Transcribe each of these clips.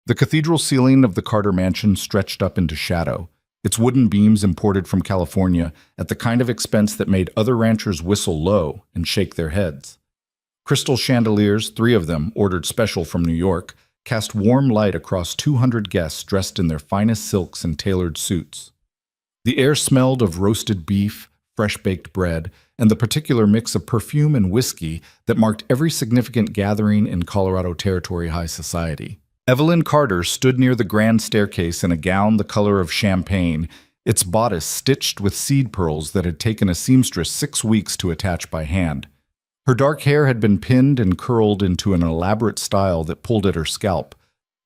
The cathedral ceiling of the Carter mansion stretched up into shadow, its wooden beams imported from California at the kind of expense that made other ranchers whistle low and shake their heads. Crystal chandeliers, 3 of them, ordered special from New York, cast warm light across 200 guests dressed in their finest silks and tailored suits. The air smelled of roasted beef, fresh-baked bread, and the particular mix of perfume and whiskey that marked every significant gathering in Colorado Territory high society. Evelyn Carter stood near the grand staircase in a gown the color of champagne, its bodice stitched with seed pearls that had taken a seamstress 6 weeks to attach by hand. Her dark hair had been pinned and curled into an elaborate style that pulled at her scalp,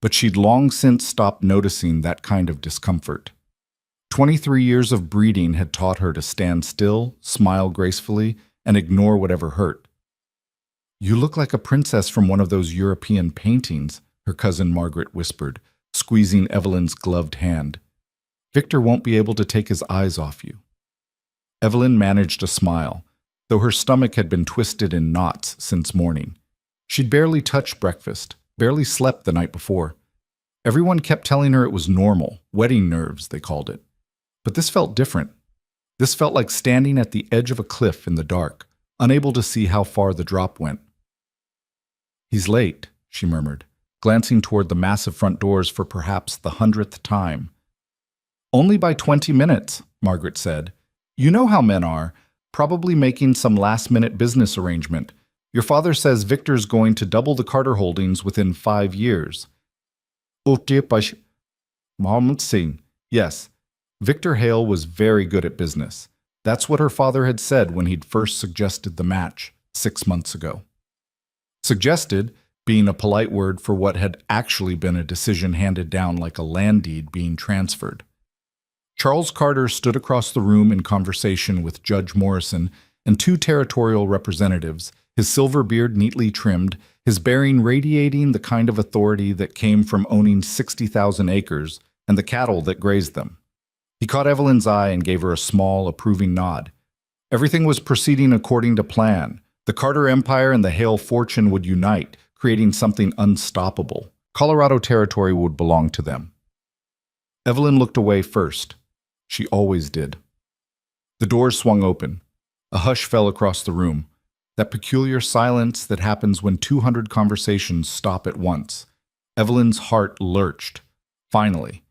but she'd long since stopped noticing that kind of discomfort. 23 years of breeding had taught her to stand still, smile gracefully, and ignore whatever hurt. "You look like a princess from one of those European paintings," her cousin Margaret whispered, squeezing Evelyn's gloved hand. "Victor won't be able to take his eyes off you." Evelyn managed a smile, though her stomach had been twisted in knots since morning. She'd barely touched breakfast, barely slept the night before. Everyone kept telling her it was normal, wedding nerves, they called it. But this felt different. This felt like standing at the edge of a cliff in the dark, unable to see how far the drop went. "He's late," she murmured, glancing toward the massive front doors for perhaps the 100th time. "Only by 20 minutes, Margaret said. "You know how men are, probably making some last-minute business arrangement. Your father says Victor's going to double the Carter holdings within 5 years. Mohammed Singh. Yes, Victor Hale was very good at business. That's what her father had said when he'd first suggested the match 6 months ago." Suggested being a polite word for what had actually been a decision handed down like a land deed being transferred. Charles Carter stood across the room in conversation with Judge Morrison and 2 territorial representatives, his silver beard neatly trimmed, his bearing radiating the kind of authority that came from owning 60,000 acres and the cattle that grazed them. He caught Evelyn's eye and gave her a small, approving nod. Everything was proceeding according to plan. The Carter Empire and the Hale fortune would unite, creating something unstoppable. Colorado Territory would belong to them. Evelyn looked away first. She always did. The doors swung open. A hush fell across the room, that peculiar silence that happens when 200 conversations stop at once. Evelyn's heart lurched. Finally.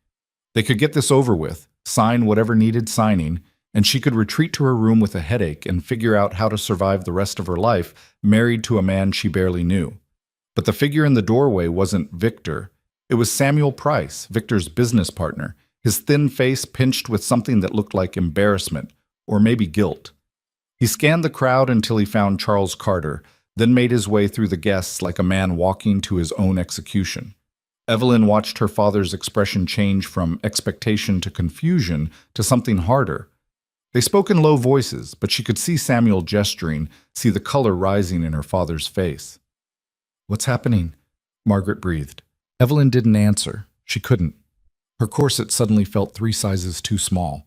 They could get this over with, sign whatever needed signing, and she could retreat to her room with a headache and figure out how to survive the rest of her life married to a man she barely knew. But the figure in the doorway wasn't Victor. It was Samuel Price, Victor's business partner, his thin face pinched with something that looked like embarrassment, or maybe guilt. He scanned the crowd until he found Charles Carter, then made his way through the guests like a man walking to his own execution. Evelyn watched her father's expression change from expectation to confusion to something harder. They spoke in low voices, but she could see Samuel gesturing, see the color rising in her father's face. "What's happening?" Margaret breathed. Evelyn didn't answer. She couldn't. Her corset suddenly felt 3 sizes too small.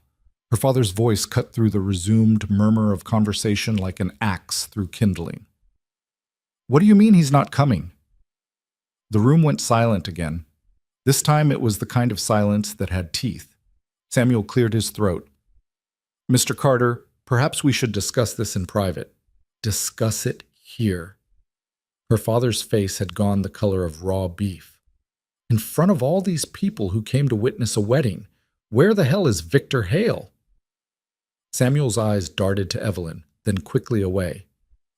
Her father's voice cut through the resumed murmur of conversation like an axe through kindling. "What do you mean he's not coming?" The room went silent again. This time it was the kind of silence that had teeth. Samuel cleared his throat. "Mr. Carter, perhaps we should discuss this in private." "Discuss it here." Her father's face had gone the color of raw beef. "In front of all these people who came to witness a wedding, where the hell is Victor Hale?" Samuel's eyes darted to Evelyn, then quickly away.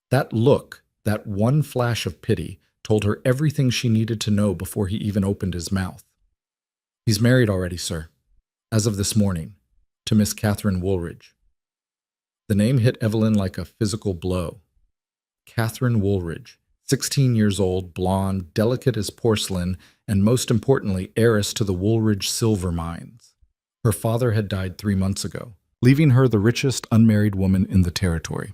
That look, that one flash of pity, told her everything she needed to know before he even opened his mouth. "He's married already, sir. As of this morning. To Miss Catherine Woolridge." The name hit Evelyn like a physical blow. Catherine Woolridge, 16 years old, blonde, delicate as porcelain, and most importantly, heiress to the Woolridge silver mines. Her father had died 3 months ago, leaving her the richest unmarried woman in the territory.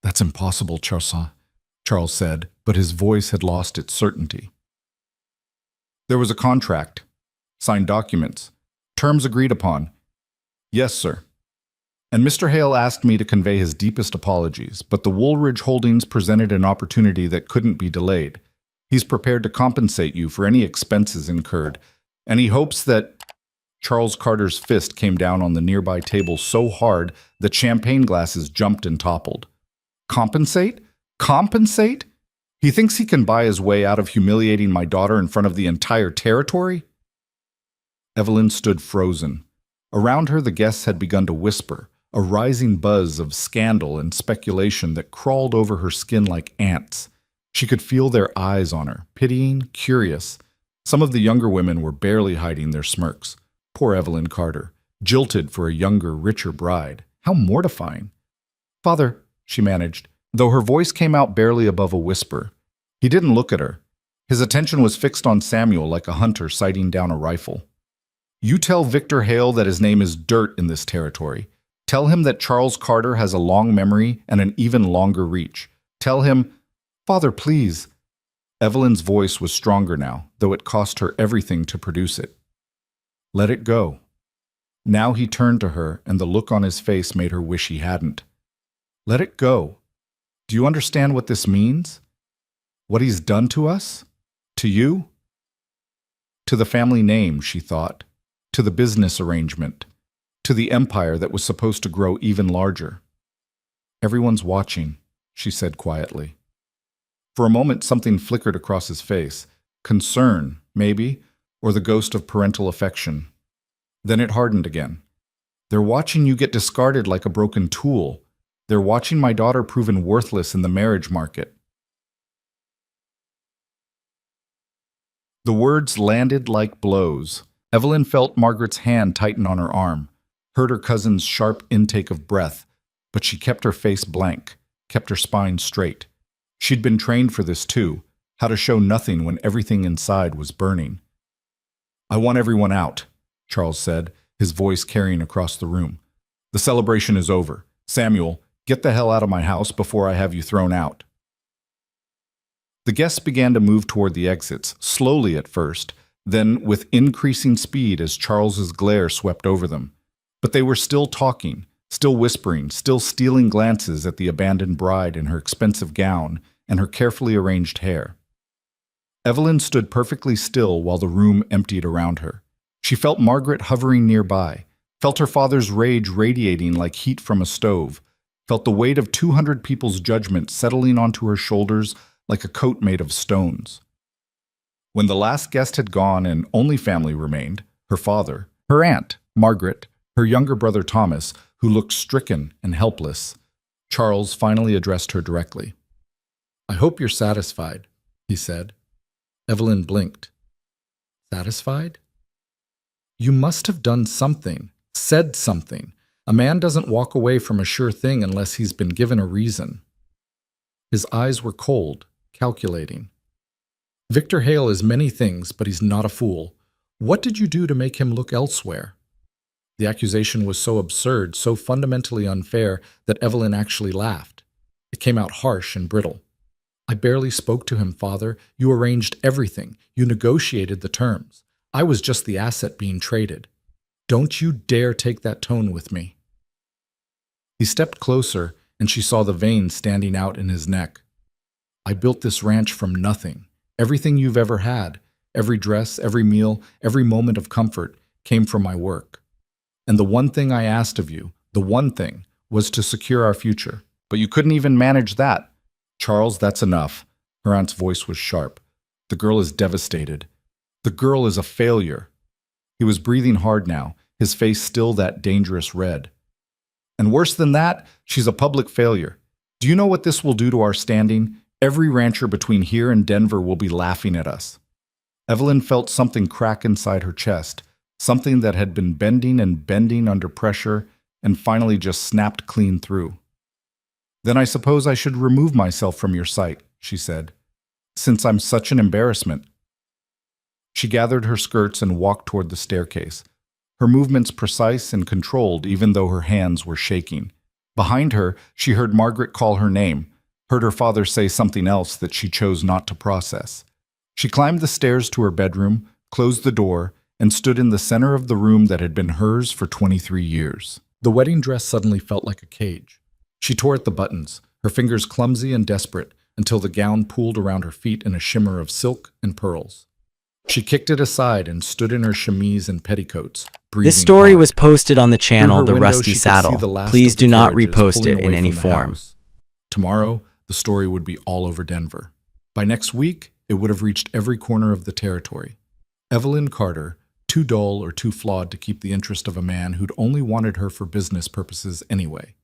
"That's impossible, Charles said, but his voice had lost its certainty. "There was a contract. Signed documents. Terms agreed upon." "Yes, sir. And Mr. Hale asked me to convey his deepest apologies, but the Woolridge Holdings presented an opportunity that couldn't be delayed. He's prepared to compensate you for any expenses incurred, and he hopes that Charles Carter's fist came down on the nearby table so hard that champagne glasses jumped and toppled. Compensate? Compensate? He thinks he can buy his way out of humiliating my daughter in front of the entire territory? Evelyn stood frozen. Around her, the guests had begun to whisper, a rising buzz of scandal and speculation that crawled over her skin like ants. She could feel their eyes on her, pitying, curious. Some of the younger women were barely hiding their smirks. Poor Evelyn Carter, jilted for a younger, richer bride. How mortifying. "Father," she managed, though her voice came out barely above a whisper. He didn't look at her. His attention was fixed on Samuel like a hunter sighting down a rifle. "You tell Victor Hale that his name is dirt in this territory. Tell him that Charles Carter has a long memory and an even longer reach. Tell him—" "Father, please." Evelyn's voice was stronger now, though it cost her everything to produce it. "Let it go." Now he turned to her, and the look on his face made her wish he hadn't. "Let it go. Do you understand what this means? What he's done to us? To you? To the family name," she thought. To the business arrangement. To the empire that was supposed to grow even larger. "Everyone's watching," she said quietly. For a moment, something flickered across his face. Concern, maybe, or the ghost of parental affection. Then it hardened again. "They're watching you get discarded like a broken tool. They're watching my daughter proven worthless in the marriage market." The words landed like blows. Evelyn felt Margaret's hand tighten on her arm, heard her cousin's sharp intake of breath, but she kept her face blank, kept her spine straight. She'd been trained for this too, how to show nothing when everything inside was burning. "I want everyone out," Charles said, his voice carrying across the room. "The celebration is over. Samuel, get the hell out of my house before I have you thrown out." The guests began to move toward the exits, slowly at first, then with increasing speed as Charles's glare swept over them. But they were still talking, still whispering, still stealing glances at the abandoned bride in her expensive gown and her carefully arranged hair. Evelyn stood perfectly still while the room emptied around her. She felt Margaret hovering nearby, felt her father's rage radiating like heat from a stove, felt the weight of 200 people's judgment settling onto her shoulders like a coat made of stones. When the last guest had gone and only family remained, her father, her aunt, Margaret, her younger brother Thomas, who looked stricken and helpless, Charles finally addressed her directly. "I hope you're satisfied," he said. Evelyn blinked. "Satisfied? You must have done something, said something. A man doesn't walk away from a sure thing unless he's been given a reason." His eyes were cold, calculating. "Victor Hale is many things, but he's not a fool. What did you do to make him look elsewhere?" The accusation was so absurd, so fundamentally unfair, that Evelyn actually laughed. It came out harsh and brittle. "I barely spoke to him, Father. You arranged everything. You negotiated the terms. I was just the asset being traded. Don't you dare take that tone with me." He stepped closer, and she saw the veins standing out in his neck. "I built this ranch from nothing. Everything you've ever had, every dress, every meal, every moment of comfort, came from my work. And the one thing I asked of you, the one thing, was to secure our future. But you couldn't even manage that. Charles, that's enough." Her aunt's voice was sharp. "The girl is devastated. The girl is a failure." He was breathing hard now, his face still that dangerous red. "And worse than that, she's a public failure. Do you know what this will do to our standing? Every rancher between here and Denver will be laughing at us." Evelyn felt something crack inside her chest, something that had been bending and bending under pressure and finally just snapped clean through. "Then I suppose I should remove myself from your sight," she said, "since I'm such an embarrassment." She gathered her skirts and walked toward the staircase, her movements precise and controlled even though her hands were shaking. Behind her, she heard Margaret call her name, heard her father say something else that she chose not to process. She climbed the stairs to her bedroom, closed the door, and stood in the center of the room that had been hers for 23 years. The wedding dress suddenly felt like a cage. She tore at the buttons, her fingers clumsy and desperate, until the gown pooled around her feet in a shimmer of silk and pearls. She kicked it aside and stood in her chemise and petticoats, breathing This story hard. was posted on the Through channel her The window, Rusty she could see Saddle. the last Please of the do not carriages repost pulling it in away any from the form. house. Tomorrow, the story would be all over Denver. By next week, it would have reached every corner of the territory. Evelyn Carter, too dull or too flawed to keep the interest of a man who'd only wanted her for business purposes anyway.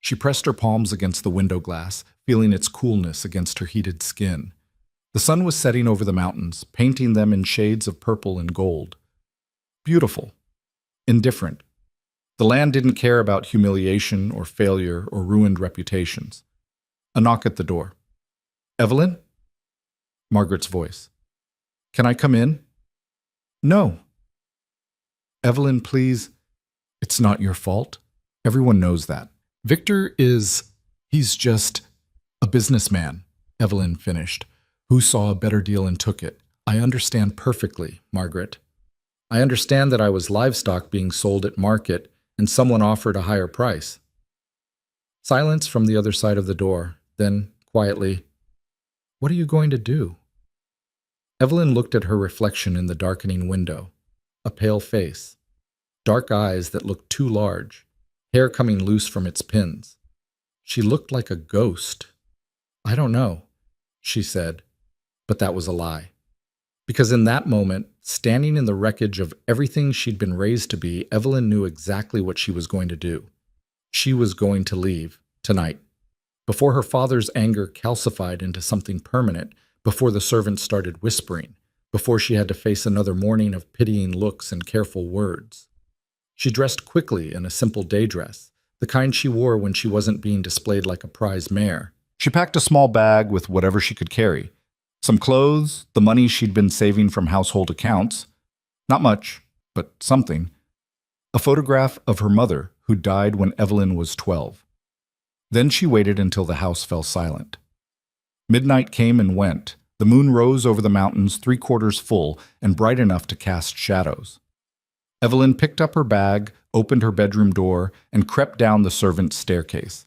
She pressed her palms against the window glass, feeling its coolness against her heated skin. The sun was setting over the mountains, painting them in shades of purple and gold. Beautiful. Indifferent. The land didn't care about humiliation or failure or ruined reputations. A knock at the door. "Evelyn?" Margaret's voice. "Can I come in?" "No." "Evelyn, please. It's not your fault. Everyone knows that. He's just a businessman," Evelyn finished, "who saw a better deal and took it. I understand perfectly, Margaret. I understand that I was livestock being sold at market and someone offered a higher price." Silence from the other side of the door, then, quietly, "What are you going to do?" Evelyn looked at her reflection in the darkening window. A pale face. Dark eyes that looked too large. Hair coming loose from its pins. She looked like a ghost. "I don't know," she said, but that was a lie. Because in that moment, standing in the wreckage of everything she'd been raised to be, Evelyn knew exactly what she was going to do. She was going to leave, tonight. Before her father's anger calcified into something permanent, before the servants started whispering, before she had to face another morning of pitying looks and careful words. She dressed quickly in a simple day dress, the kind she wore when she wasn't being displayed like a prize mare. She packed a small bag with whatever she could carry. Some clothes, the money she'd been saving from household accounts. Not much, but something. A photograph of her mother, who died when Evelyn was 12. Then she waited until the house fell silent. Midnight came and went. The moon rose over the mountains 3/4 full and bright enough to cast shadows. Evelyn picked up her bag, opened her bedroom door, and crept down the servants' staircase.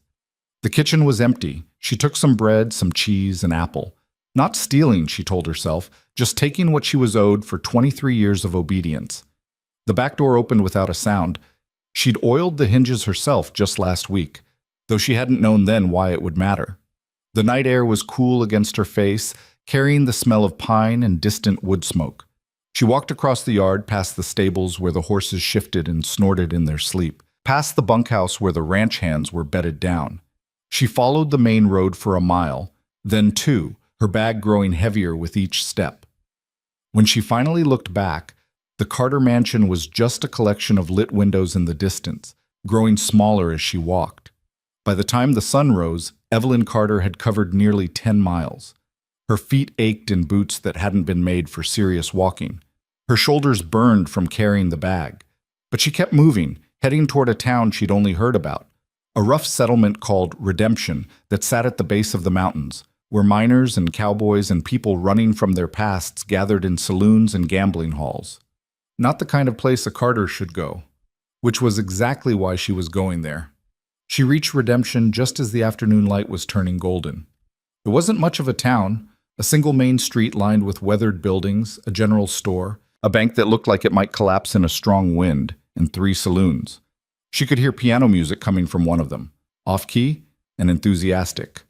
The kitchen was empty. She took some bread, some cheese, an apple. Not stealing, she told herself, just taking what she was owed for 23 years of obedience. The back door opened without a sound. She'd oiled the hinges herself just last week, though she hadn't known then why it would matter. The night air was cool against her face, carrying the smell of pine and distant wood smoke. She walked across the yard, past the stables where the horses shifted and snorted in their sleep, past the bunkhouse where the ranch hands were bedded down. She followed the main road for a mile, then 2, her bag growing heavier with each step. When she finally looked back, the Carter mansion was just a collection of lit windows in the distance, growing smaller as she walked. By the time the sun rose, Evelyn Carter had covered nearly 10 miles. Her feet ached in boots that hadn't been made for serious walking. Her shoulders burned from carrying the bag. But she kept moving, heading toward a town she'd only heard about. A rough settlement called Redemption that sat at the base of the mountains, where miners and cowboys and people running from their pasts gathered in saloons and gambling halls. Not the kind of place a Carter should go, which was exactly why she was going there. She reached Redemption just as the afternoon light was turning golden. It wasn't much of a town, a single main street lined with weathered buildings, a general store, a bank that looked like it might collapse in a strong wind, and 3 saloons. She could hear piano music coming from one of them, off-key and enthusiastic.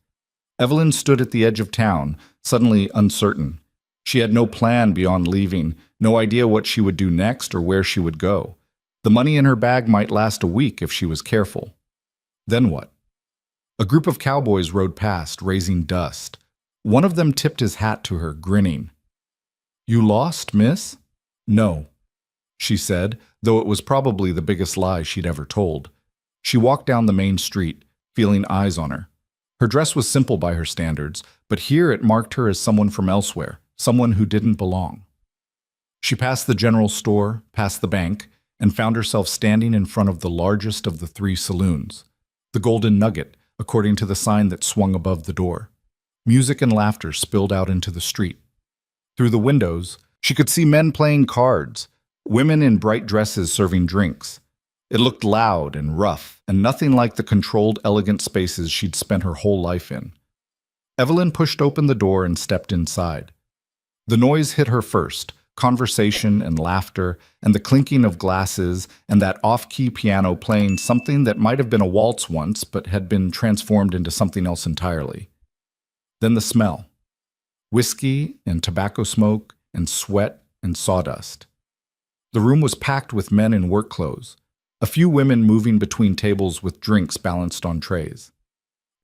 Evelyn stood at the edge of town, suddenly uncertain. She had no plan beyond leaving, no idea what she would do next or where she would go. The money in her bag might last a week if she was careful. Then what? A group of cowboys rode past, raising dust. One of them tipped his hat to her, grinning. "You lost, miss?" "No," she said, though it was probably the biggest lie she'd ever told. She walked down the main street, feeling eyes on her. Her dress was simple by her standards, but here it marked her as someone from elsewhere, someone who didn't belong. She passed the general store, past the bank, and found herself standing in front of the largest of the 3 saloons, the Golden Nugget, according to the sign that swung above the door. Music and laughter spilled out into the street. Through the windows, she could see men playing cards, women in bright dresses serving drinks. It looked loud and rough, and nothing like the controlled, elegant spaces she'd spent her whole life in. Evelyn pushed open the door and stepped inside. The noise hit her first, conversation and laughter, and the clinking of glasses, and that off-key piano playing something that might have been a waltz once, but had been transformed into something else entirely. Then the smell. Whiskey and tobacco smoke and sweat and sawdust. The room was packed with men in work clothes, a few women moving between tables with drinks balanced on trays.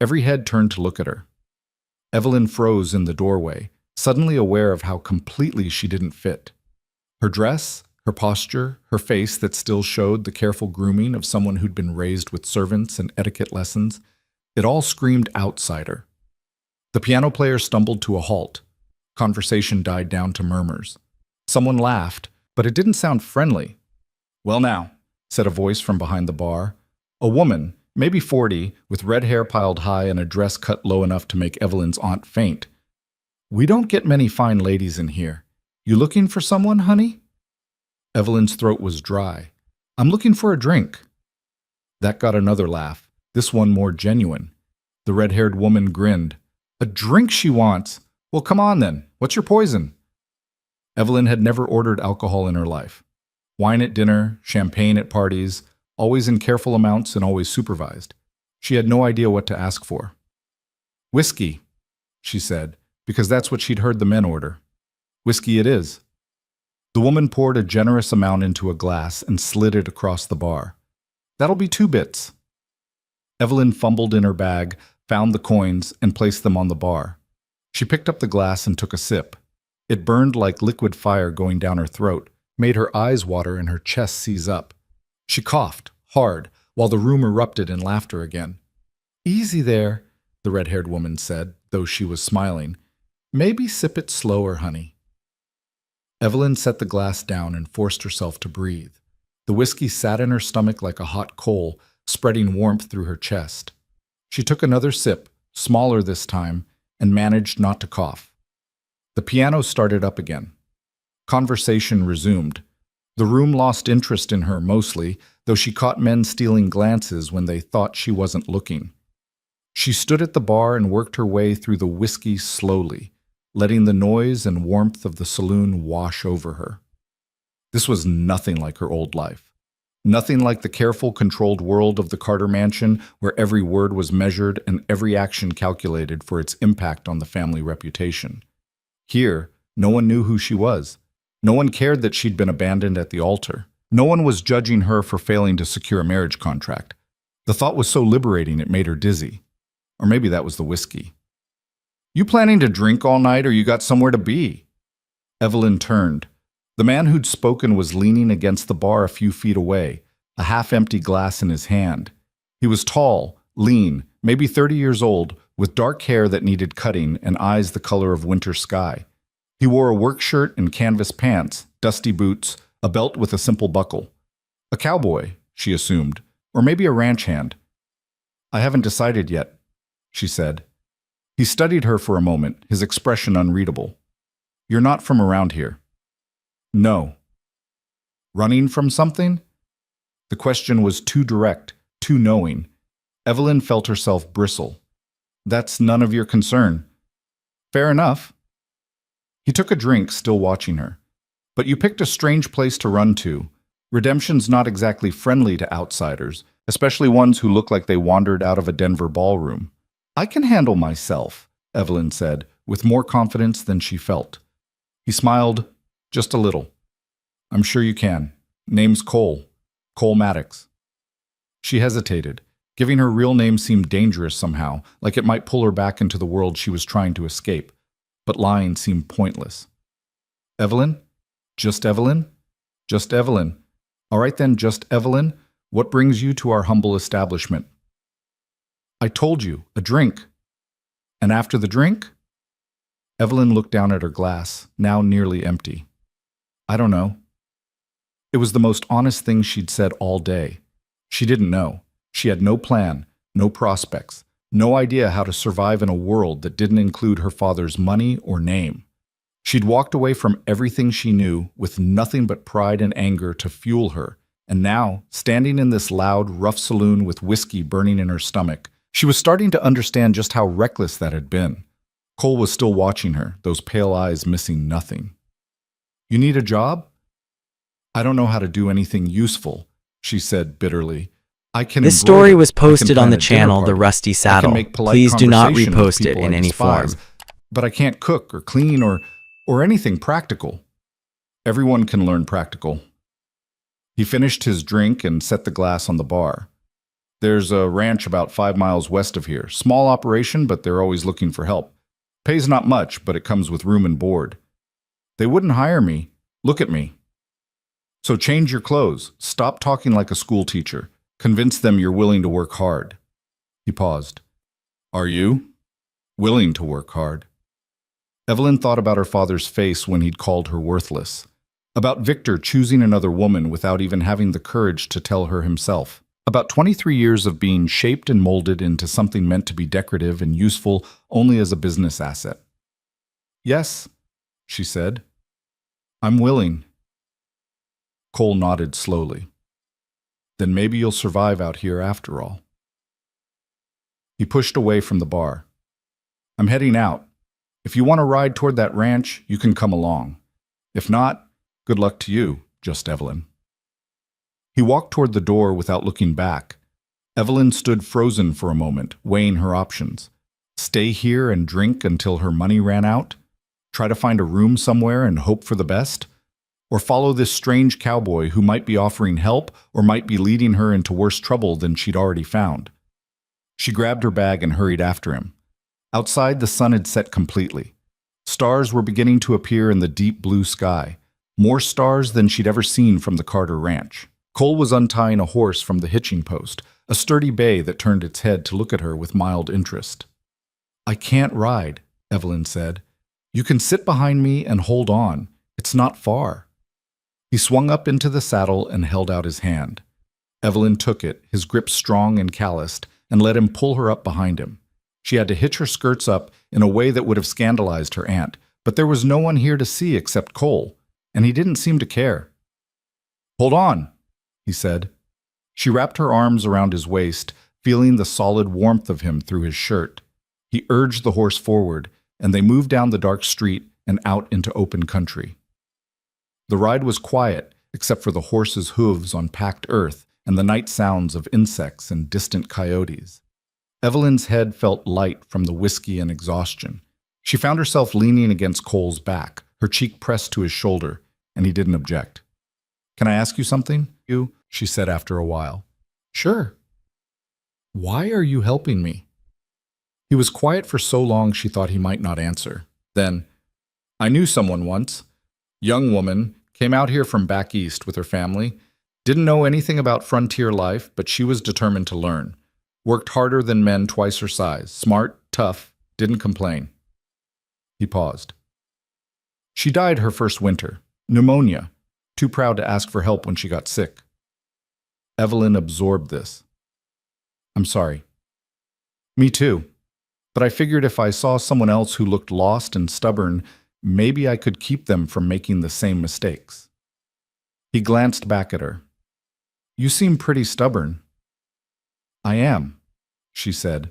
Every head turned to look at her. Evelyn froze in the doorway, suddenly aware of how completely she didn't fit. Her dress, her posture, her face that still showed the careful grooming of someone who'd been raised with servants and etiquette lessons, it all screamed outsider. The piano player stumbled to a halt. Conversation died down to murmurs. Someone laughed, but it didn't sound friendly. "Well now," said a voice from behind the bar. A woman, maybe 40, with red hair piled high and a dress cut low enough to make Evelyn's aunt faint. "We don't get many fine ladies in here. You looking for someone, honey?" Evelyn's throat was dry. "I'm looking for a drink." That got another laugh, this one more genuine. The red-haired woman grinned. "A drink she wants? Well, come on then. What's your poison?" Evelyn had never ordered alcohol in her life. Wine at dinner, champagne at parties, always in careful amounts and always supervised. She had no idea what to ask for. "Whiskey," she said, because that's what she'd heard the men order. "Whiskey it is." The woman poured a generous amount into a glass and slid it across the bar. "That'll be 2 bits." Evelyn fumbled in her bag, found the coins, and placed them on the bar. She picked up the glass and took a sip. It burned like liquid fire going down her throat, made her eyes water and her chest seize up. She coughed, hard, while the room erupted in laughter again. "Easy there," the red-haired woman said, though she was smiling. "Maybe sip it slower, honey." Evelyn set the glass down and forced herself to breathe. The whiskey sat in her stomach like a hot coal, spreading warmth through her chest. She took another sip, smaller this time, and managed not to cough. The piano started up again. Conversation resumed. The room lost interest in her mostly, though she caught men stealing glances when they thought she wasn't looking. She stood at the bar and worked her way through the whiskey slowly, letting the noise and warmth of the saloon wash over her. This was nothing like her old life. Nothing like the careful, controlled world of the Carter mansion where every word was measured and every action calculated for its impact on the family reputation. Here, no one knew who she was. No one cared that she'd been abandoned at the altar. No one was judging her for failing to secure a marriage contract. The thought was so liberating it made her dizzy. Or maybe that was the whiskey. "You planning to drink all night or you got somewhere to be?" Evelyn turned. The man who'd spoken was leaning against the bar a few feet away, a half-empty glass in his hand. He was tall, lean, maybe 30 years old, with dark hair that needed cutting and eyes the color of winter sky. He wore a work shirt and canvas pants, dusty boots, a belt with a simple buckle. A cowboy, she assumed, or maybe a ranch hand. "I haven't decided yet," she said. He studied her for a moment, his expression unreadable. "You're not from around here." "No." "Running from something?" The question was too direct, too knowing. Evelyn felt herself bristle. "That's none of your concern." "Fair enough." He took a drink, still watching her. "But you picked a strange place to run to. Redemption's not exactly friendly to outsiders, especially ones who look like they wandered out of a Denver ballroom." "I can handle myself," Evelyn said, with more confidence than she felt. He smiled, just a little. "I'm sure you can. Name's Cole. Cole Maddox." She hesitated. Giving her real name seemed dangerous somehow, like it might pull her back into the world she was trying to escape. But lying seemed pointless. "Evelyn? Just Evelyn?" "Just Evelyn." "All right then, just Evelyn. What brings you to our humble establishment?" "I told you, a drink." "And after the drink?" Evelyn looked down at her glass, now nearly empty. "I don't know." It was the most honest thing she'd said all day. She didn't know. She had no plan, no prospects, no idea how to survive in a world that didn't include her father's money or name. She'd walked away from everything she knew with nothing but pride and anger to fuel her, and now, standing in this loud, rough saloon with whiskey burning in her stomach, she was starting to understand just how reckless that had been. Cole was still watching her, those pale eyes missing nothing. You need a job? I don't know how to do anything useful, she said bitterly. I can This story embroider, was I can posted on plan the a dinner channel The party, Rusty I can Saddle. make polite Please do not conversation with repost it people in I any despise, form. but I can't cook or clean or anything practical. Everyone can learn practical. He finished his drink and set the glass on the bar. There's a ranch about 5 miles west of here. Small operation, but they're always looking for help. Pays not much, but it comes with room and board. They wouldn't hire me. Look at me. So change your clothes. Stop talking like a school teacher. Convince them you're willing to work hard. He paused. Are you? Willing to work hard. Evelyn thought about her father's face when he'd called her worthless. About Victor choosing another woman without even having the courage to tell her himself. About 23 years of being shaped and molded into something meant to be decorative and useful only as a business asset. Yes, she said. I'm willing. Cole nodded slowly. Then maybe you'll survive out here after all. He pushed away from the bar. I'm heading out. If you want to ride toward that ranch, you can come along. If not, good luck to you, just Evelyn. He walked toward the door without looking back. Evelyn stood frozen for a moment, weighing her options. Stay here and drink until her money ran out? Try to find a room somewhere and hope for the best? Or follow this strange cowboy who might be offering help or might be leading her into worse trouble than she'd already found? She grabbed her bag and hurried after him. Outside, the sun had set completely. Stars were beginning to appear in the deep blue sky, more stars than she'd ever seen from the Carter Ranch. Cole was untying a horse from the hitching post, a sturdy bay that turned its head to look at her with mild interest. I can't ride, Evelyn said. You can sit behind me and hold on. It's not far. He swung up into the saddle and held out his hand. Evelyn took it, his grip strong and calloused, and let him pull her up behind him. She had to hitch her skirts up in a way that would have scandalized her aunt, but there was no one here to see except Cole, and he didn't seem to care. Hold on, he said. She wrapped her arms around his waist, feeling the solid warmth of him through his shirt. He urged the horse forward, and they moved down the dark street and out into open country. The ride was quiet, except for the horse's hooves on packed earth and the night sounds of insects and distant coyotes. Evelyn's head felt light from the whiskey and exhaustion. She found herself leaning against Cole's back, her cheek pressed to his shoulder, and he didn't object. Can I ask you something? She said after a while. Sure. Why are you helping me? He was quiet for so long she thought he might not answer. Then, I knew someone once. Young woman, came out here from back east with her family. Didn't know anything about frontier life, but she was determined to learn. Worked harder than men twice her size. Smart, tough, didn't complain. He paused. She died her first winter. Pneumonia. Too proud to ask for help when she got sick. Evelyn absorbed this. I'm sorry. Me too. But I figured if I saw someone else who looked lost and stubborn, maybe I could keep them from making the same mistakes. He glanced back at her. You seem pretty stubborn. I am, she said.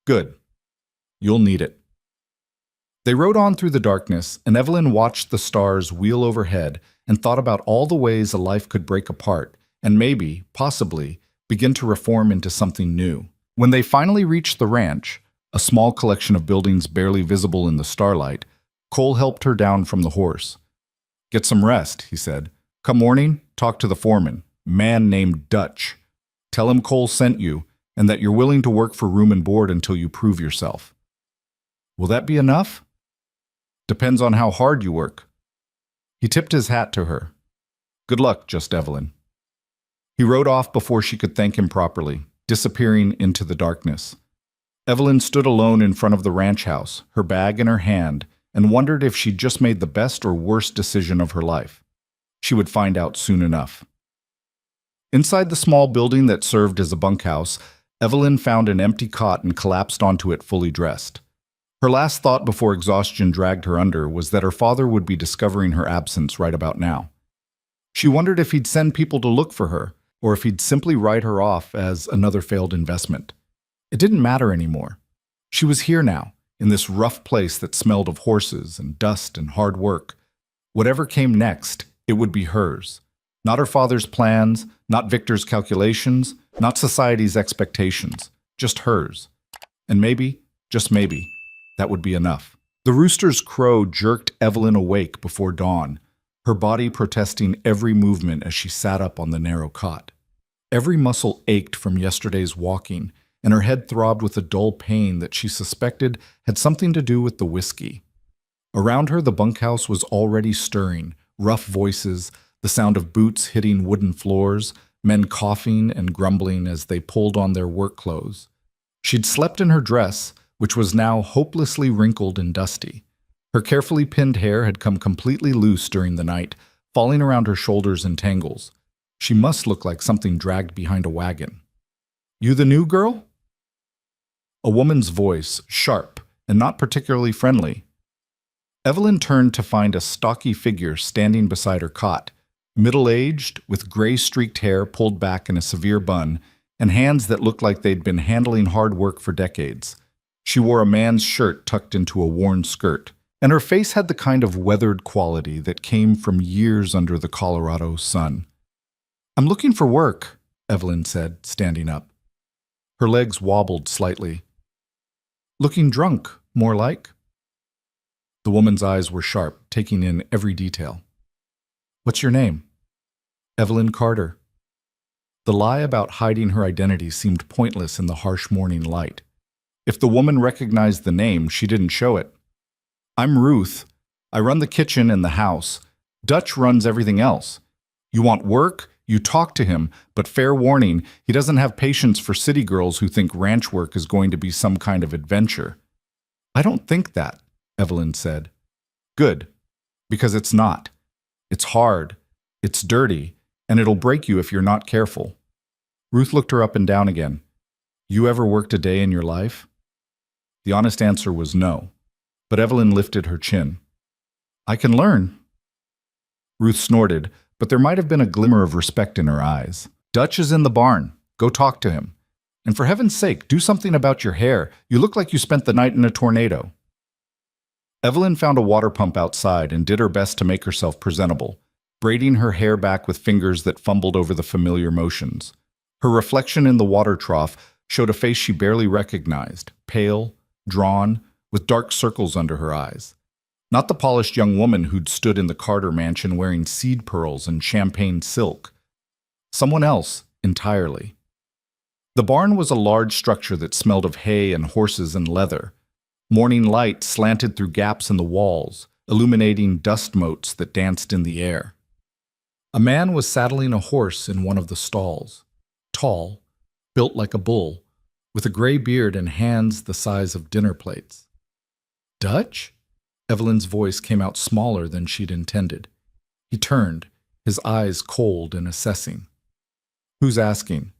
Good. You'll need it. They rode on through the darkness, and Evelyn watched the stars wheel overhead and thought about all the ways a life could break apart and maybe, possibly, begin to reform into something new. When they finally reached the ranch, a small collection of buildings barely visible in the starlight, Cole helped her down from the horse. Get some rest, he said. Come morning, talk to the foreman, man named Dutch. Tell him Cole sent you and that you're willing to work for room and board until you prove yourself. Will that be enough? Depends on how hard you work. He tipped his hat to her. Good luck, just Evelyn. He rode off before she could thank him properly, disappearing into the darkness. Evelyn stood alone in front of the ranch house, her bag in her hand, and wondered if she'd just made the best or worst decision of her life. She would find out soon enough. Inside the small building that served as a bunkhouse, Evelyn found an empty cot and collapsed onto it fully dressed. Her last thought before exhaustion dragged her under was that her father would be discovering her absence right about now. She wondered if he'd send people to look for her, or if he'd simply write her off as another failed investment. It didn't matter anymore. She was here now, in this rough place that smelled of horses and dust and hard work. Whatever came next, it would be hers. Not her father's plans, not Victor's calculations, not society's expectations, just hers. And maybe, just maybe, that would be enough. The rooster's crow jerked Evelyn awake before dawn, her body protesting every movement as she sat up on the narrow cot. Every muscle ached from yesterday's walking, and her head throbbed with a dull pain that she suspected had something to do with the whiskey. Around her, the bunkhouse was already stirring, rough voices, the sound of boots hitting wooden floors, men coughing and grumbling as they pulled on their work clothes. She'd slept in her dress, which was now hopelessly wrinkled and dusty. Her carefully pinned hair had come completely loose during the night, falling around her shoulders in tangles. She must look like something dragged behind a wagon. "You the new girl?" A woman's voice, sharp and not particularly friendly. Evelyn turned to find a stocky figure standing beside her cot, middle-aged, with gray-streaked hair pulled back in a severe bun, and hands that looked like they'd been handling hard work for decades. She wore a man's shirt tucked into a worn skirt, and her face had the kind of weathered quality that came from years under the Colorado sun. "I'm looking for work," Evelyn said, standing up. Her legs wobbled slightly. "Looking drunk, more like." The woman's eyes were sharp, taking in every detail. "What's your name?" "Evelyn Carter." The lie about hiding her identity seemed pointless in the harsh morning light. If the woman recognized the name, she didn't show it. "I'm Ruth. I run the kitchen and the house. Dutch runs everything else. You want work? You talk to him, but fair warning, he doesn't have patience for city girls who think ranch work is going to be some kind of adventure." "I don't think that," Evelyn said. "Good, because it's not. It's hard, it's dirty, and it'll break you if you're not careful." Ruth looked her up and down again. "You ever worked a day in your life?" The honest answer was no, but Evelyn lifted her chin. "I can learn." Ruth snorted, but there might have been a glimmer of respect in her eyes. "Dutch is in the barn. Go talk to him. And for heaven's sake, do something about your hair. You look like you spent the night in a tornado." Evelyn found a water pump outside and did her best to make herself presentable, braiding her hair back with fingers that fumbled over the familiar motions. Her reflection in the water trough showed a face she barely recognized, pale, drawn, with dark circles under her eyes. Not the polished young woman who'd stood in the Carter mansion wearing seed pearls and champagne silk. Someone else, entirely. The barn was a large structure that smelled of hay and horses and leather. Morning light slanted through gaps in the walls, illuminating dust motes that danced in the air. A man was saddling a horse in one of the stalls, tall, built like a bull, with a gray beard and hands the size of dinner plates. "Dutch?" Evelyn's voice came out smaller than she'd intended. He turned, his eyes cold and assessing. "Who's asking?"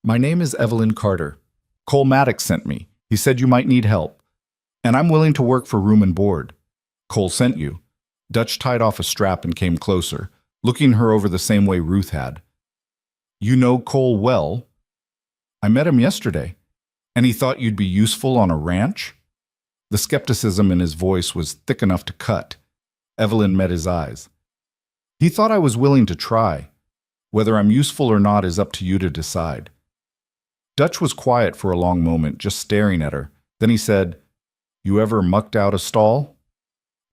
"My name is Evelyn Carter. Cole Maddox sent me. He said you might need help. And I'm willing to work for room and board." "Cole sent you." Dutch tied off a strap and came closer, looking her over the same way Ruth had. "You know Cole well?" "I met him yesterday. And he thought you'd be useful on a ranch?" The skepticism in his voice was thick enough to cut. Evelyn met his eyes. "He thought I was willing to try. Whether I'm useful or not is up to you to decide." Dutch was quiet for a long moment, just staring at her. Then he said, "You ever mucked out a stall?"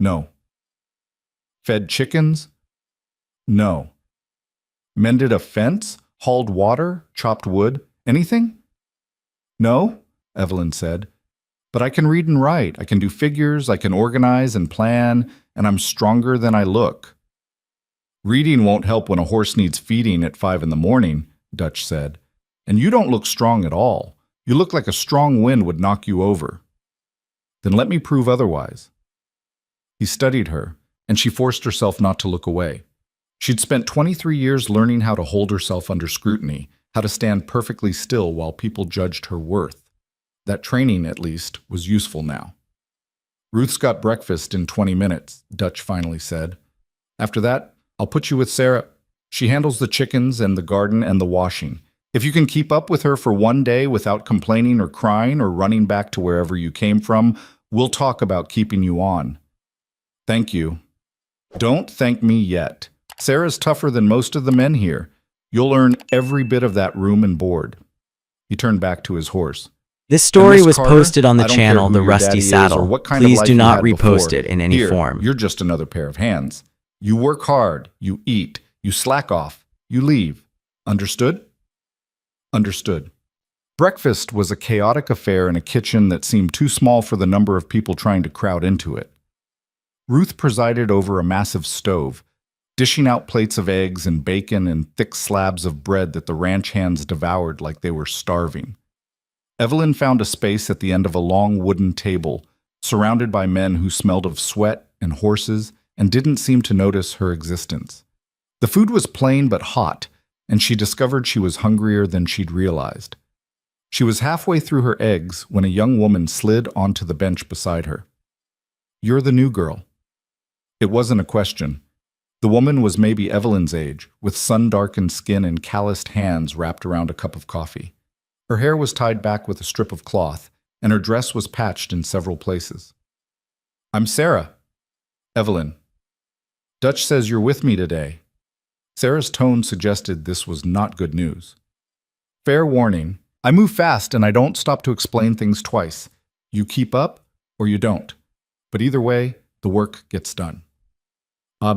"No." "Fed chickens?" "No." "Mended a fence? Hauled water? Chopped wood? Anything?" "No," Evelyn said. "But I can read and write. I can do figures. I can organize and plan. And I'm stronger than I look." "Reading won't help when a horse needs feeding at 5 in the morning," Dutch said. "And you don't look strong at all. You look like a strong wind would knock you over." "Then let me prove otherwise." He studied her, and she forced herself not to look away. She'd spent 23 years learning how to hold herself under scrutiny, how to stand perfectly still while people judged her worth. That training, at least, was useful now. "Ruth's got breakfast in 20 minutes, Dutch finally said. "After that, I'll put you with Sarah. She handles the chickens and the garden and the washing. If you can keep up with her for one day without complaining or crying or running back to wherever you came from, We'll talk about keeping you on. Thank you. Don't thank me yet. Sarah's tougher than most of the men here. You'll earn every bit of that room and board. He turned back to his horse. This story Miss was Carter, posted on the I don't care channel who The your Rusty daddy is Saddle. or what kind of Please life do you not had repost before. it in any Here, form. You're just another pair of hands. You work hard, you eat, you slack off, you leave. Understood? Understood. Breakfast was a chaotic affair in a kitchen that seemed too small for the number of people trying to crowd into it. Ruth presided over a massive stove, dishing out plates of eggs and bacon and thick slabs of bread that the ranch hands devoured like they were starving. Evelyn found a space at the end of a long wooden table, surrounded by men who smelled of sweat and horses and didn't seem to notice her existence. The food was plain but hot, and she discovered she was hungrier than she'd realized. She was halfway through her eggs when a young woman slid onto the bench beside her. "You're the new girl." It wasn't a question. The woman was maybe Evelyn's age, with sun-darkened skin and calloused hands wrapped around a cup of coffee. Her hair was tied back with a strip of cloth, and her dress was patched in several places. "I'm Sarah." "Evelyn." "Dutch says you're with me today." Sarah's tone suggested this was not good news. "Fair warning, I move fast and I don't stop to explain things twice. You keep up or you don't. But either way, the work gets done." I'll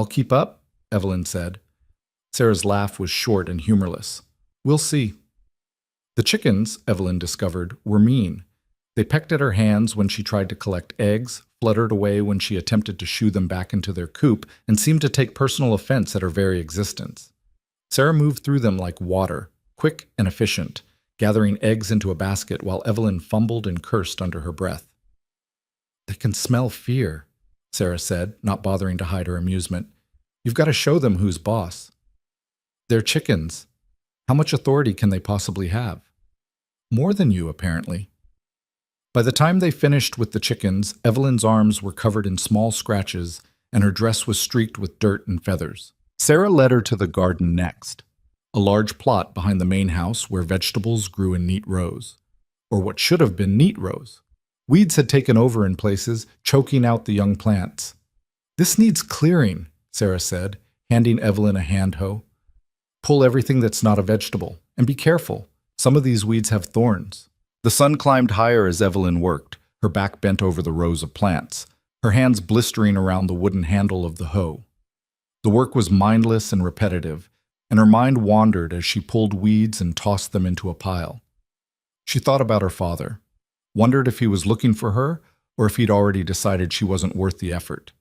keep up, Evelyn said. Sarah's laugh was short and humorless. "We'll see." The chickens, Evelyn discovered, were mean. They pecked at her hands when she tried to collect eggs, fluttered away when she attempted to shoo them back into their coop, and seemed to take personal offense at her very existence. Sarah moved through them like water, quick and efficient, gathering eggs into a basket while Evelyn fumbled and cursed under her breath. "They can smell fear," Sarah said, not bothering to hide her amusement. "You've got to show them who's boss." "They're chickens. How much authority can they possibly have?" "More than you, apparently." By the time they finished with the chickens, Evelyn's arms were covered in small scratches, and her dress was streaked with dirt and feathers. Sarah led her to the garden next, a large plot behind the main house where vegetables grew in neat rows. Or what should have been neat rows. Weeds had taken over in places, choking out the young plants. "This needs clearing," Sarah said, handing Evelyn a hand hoe. "Pull everything that's not a vegetable, and be careful. Some of these weeds have thorns." The sun climbed higher as Evelyn worked, her back bent over the rows of plants, her hands blistering around the wooden handle of the hoe. The work was mindless and repetitive, and her mind wandered as she pulled weeds and tossed them into a pile. She thought about her father, wondered if he was looking for her or if he'd already decided she wasn't worth the effort.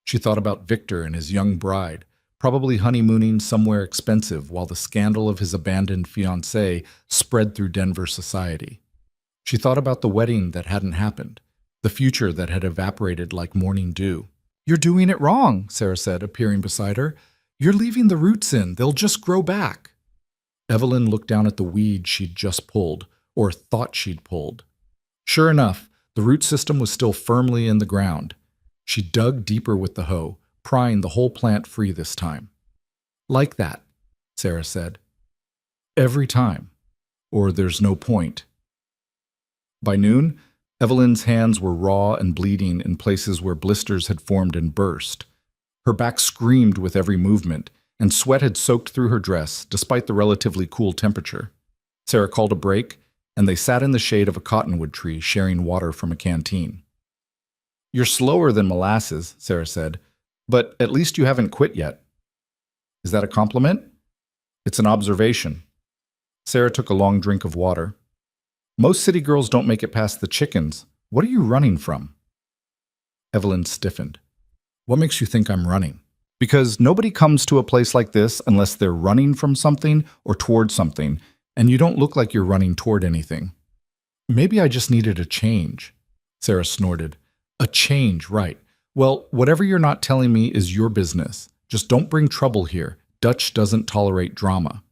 She thought about Victor and his young bride, probably honeymooning somewhere expensive while the scandal of his abandoned fiancée spread through Denver society. She thought about the wedding that hadn't happened, the future that had evaporated like morning dew. "You're doing it wrong," Sarah said, appearing beside her. "You're leaving the roots in. They'll just grow back." Evelyn looked down at the weed she'd just pulled, or thought she'd pulled. Sure enough, the root system was still firmly in the ground. She dug deeper with the hoe, prying the whole plant free this time. "Like that," Sarah said. "Every time. Or there's no point." By noon, Evelyn's hands were raw and bleeding in places where blisters had formed and burst. Her back screamed with every movement, and sweat had soaked through her dress, despite the relatively cool temperature. Sarah called a break, and they sat in the shade of a cottonwood tree, sharing water from a canteen. "You're slower than molasses," Sarah said, "but at least you haven't quit yet." "Is that a compliment?" "It's an observation." Sarah took a long drink of water. "Most city girls don't make it past the chickens. What are you running from?" Evelyn stiffened. "What makes you think I'm running?" "Because nobody comes to a place like this unless they're running from something or toward something, and you don't look like you're running toward anything." "Maybe I just needed a change," Sarah snorted. "A change, right. Well, whatever you're not telling me is your business. Just don't bring trouble here. Dutch doesn't tolerate drama."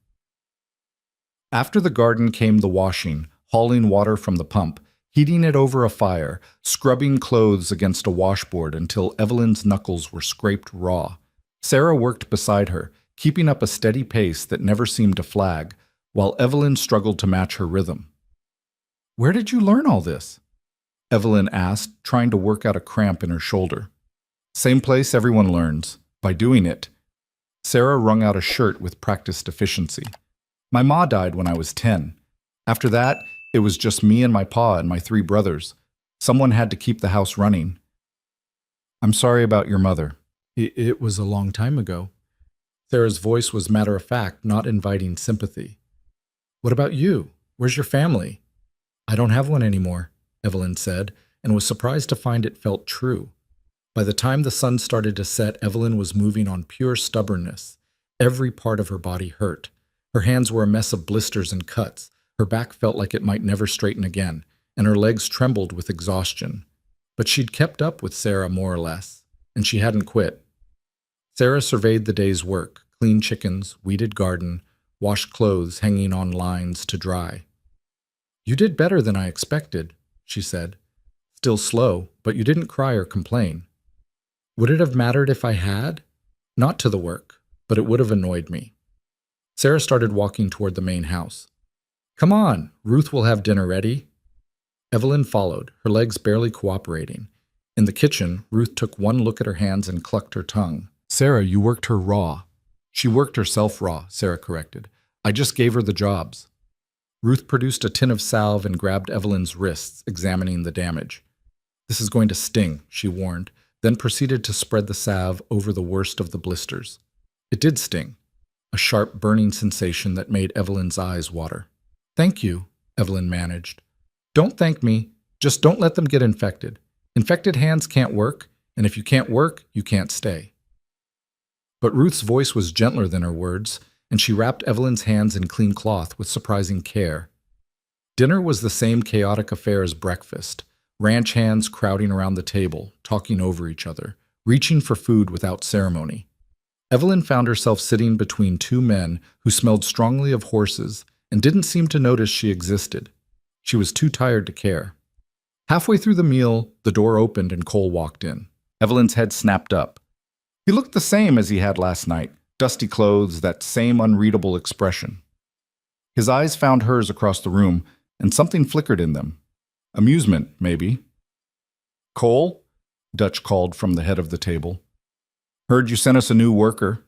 After the garden came the washing, hauling water from the pump, heating it over a fire, scrubbing clothes against a washboard until Evelyn's knuckles were scraped raw. Sarah worked beside her, keeping up a steady pace that never seemed to flag, while Evelyn struggled to match her rhythm. Where did you learn all this? Evelyn asked, trying to work out a cramp in her shoulder. Same place everyone learns, by doing it. Sarah wrung out a shirt with practiced efficiency. My ma died when I was 10. After that, it was just me and my pa and my 3 brothers. Someone had to keep the house running. I'm sorry about your mother. It was a long time ago. Sarah's voice was matter-of-fact, not inviting sympathy. What about you? Where's your family? I don't have one anymore, Evelyn said, and was surprised to find it felt true. By the time the sun started to set, Evelyn was moving on pure stubbornness. Every part of her body hurt. Her hands were a mess of blisters and cuts. Her back felt like it might never straighten again, and her legs trembled with exhaustion. But she'd kept up with Sarah more or less, and she hadn't quit. Sarah surveyed the day's work, cleaned chickens, weeded garden, washed clothes hanging on lines to dry. You did better than I expected, she said. Still slow, but you didn't cry or complain. Would it have mattered if I had? Not to the work, but it would have annoyed me. Sarah started walking toward the main house. Come on, Ruth will have dinner ready. Evelyn followed, her legs barely cooperating. In the kitchen, Ruth took one look at her hands and clucked her tongue. Sarah, you worked her raw. She worked herself raw, Sarah corrected. I just gave her the jobs. Ruth produced a tin of salve and grabbed Evelyn's wrists, examining the damage. This is going to sting, she warned, then proceeded to spread the salve over the worst of the blisters. It did sting, a sharp burning sensation that made Evelyn's eyes water. Thank you, Evelyn managed. Don't thank me, just don't let them get infected. Infected hands can't work, and if you can't work, you can't stay. But Ruth's voice was gentler than her words, and she wrapped Evelyn's hands in clean cloth with surprising care. Dinner was the same chaotic affair as breakfast, ranch hands crowding around the table, talking over each other, reaching for food without ceremony. Evelyn found herself sitting between 2 men who smelled strongly of horses and didn't seem to notice she existed. She was too tired to care. Halfway through the meal, the door opened and Cole walked in. Evelyn's head snapped up. He looked the same as he had last night, dusty clothes, that same unreadable expression. His eyes found hers across the room, and something flickered in them. Amusement, maybe. Cole? Dutch called from the head of the table. Heard you sent us a new worker.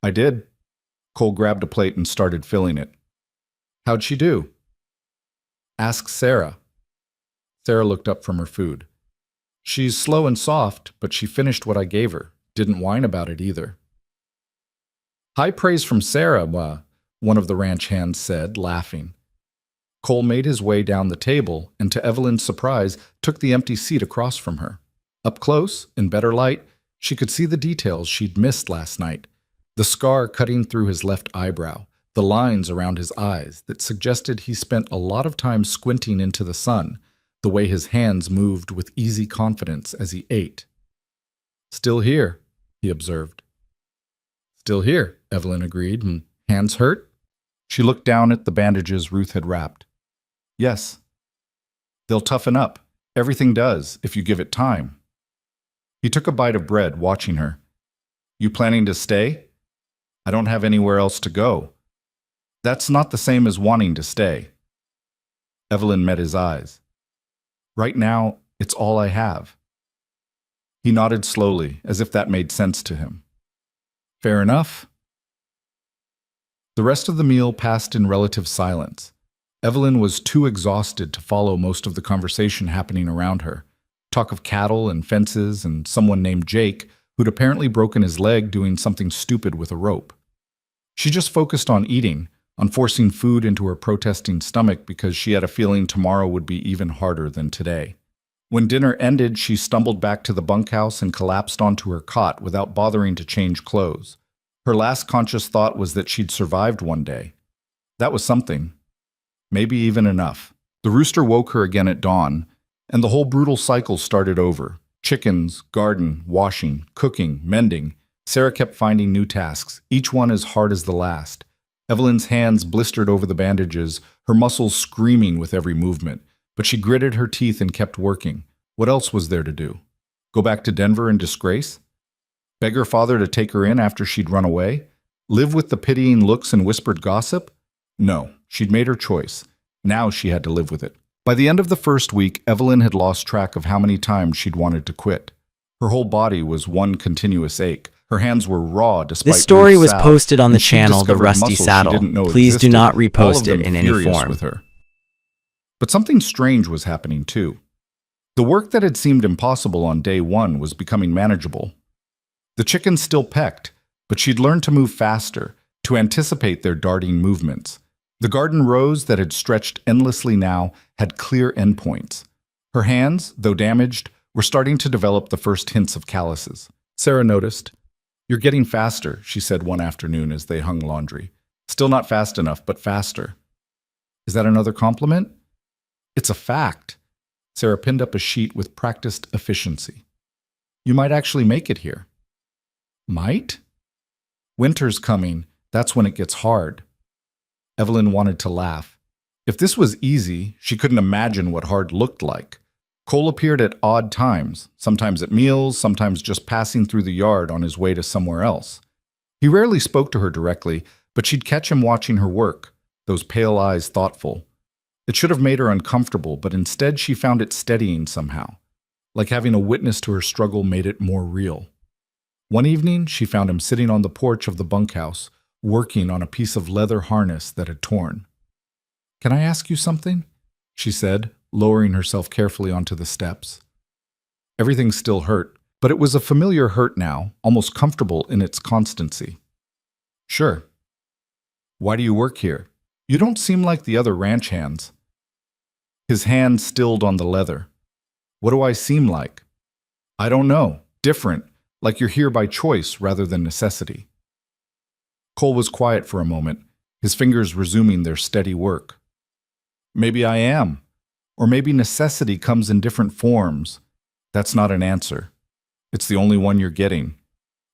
I did. Cole grabbed a plate and started filling it. How'd she do? Ask Sarah. Sarah looked up from her food. She's slow and soft, but she finished what I gave her. Didn't whine about it either. High praise from Sarah, one of the ranch hands said, laughing. Cole made his way down the table and, to Evelyn's surprise, took the empty seat across from her. Up close, in better light, she could see the details she'd missed last night. The scar cutting through his left eyebrow, the lines around his eyes that suggested he spent a lot of time squinting into the sun, the way his hands moved with easy confidence as he ate. Still here, he observed. Still here, Evelyn agreed. And hands hurt? She looked down at the bandages Ruth had wrapped. Yes. They'll toughen up. Everything does, if you give it time. He took a bite of bread, watching her. You planning to stay? I don't have anywhere else to go. That's not the same as wanting to stay. Evelyn met his eyes. Right now, it's all I have. He nodded slowly, as if that made sense to him. Fair enough. The rest of the meal passed in relative silence. Evelyn was too exhausted to follow most of the conversation happening around her. Talk of cattle and fences and someone named Jake, who'd apparently broken his leg doing something stupid with a rope. She just focused on eating, on forcing food into her protesting stomach because she had a feeling tomorrow would be even harder than today. When dinner ended, she stumbled back to the bunkhouse and collapsed onto her cot without bothering to change clothes. Her last conscious thought was that she'd survived one day. That was something. Maybe even enough. The rooster woke her again at dawn, and the whole brutal cycle started over. Chickens, garden, washing, cooking, mending. Sarah kept finding new tasks, each one as hard as the last. Evelyn's hands blistered over the bandages, her muscles screaming with every movement. But she gritted her teeth and kept working. What else was there to do? Go back to Denver in disgrace? Beg her father to take her in after she'd run away? Live with the pitying looks and whispered gossip? No, she'd made her choice. Now she had to live with it. By the end of the first week, Evelyn had lost track of how many times she'd wanted to quit. Her whole body was one continuous ache. Her hands were raw despite This story Ruth's was salve, posted on the and she channel The discovered Rusty muscles she Saddle. didn't know Please do existed, not all of repost them it in any furious form. with her. But something strange was happening too. The work that had seemed impossible on day one was becoming manageable. The chickens still pecked, but she'd learned to move faster, to anticipate their darting movements. The garden rows that had stretched endlessly now had clear endpoints. Her hands, though damaged, were starting to develop the first hints of calluses. Sarah noticed. "You're getting faster," she said one afternoon as they hung laundry. "Still not fast enough, but faster." "Is that another compliment?" "It's a fact." Sarah pinned up a sheet with practiced efficiency. "You might actually make it here." "Might?" "Winter's coming. That's when it gets hard." Evelyn wanted to laugh. If this was easy, she couldn't imagine what hard looked like. Cole appeared at odd times, sometimes at meals, sometimes just passing through the yard on his way to somewhere else. He rarely spoke to her directly, but she'd catch him watching her work, those pale eyes thoughtful. It should have made her uncomfortable, but instead she found it steadying somehow. Like having a witness to her struggle made it more real. One evening, she found him sitting on the porch of the bunkhouse, working on a piece of leather harness that had torn. "Can I ask you something?" she said, lowering herself carefully onto the steps. Everything still hurt, but it was a familiar hurt now, almost comfortable in its constancy. "Sure." "Why do you work here? You don't seem like the other ranch hands." His hand stilled on the leather. "What do I seem like?" "I don't know. Different, like you're here by choice rather than necessity." Cole was quiet for a moment, his fingers resuming their steady work. "Maybe I am. Or maybe necessity comes in different forms. That's not an answer. It's the only one you're getting."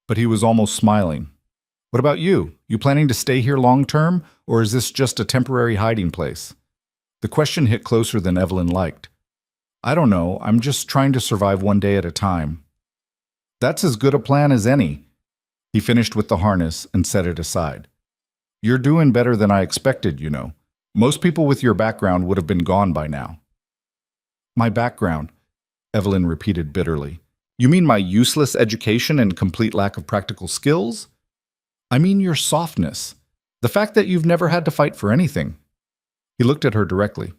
But he was almost smiling. "What about you? You planning to stay here long term, or is this just a temporary hiding place?" The question hit closer than Evelyn liked. "I don't know. I'm just trying to survive one day at a time." "That's as good a plan as any." He finished with the harness and set it aside. "You're doing better than I expected, you know. Most people with your background would have been gone by now." "My background," Evelyn repeated bitterly. "You mean my useless education and complete lack of practical skills?" "I mean your softness. The fact that you've never had to fight for anything." He looked at her directly.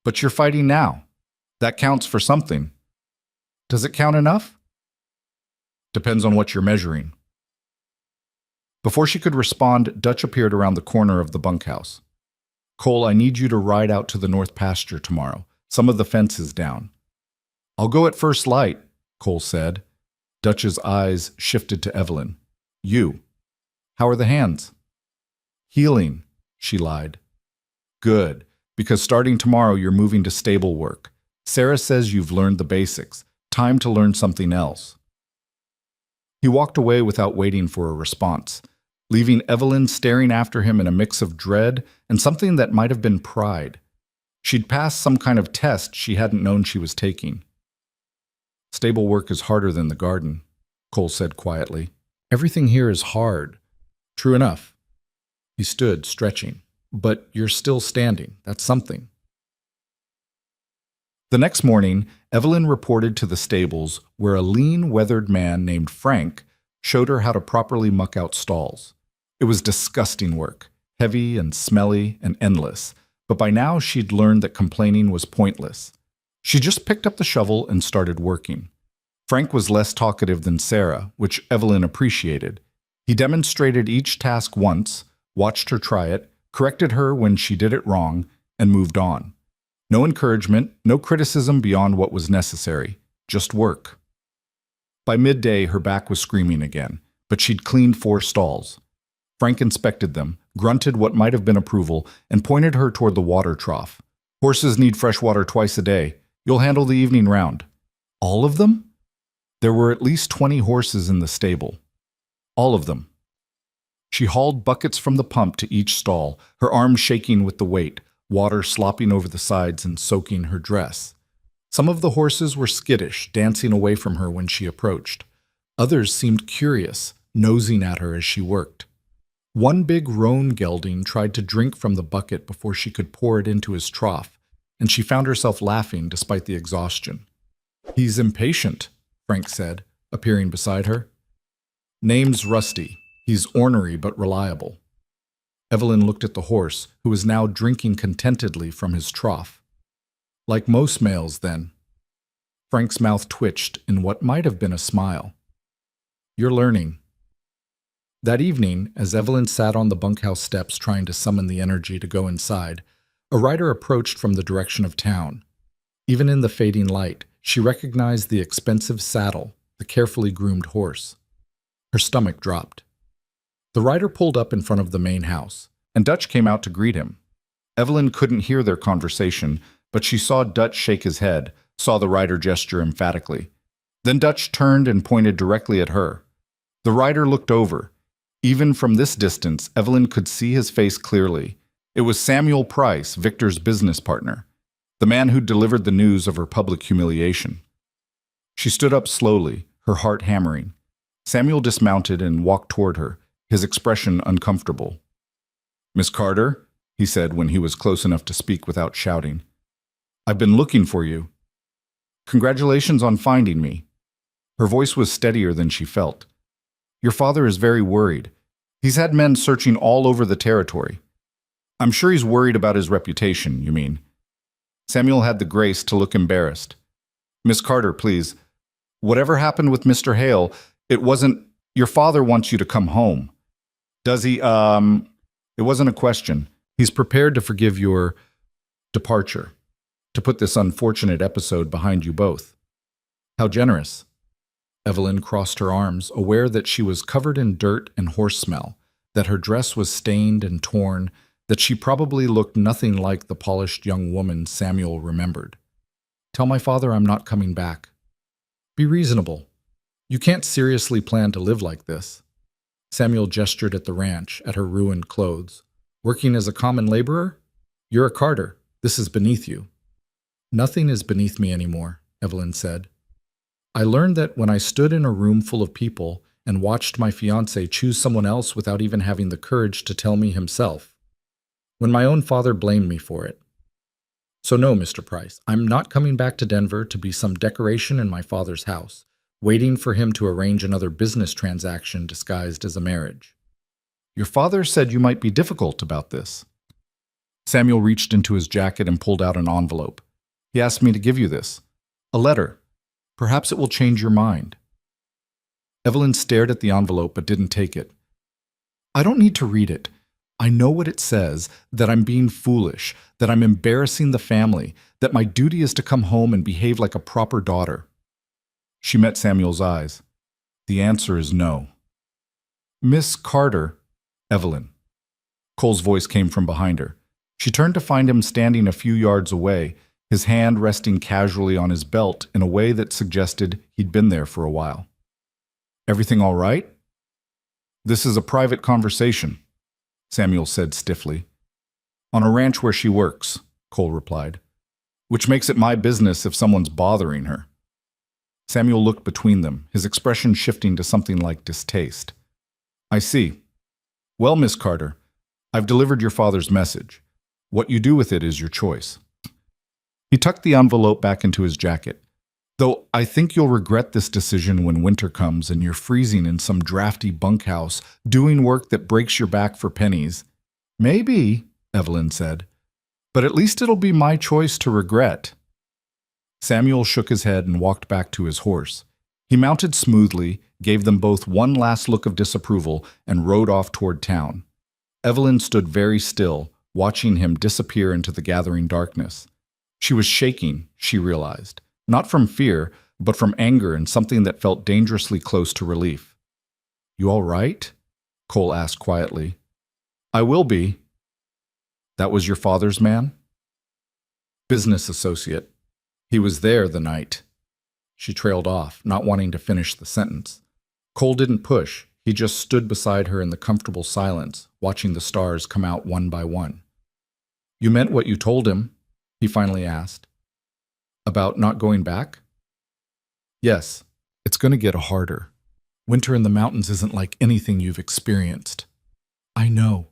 "But you're fighting now. That counts for something." "Does it count enough?" "Depends on what you're measuring." Before she could respond, Dutch appeared around the corner of the bunkhouse. "Cole, I need you to ride out to the north pasture tomorrow. Some of the fence is down." "I'll go at first light," Cole said. Dutch's eyes shifted to Evelyn. "You. How are the hands?" "Healing," she lied. "Good, because starting tomorrow you're moving to stable work. Sarah says you've learned the basics. Time to learn something else." He walked away without waiting for a response, leaving Evelyn staring after him in a mix of dread and something that might have been pride. She'd passed some kind of test she hadn't known she was taking. "Stable work is harder than the garden," Cole said quietly. "Everything here is hard." "True enough." He stood, stretching. "But you're still standing. That's something." The next morning, Evelyn reported to the stables where a lean, weathered man named Frank showed her how to properly muck out stalls. It was disgusting work, heavy and smelly and endless, but by now she'd learned that complaining was pointless. She just picked up the shovel and started working. Frank was less talkative than Sarah, which Evelyn appreciated. He demonstrated each task once, watched her try it, corrected her when she did it wrong, and moved on. No encouragement, no criticism beyond what was necessary, just work. By midday, her back was screaming again, but she'd cleaned 4 stalls. Frank inspected them, grunted what might have been approval, and pointed her toward the water trough. "Horses need fresh water twice a day. You'll handle the evening round." "All of them?" There were at least 20 horses in the stable. "All of them." She hauled buckets from the pump to each stall, her arms shaking with the weight, water slopping over the sides and soaking her dress. Some of the horses were skittish, dancing away from her when she approached. Others seemed curious, nosing at her as she worked. One big roan gelding tried to drink from the bucket before she could pour it into his trough. and she found herself laughing despite the exhaustion. "He's impatient," Frank said, appearing beside her. "Name's Rusty. He's ornery but reliable." Evelyn looked at the horse, who was now drinking contentedly from his trough. "Like most males, then." Frank's mouth twitched in what might have been a smile. "You're learning." That evening, as Evelyn sat on the bunkhouse steps trying to summon the energy to go inside, a rider approached from the direction of town. Even in the fading light, she recognized the expensive saddle, the carefully groomed horse. Her stomach dropped. The rider pulled up in front of the main house, and Dutch came out to greet him. Evelyn couldn't hear their conversation, but she saw Dutch shake his head, saw the rider gesture emphatically. Then Dutch turned and pointed directly at her. The rider looked over. Even from this distance, Evelyn could see his face clearly. It was Samuel Price, Victor's business partner, the man who delivered the news of her public humiliation. She stood up slowly, her heart hammering. Samuel dismounted and walked toward her, his expression uncomfortable. "Miss Carter," he said when he was close enough to speak without shouting, "I've been looking for you. Congratulations on finding me." Her voice was steadier than she felt. "Your father is very worried. He's had men searching all over the territory. I'm sure he's worried about his reputation, you mean." Samuel had the grace to look embarrassed. "Miss Carter, please. Whatever happened with Mr. Hale, it wasn't... Your father wants you to come home." "Does he, It wasn't a question. He's prepared to forgive your departure, to put this unfortunate episode behind you both." "How generous." Evelyn crossed her arms, aware that she was covered in dirt and horse smell, that her dress was stained and torn, that she probably looked nothing like the polished young woman Samuel remembered. "Tell my father I'm not coming back. Be reasonable. You can't seriously plan to live like this." Samuel gestured at the ranch, at her ruined clothes. "Working as a common laborer? You're a carter. This is beneath you." "Nothing is beneath me anymore," Evelyn said. "I learned that when I stood in a room full of people and watched my fiancé choose someone else without even having the courage to tell me himself. When my own father blamed me for it. So no, Mr. Price, I'm not coming back to Denver to be some decoration in my father's house, waiting for him to arrange another business transaction disguised as a marriage." "Your father said you might be difficult about this." Samuel reached into his jacket and pulled out an envelope. "He asked me to give you this. A letter. Perhaps it will change your mind." Evelyn stared at the envelope but didn't take it. "I don't need to read it. I know what it says, that I'm being foolish, that I'm embarrassing the family, that my duty is to come home and behave like a proper daughter." She met Samuel's eyes. "The answer is no." "Miss Carter." "Evelyn." Cole's voice came from behind her. She turned to find him standing a few yards away, his hand resting casually on his belt in a way that suggested he'd been there for a while. "Everything all right?" "This is a private conversation," Samuel said stiffly. "On a ranch where she works," Cole replied. "Which makes it my business if someone's bothering her." Samuel looked between them, his expression shifting to something like distaste. "I see. Well, Miss Carter, I've delivered your father's message. What you do with it is your choice." He tucked the envelope back into his jacket. "Though I think you'll regret this decision when winter comes and you're freezing in some drafty bunkhouse, doing work that breaks your back for pennies." "Maybe," Evelyn said, "but at least it'll be my choice to regret." Samuel shook his head and walked back to his horse. He mounted smoothly, gave them both one last look of disapproval, and rode off toward town. Evelyn stood very still, watching him disappear into the gathering darkness. She was shaking, she realized, not from fear, but from anger and something that felt dangerously close to relief. "You all right?" Cole asked quietly. "I will be." "That was your father's man?" "Business associate. He was there the night." She trailed off, not wanting to finish the sentence. Cole didn't push. He just stood beside her in the comfortable silence, watching the stars come out one by one. "You meant what you told him?" he finally asked. "About not going back?" "Yes. It's going to get harder. Winter in the mountains isn't like anything you've experienced." "I know."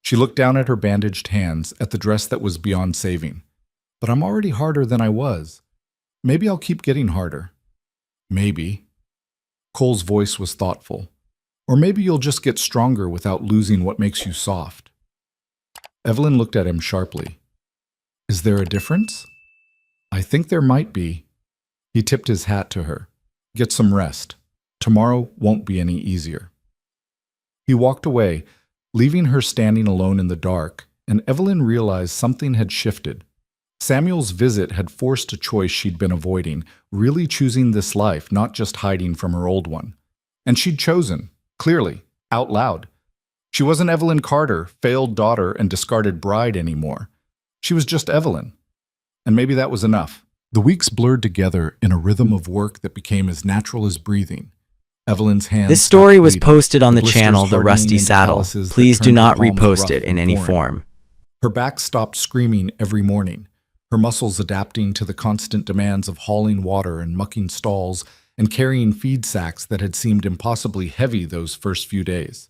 She looked down at her bandaged hands, at the dress that was beyond saving. But I'm already harder than I was. Maybe I'll keep getting harder. Maybe. Cole's voice was thoughtful. Or maybe you'll just get stronger without losing what makes you soft. Evelyn looked at him sharply. Is there a difference? I think there might be. He tipped his hat to her. Get some rest. Tomorrow won't be any easier. He walked away, leaving her standing alone in the dark, and Evelyn realized something had shifted. Samuel's visit had forced a choice she'd been avoiding, really choosing this life, not just hiding from her old one. And she'd chosen, clearly, out loud. She wasn't Evelyn Carter, failed daughter and discarded bride anymore. She was just Evelyn. And maybe that was enough. The weeks blurred together in a rhythm of work that became as natural as breathing. Evelyn's hands. This story was bleeding, posted on the blisters channel The hardening Rusty into Saddle. calluses that Please do turned her not palms repost rough it in and any foreign. form. Her back stopped screaming every morning, her muscles adapting to the constant demands of hauling water and mucking stalls and carrying feed sacks that had seemed impossibly heavy those first few days.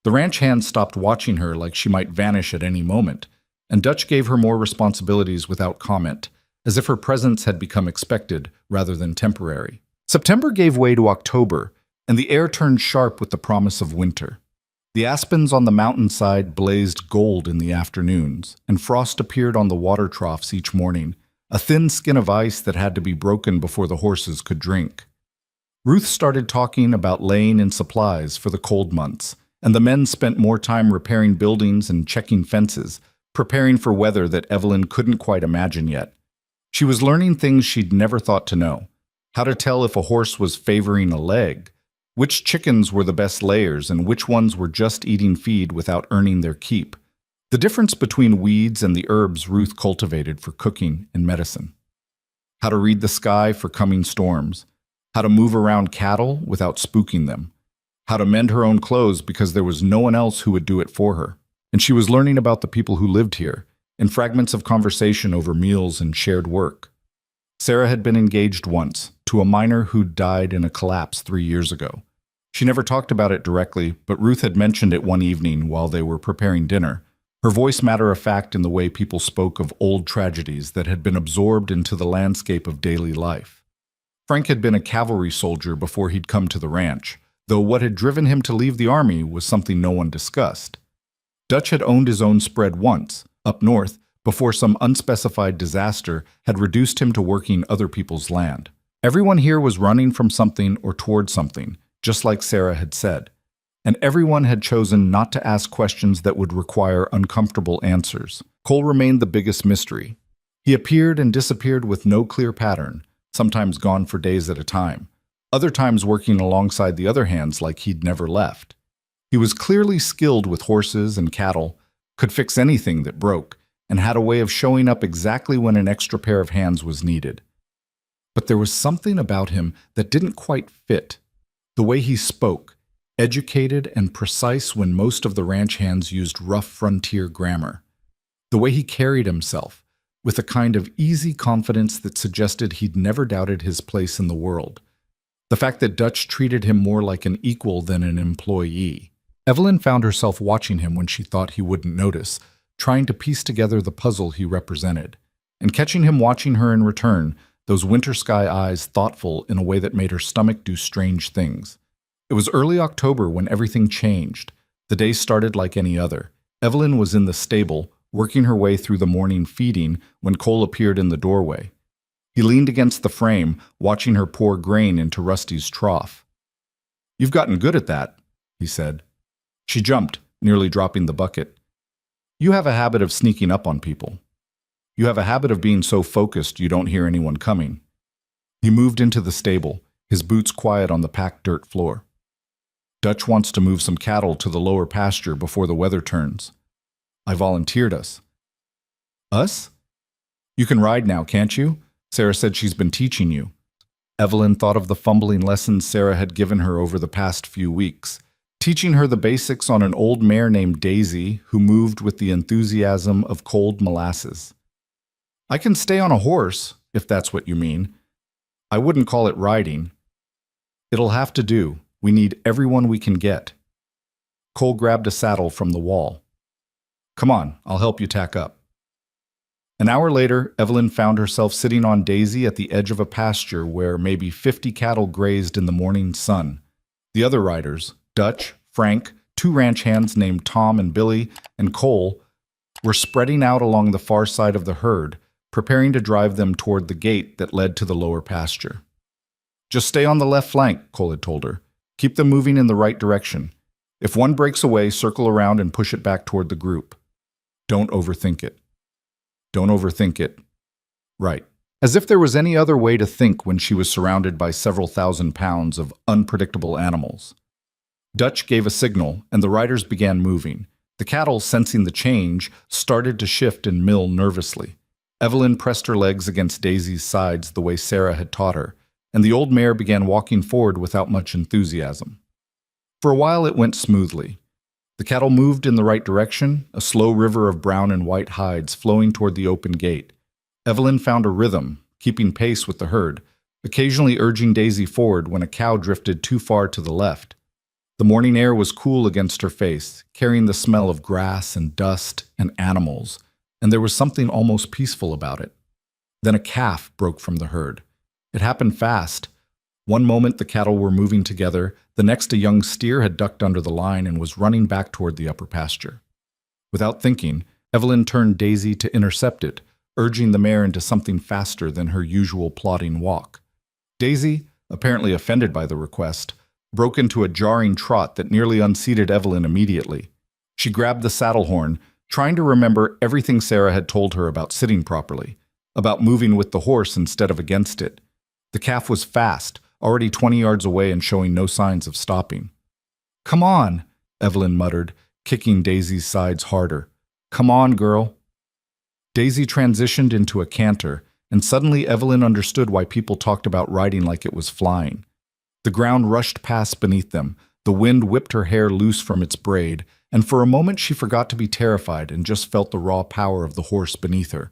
The ranch hands stopped watching her like she might vanish at any moment, and Dutch gave her more responsibilities without comment, as if her presence had become expected rather than temporary. September gave way to October, and the air turned sharp with the promise of winter. The aspens on the mountainside blazed gold in the afternoons, and frost appeared on the water troughs each morning, a thin skin of ice that had to be broken before the horses could drink. Ruth started talking about laying in supplies for the cold months, and the men spent more time repairing buildings and checking fences, preparing for weather that Evelyn couldn't quite imagine yet. She was learning things she'd never thought to know: how to tell if a horse was favoring a leg, which chickens were the best layers and which ones were just eating feed without earning their keep, the difference between weeds and the herbs Ruth cultivated for cooking and medicine, how to read the sky for coming storms, how to move around cattle without spooking them, how to mend her own clothes because there was no one else who would do it for her. And she was learning about the people who lived here, in fragments of conversation over meals and shared work. Sarah had been engaged once, to a miner who'd died in a collapse 3 years ago. She never talked about it directly, but Ruth had mentioned it one evening while they were preparing dinner, her voice matter-of-fact in the way people spoke of old tragedies that had been absorbed into the landscape of daily life. Frank had been a cavalry soldier before he'd come to the ranch, though what had driven him to leave the army was something no one discussed. Dutch had owned his own spread once, up north, before some unspecified disaster had reduced him to working other people's land. Everyone here was running from something or toward something, just like Sarah had said, and everyone had chosen not to ask questions that would require uncomfortable answers. Cole remained the biggest mystery. He appeared and disappeared with no clear pattern, sometimes gone for days at a time, other times working alongside the other hands like he'd never left. He was clearly skilled with horses and cattle, could fix anything that broke, and had a way of showing up exactly when an extra pair of hands was needed. But there was something about him that didn't quite fit. The way he spoke, educated and precise when most of the ranch hands used rough frontier grammar. The way he carried himself, with a kind of easy confidence that suggested he'd never doubted his place in the world. The fact that Dutch treated him more like an equal than an employee. Evelyn found herself watching him when she thought he wouldn't notice, trying to piece together the puzzle he represented, and catching him watching her in return, those winter sky eyes thoughtful in a way that made her stomach do strange things. It was early October when everything changed. The day started like any other. Evelyn was in the stable, working her way through the morning feeding when Cole appeared in the doorway. He leaned against the frame, watching her pour grain into Rusty's trough. "You've gotten good at that," he said. She jumped, nearly dropping the bucket. "You have a habit of sneaking up on people. You have a habit of being so focused you don't hear anyone coming." He moved into the stable, his boots quiet on the packed dirt floor. "Dutch wants to move some cattle to the lower pasture before the weather turns. I volunteered us." "Us? You can ride now, can't you? Sarah said she's been teaching you." Evelyn thought of the fumbling lessons Sarah had given her over the past few weeks, teaching her the basics on an old mare named Daisy who moved with the enthusiasm of cold molasses. "I can stay on a horse, if that's what you mean. I wouldn't call it riding." "It'll have to do. We need everyone we can get." Cole grabbed a saddle from the wall. "Come on, I'll help you tack up." An hour later, Evelyn found herself sitting on Daisy at the edge of a pasture where maybe 50 cattle grazed in the morning sun. The other riders, Dutch, Frank, two ranch hands named Tom and Billy, and Cole, were spreading out along the far side of the herd, preparing to drive them toward the gate that led to the lower pasture. "Just stay on the left flank," Cole had told her. "Keep them moving in the right direction. If one breaks away, circle around and push it back toward the group. Don't overthink it. Don't overthink it." Right. As if there was any other way to think when she was surrounded by several thousand pounds of unpredictable animals. Dutch gave a signal, and the riders began moving. The cattle, sensing the change, started to shift and mill nervously. Evelyn pressed her legs against Daisy's sides the way Sarah had taught her, and the old mare began walking forward without much enthusiasm. For a while it went smoothly. The cattle moved in the right direction, a slow river of brown and white hides flowing toward the open gate. Evelyn found a rhythm, keeping pace with the herd, occasionally urging Daisy forward when a cow drifted too far to the left. The morning air was cool against her face, carrying the smell of grass and dust and animals, and there was something almost peaceful about it. Then a calf broke from the herd. It happened fast. One moment the cattle were moving together, the next a young steer had ducked under the line and was running back toward the upper pasture. Without thinking, Evelyn turned Daisy to intercept it, urging the mare into something faster than her usual plodding walk. Daisy, apparently offended by the request, broke into a jarring trot that nearly unseated Evelyn immediately. She grabbed the saddle horn, trying to remember everything Sarah had told her about sitting properly, about moving with the horse instead of against it. The calf was fast, already 20 yards away and showing no signs of stopping. "Come on," Evelyn muttered, kicking Daisy's sides harder. "Come on, girl." Daisy transitioned into a canter, and suddenly Evelyn understood why people talked about riding like it was flying. The ground rushed past beneath them, the wind whipped her hair loose from its braid, and for a moment she forgot to be terrified and just felt the raw power of the horse beneath her.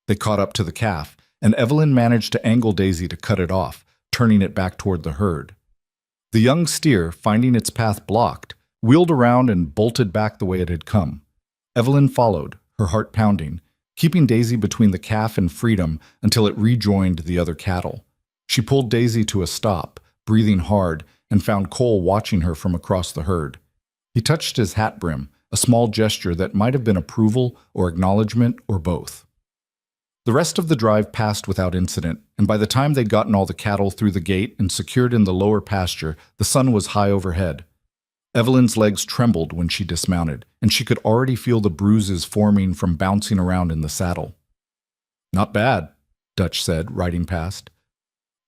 They caught up to the calf, and Evelyn managed to angle Daisy to cut it off, turning it back toward the herd. The young steer, finding its path blocked, wheeled around and bolted back the way it had come. Evelyn followed, her heart pounding, keeping Daisy between the calf and freedom until it rejoined the other cattle. She pulled Daisy to a stop, breathing hard, and found Cole watching her from across the herd. He touched his hat brim, a small gesture that might have been approval or acknowledgement or both. The rest of the drive passed without incident, and by the time they'd gotten all the cattle through the gate and secured in the lower pasture, the sun was high overhead. Evelyn's legs trembled when she dismounted, and she could already feel the bruises forming from bouncing around in the saddle. "Not bad," Dutch said, riding past.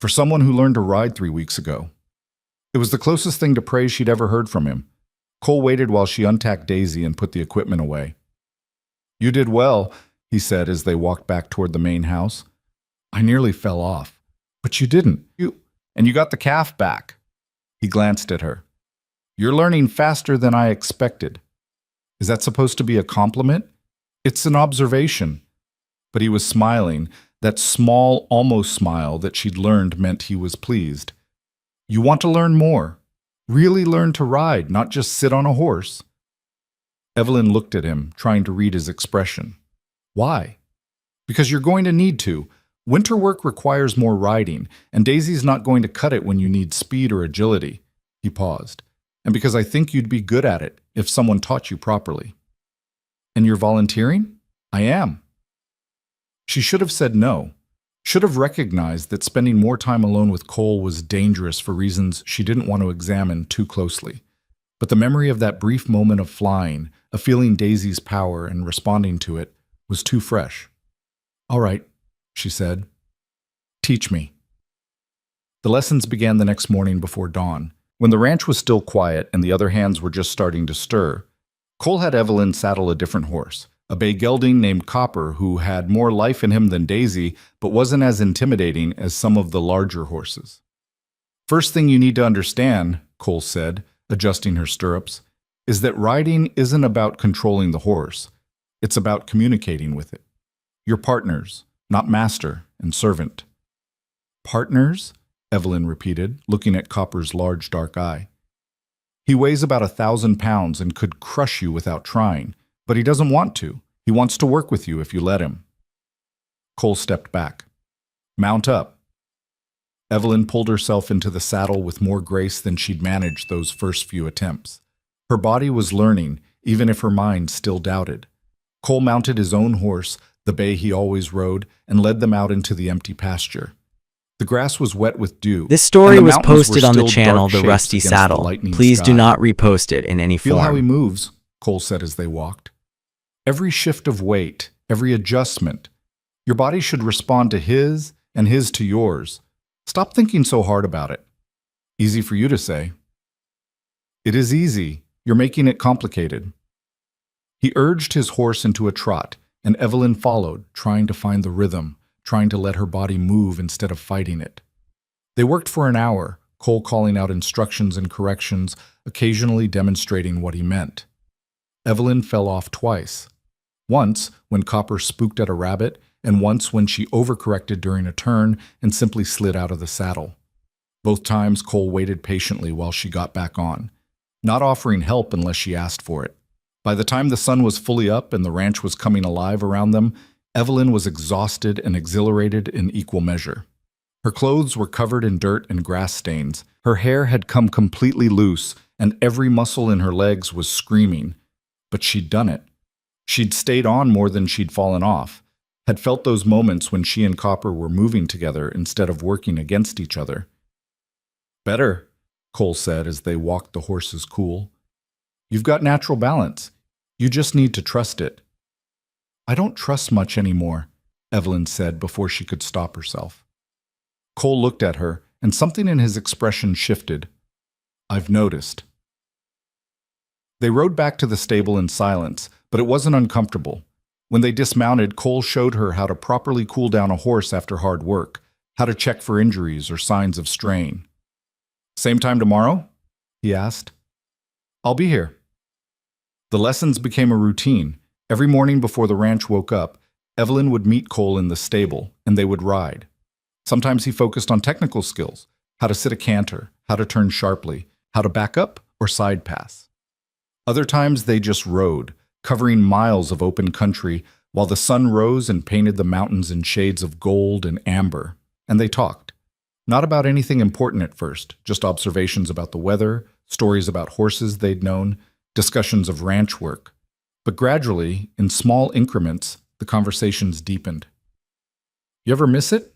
"For someone who learned to ride 3 weeks ago." It was the closest thing to praise she'd ever heard from him. Cole waited while she untacked Daisy and put the equipment away. "You did well," he said as they walked back toward the main house. "I nearly fell off." "But you didn't. And you got the calf back." He glanced at her. "You're learning faster than I expected." "Is that supposed to be a compliment?" "It's an observation." But he was smiling, that small, almost smile that she'd learned meant he was pleased. "You want to learn more. Really learn to ride, not just sit on a horse." Evelyn looked at him, trying to read his expression. "Why?" "Because you're going to need to. Winter work requires more riding, and Daisy's not going to cut it when you need speed or agility." He paused. "And because I think you'd be good at it if someone taught you properly." "And you're volunteering?" "I am." She should have said no, should have recognized that spending more time alone with Cole was dangerous for reasons she didn't want to examine too closely. But the memory of that brief moment of flying, of feeling Daisy's power and responding to it, was too fresh. "All right," she said. "Teach me." The lessons began the next morning before dawn. When the ranch was still quiet and the other hands were just starting to stir, Cole had Evelyn saddle a different horse, a bay gelding named Copper who had more life in him than Daisy but wasn't as intimidating as some of the larger horses. "First thing you need to understand," Cole said, adjusting her stirrups, "is that riding isn't about controlling the horse. It's about communicating with it. You're partners, not master and servant." "Partners?" Evelyn repeated, looking at Copper's large dark eye. "He weighs about 1,000 pounds and could crush you without trying, but he doesn't want to. He wants to work with you if you let him." Cole stepped back. Mount up. Evelyn pulled herself into the saddle with more grace than she'd managed those first few attempts. Her body was learning, even if her mind still doubted. Cole mounted his own horse, the bay he always rode, and led them out into the empty pasture. The grass was wet with dew. This story and the was mountains were posted on the still channel dark The shapes Rusty against the Saddle. lightning Please do sky. not repost it in any Feel how he form. moves, Cole said as they walked. Every shift of weight, every adjustment. Your body should respond to his and his to yours. Stop thinking so hard about it. Easy for you to say. It is easy. You're making it complicated. He urged his horse into a trot, and Evelyn followed, trying to find the rhythm, trying to let her body move instead of fighting it. They worked for an hour, Cole calling out instructions and corrections, occasionally demonstrating what he meant. Evelyn fell off twice. Once, when Copper spooked at a rabbit, and once when she overcorrected during a turn and simply slid out of the saddle. Both times, Cole waited patiently while she got back on, not offering help unless she asked for it. By the time the sun was fully up and the ranch was coming alive around them, Evelyn was exhausted and exhilarated in equal measure. Her clothes were covered in dirt and grass stains. Her hair had come completely loose, and every muscle in her legs was screaming. But she'd done it. She'd stayed on more than she'd fallen off, had felt those moments when she and Copper were moving together instead of working against each other. Better, Cole said as they walked the horses cool. You've got natural balance. You just need to trust it. I don't trust much anymore, Evelyn said before she could stop herself. Cole looked at her, and something in his expression shifted. I've noticed. They rode back to the stable in silence, but it wasn't uncomfortable. When they dismounted, Cole showed her how to properly cool down a horse after hard work, how to check for injuries or signs of strain. Same time tomorrow? He asked. I'll be here. The lessons became a routine. Every morning before the ranch woke up, Evelyn would meet Cole in the stable, and they would ride. Sometimes he focused on technical skills, how to sit a canter, how to turn sharply, how to back up or side pass. Other times they just rode, covering miles of open country while the sun rose and painted the mountains in shades of gold and amber, and they talked. Not about anything important at first, just observations about the weather, stories about horses they'd known, discussions of ranch work. But gradually, in small increments, the conversations deepened. You ever miss it?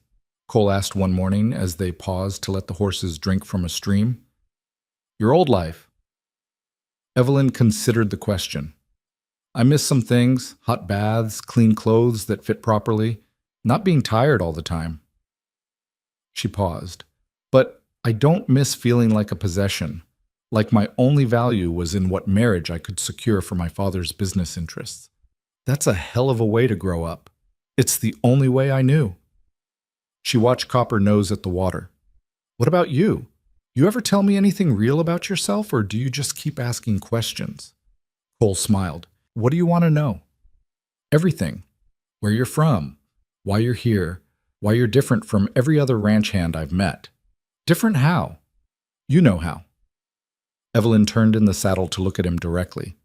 Cole asked one morning as they paused to let the horses drink from a stream. Your old life. Evelyn considered the question. I miss some things, hot baths, clean clothes that fit properly, not being tired all the time. She paused. But I don't miss feeling like a possession, like my only value was in what marriage I could secure for my father's business interests. That's a hell of a way to grow up. It's the only way I knew. She watched Copper nose at the water. What about you? You ever tell me anything real about yourself, or do you just keep asking questions? Cole smiled. What do you want to know? Everything. Where you're from, why you're here, why you're different from every other ranch hand I've met. Different how? You know how. Evelyn turned in the saddle to look at him directly.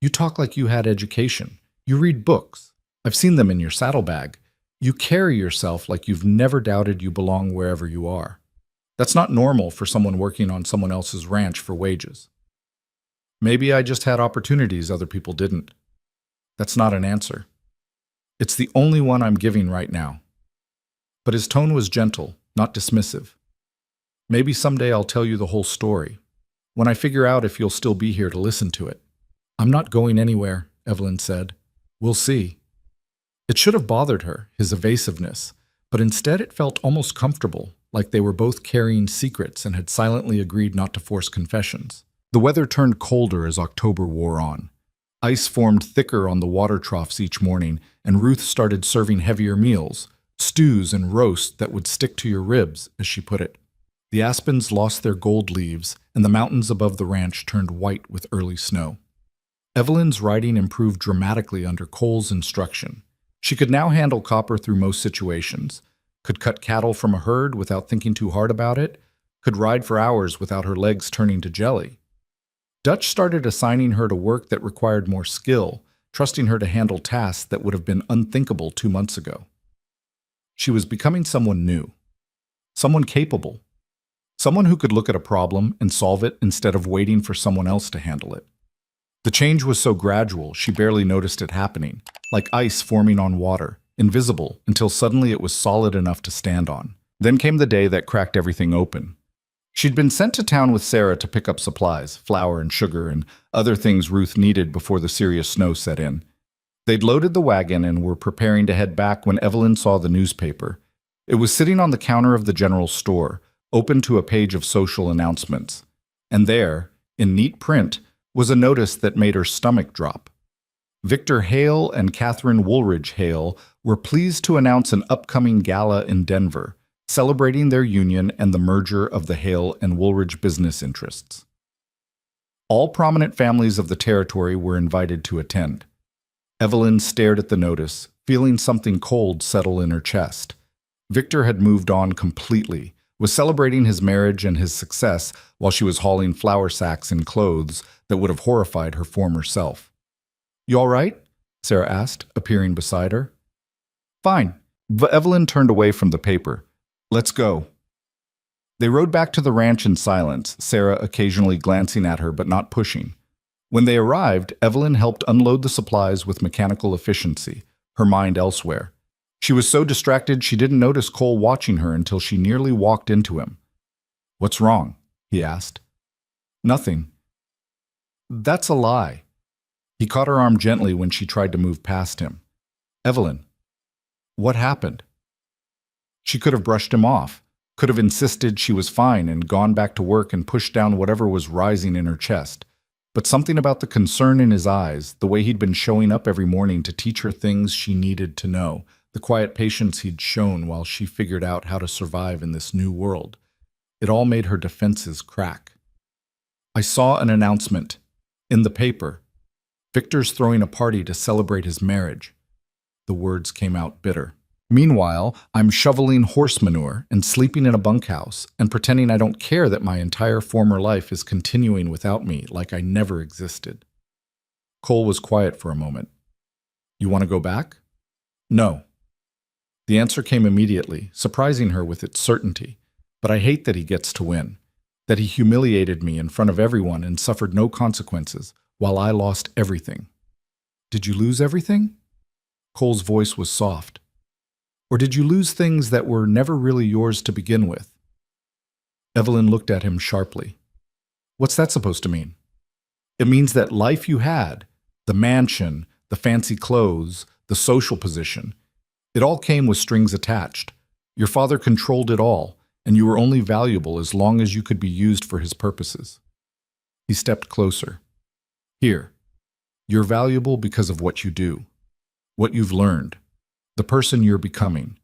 You talk like you had education. You read books. I've seen them in your saddlebag. You carry yourself like you've never doubted you belong wherever you are. That's not normal for someone working on someone else's ranch for wages. Maybe I just had opportunities other people didn't. That's not an answer. It's the only one I'm giving right now. But his tone was gentle, not dismissive. Maybe someday I'll tell you the whole story, when I figure out if you'll still be here to listen to it. I'm not going anywhere, Evelyn said. We'll see. It should have bothered her, his evasiveness, but instead it felt almost comfortable, like they were both carrying secrets and had silently agreed not to force confessions. The weather turned colder as October wore on. Ice formed thicker on the water troughs each morning, and Ruth started serving heavier meals, stews and roasts that would stick to your ribs, as she put it. The aspens lost their gold leaves, and the mountains above the ranch turned white with early snow. Evelyn's riding improved dramatically under Cole's instruction. She could now handle Copper through most situations, could cut cattle from a herd without thinking too hard about it, could ride for hours without her legs turning to jelly. Dutch started assigning her to work that required more skill, trusting her to handle tasks that would have been unthinkable 2 months ago. She was becoming someone new, someone capable, someone who could look at a problem and solve it instead of waiting for someone else to handle it. The change was so gradual she barely noticed it happening, like ice forming on water, invisible until suddenly it was solid enough to stand on. Then came the day that cracked everything open. She'd been sent to town with Sarah to pick up supplies, flour and sugar and other things Ruth needed before the serious snow set in. They'd loaded the wagon and were preparing to head back when Evelyn saw the newspaper. It was sitting on the counter of the general store, open to a page of social announcements. And there, in neat print, was a notice that made her stomach drop. Victor Hale and Catherine Woolridge Hale were pleased to announce an upcoming gala in Denver, celebrating their union and the merger of the Hale and Woolridge business interests. All prominent families of the territory were invited to attend. Evelyn stared at the notice, feeling something cold settle in her chest. Victor had moved on completely, was celebrating his marriage and his success while she was hauling flour sacks in clothes that would have horrified her former self. "You all right?" Sarah asked, appearing beside her. "Fine." Evelyn turned away from the paper. "Let's go." They rode back to the ranch in silence, Sarah occasionally glancing at her but not pushing. When they arrived, Evelyn helped unload the supplies with mechanical efficiency, her mind elsewhere. She was so distracted she didn't notice Cole watching her until she nearly walked into him. "What's wrong?" he asked. "Nothing." "That's a lie." He caught her arm gently when she tried to move past him. "Evelyn, what happened?" She could have brushed him off, could have insisted she was fine and gone back to work and pushed down whatever was rising in her chest. But something about the concern in his eyes, the way he'd been showing up every morning to teach her things she needed to know, the quiet patience he'd shown while she figured out how to survive in this new world, it all made her defenses crack. "I saw an announcement. In the paper. Victor's throwing a party to celebrate his marriage." The words came out bitter. "Meanwhile, I'm shoveling horse manure and sleeping in a bunkhouse and pretending I don't care that my entire former life is continuing without me like I never existed." Cole was quiet for a moment. "You want to go back?" "No." The answer came immediately, surprising her with its certainty. "But I hate that he gets to win. That he humiliated me in front of everyone and suffered no consequences, while I lost everything." "Did you lose everything?" Cole's voice was soft. "Or did you lose things that were never really yours to begin with?" Evelyn looked at him sharply. "What's that supposed to mean?" "It means that life you had, the mansion, the fancy clothes, the social position, it all came with strings attached. Your father controlled it all, and you were only valuable as long as you could be used for his purposes." He stepped closer. "Here, you're valuable because of what you do, what you've learned, the person you're becoming.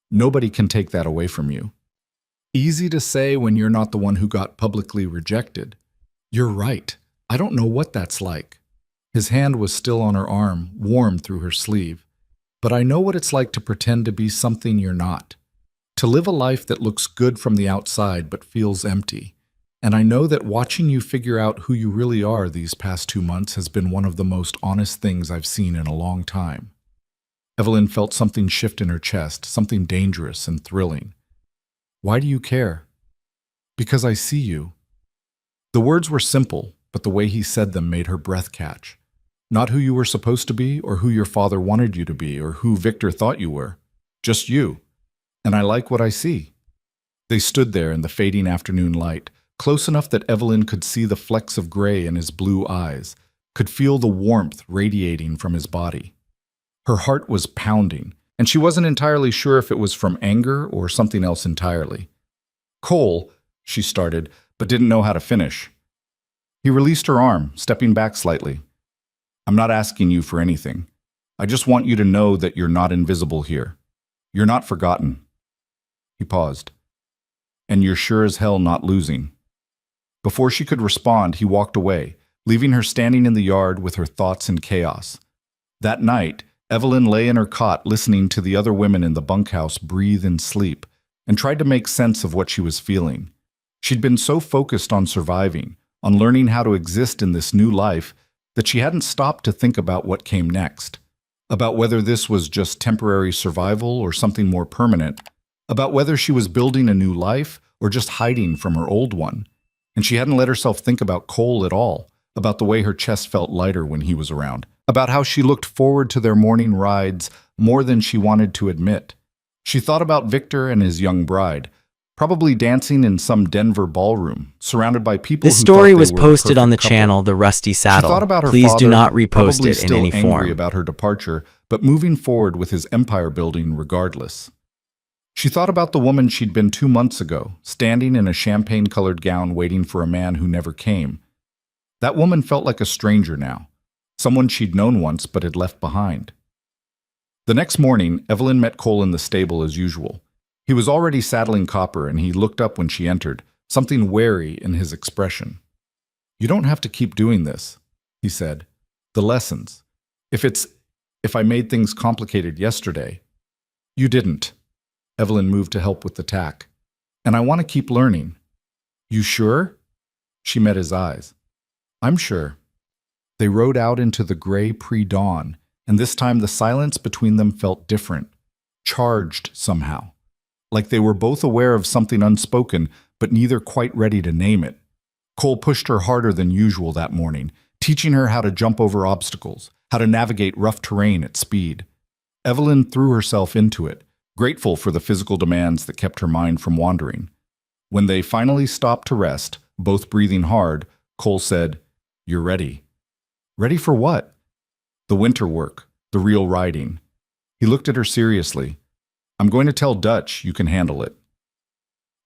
Nobody can take that away from you. Easy to say when you're not the one who got publicly rejected. You're right. I don't know what that's like." His hand was still on her arm, warm through her sleeve. "But I know what it's like to pretend to be something you're not. To live a life that looks good from the outside but feels empty. And I know that watching you figure out who you really are these past 2 months has been one of the most honest things I've seen in a long time." Evelyn felt something shift in her chest, something dangerous and thrilling. "Why do you care?" "Because I see you." The words were simple, but the way he said them made her breath catch. Not who you were supposed to be, or who your father wanted you to be, or who Victor thought you were. Just you. And I like what I see. They stood there in the fading afternoon light, close enough that Evelyn could see the flecks of gray in his blue eyes, could feel the warmth radiating from his body. Her heart was pounding, and she wasn't entirely sure if it was from anger or something else entirely. "Cole," she started, but didn't know how to finish. He released her arm, stepping back slightly. "I'm not asking you for anything. I just want you to know that you're not invisible here. You're not forgotten." He paused. "And you're sure as hell not losing." Before she could respond, he walked away, leaving her standing in the yard with her thoughts in chaos. That night, Evelyn lay in her cot listening to the other women in the bunkhouse breathe and sleep, and tried to make sense of what she was feeling. She'd been so focused on surviving, on learning how to exist in this new life, that she hadn't stopped to think about what came next. about whether this was just temporary survival or something more permanent, about whether she was building a new life or just hiding from her old one. And she hadn't let herself think about Cole at all, about the way her chest felt lighter when he was around, about how she looked forward to their morning rides more than she wanted to admit. She thought about Victor and his young bride, probably dancing in some Denver ballroom, surrounded by people This who story thought they was were a posted on the perfect couple. channel The Rusty She thought Saddle. about her Please father, do not repost probably it in still any angry form. about her departure, but moving forward with his empire building regardless. She thought about the woman she'd been 2 months ago, standing in a champagne-colored gown waiting for a man who never came. That woman felt like a stranger now, someone she'd known once but had left behind. The next morning, Evelyn met Cole in the stable as usual. He was already saddling Copper, and he looked up when she entered, something wary in his expression. "You don't have to keep doing this," he said. "The lessons. If I made things complicated yesterday." "You didn't." Evelyn moved to help with the tack. "And I want to keep learning." "You sure?" She met his eyes. "I'm sure." They rode out into the gray pre-dawn, and this time the silence between them felt different, charged somehow, like they were both aware of something unspoken, but neither quite ready to name it. Cole pushed her harder than usual that morning, teaching her how to jump over obstacles, how to navigate rough terrain at speed. Evelyn threw herself into it, grateful for the physical demands that kept her mind from wandering. When they finally stopped to rest, both breathing hard, Cole said, "You're ready." "Ready for what?" "The winter work, the real riding." He looked at her seriously. "I'm going to tell Dutch you can handle it."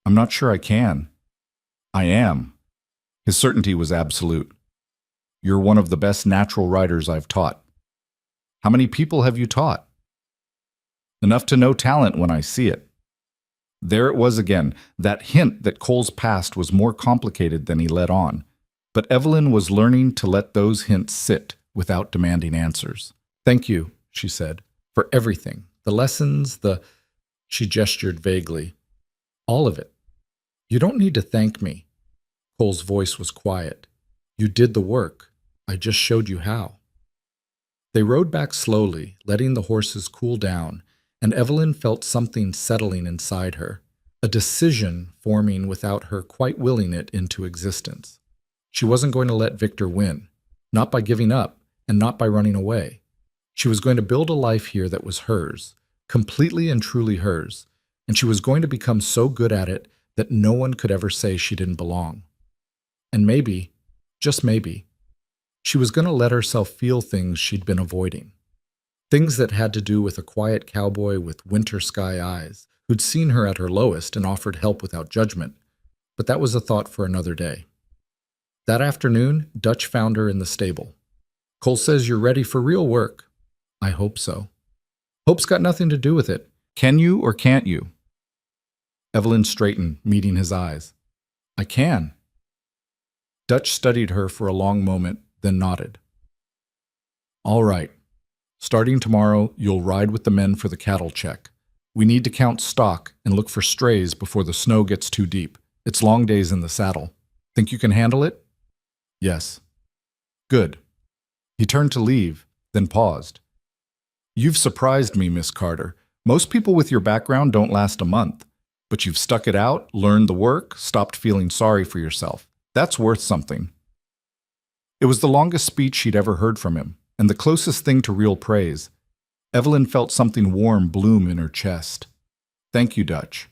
"I'm not sure I can." "I am." His certainty was absolute. "You're one of the best natural riders I've taught." "How many people have you taught?" "Enough to know talent when I see it." There it was again, that hint that Cole's past was more complicated than he let on. But Evelyn was learning to let those hints sit without demanding answers. "Thank you," she said, "for everything. The lessons, She gestured vaguely. "All of it." "You don't need to thank me." Cole's voice was quiet. "You did the work. I just showed you how." They rode back slowly, letting the horses cool down, and Evelyn felt something settling inside her, a decision forming without her quite willing it into existence. She wasn't going to let Victor win, not by giving up and not by running away. She was going to build a life here that was hers, completely and truly hers, and she was going to become so good at it that no one could ever say she didn't belong. And maybe, just maybe, she was going to let herself feel things she'd been avoiding. Things that had to do with a quiet cowboy with winter sky eyes who'd seen her at her lowest and offered help without judgment. But that was a thought for another day. That afternoon, Dutch found her in the stable. "Cole says you're ready for real work." "I hope so." "Hope's got nothing to do with it. Can you or can't you?" Evelyn straightened, meeting his eyes. "I can." Dutch studied her for a long moment, then nodded. "All right. Starting tomorrow, you'll ride with the men for the cattle check. We need to count stock and look for strays before the snow gets too deep. It's long days in the saddle. Think you can handle it?" "Yes." "Good." He turned to leave, then paused. "You've surprised me, Miss Carter. Most people with your background don't last a month. But you've stuck it out, learned the work, stopped feeling sorry for yourself. That's worth something." It was the longest speech she'd ever heard from him, and the closest thing to real praise. Evelyn felt something warm bloom in her chest. "Thank you, Dutch."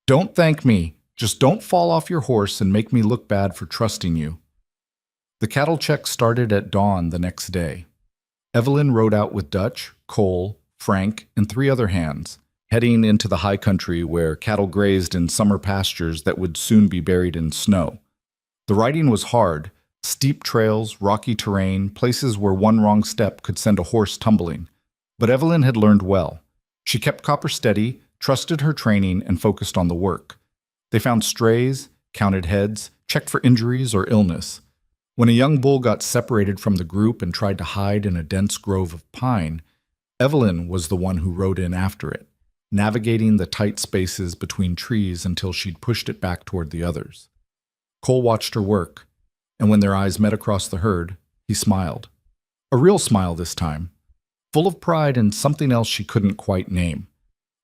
"Don't thank me. Just don't fall off your horse and make me look bad for trusting you." The cattle check started at dawn the next day. Evelyn rode out with Dutch, Cole, Frank, and 3 other hands, heading into the high country where cattle grazed in summer pastures that would soon be buried in snow. The riding was hard, steep trails, rocky terrain, places where one wrong step could send a horse tumbling. But Evelyn had learned well. She kept Copper steady, trusted her training, and focused on the work. They found strays, counted heads, checked for injuries or illness. When a young bull got separated from the group and tried to hide in a dense grove of pine, Evelyn was the one who rode in after it, navigating the tight spaces between trees until she'd pushed it back toward the others. Cole watched her work, and when their eyes met across the herd, he smiled. A real smile this time. full of pride and something else she couldn't quite name.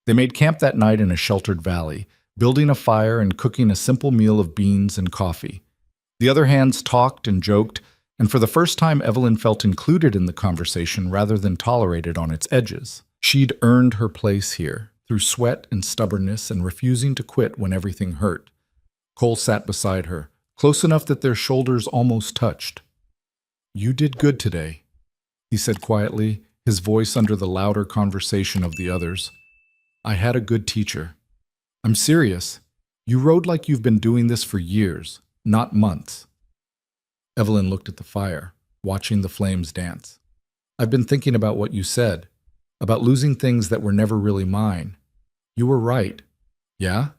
They made camp that night in a sheltered valley, building a fire and cooking a simple meal of beans and coffee. The other hands talked and joked, and for the first time Evelyn felt included in the conversation rather than tolerated on its edges. She'd earned her place here, through sweat and stubbornness and refusing to quit when everything hurt. Cole sat beside her, close enough that their shoulders almost touched. "You did good today," he said quietly, his voice under the louder conversation of the others. "I had a good teacher. I'm serious. You rode like you've been doing this for years, not months." Evelyn looked at the fire, watching the flames dance. "I've been thinking about what you said, about losing things that were never really mine. You were right. Yeah?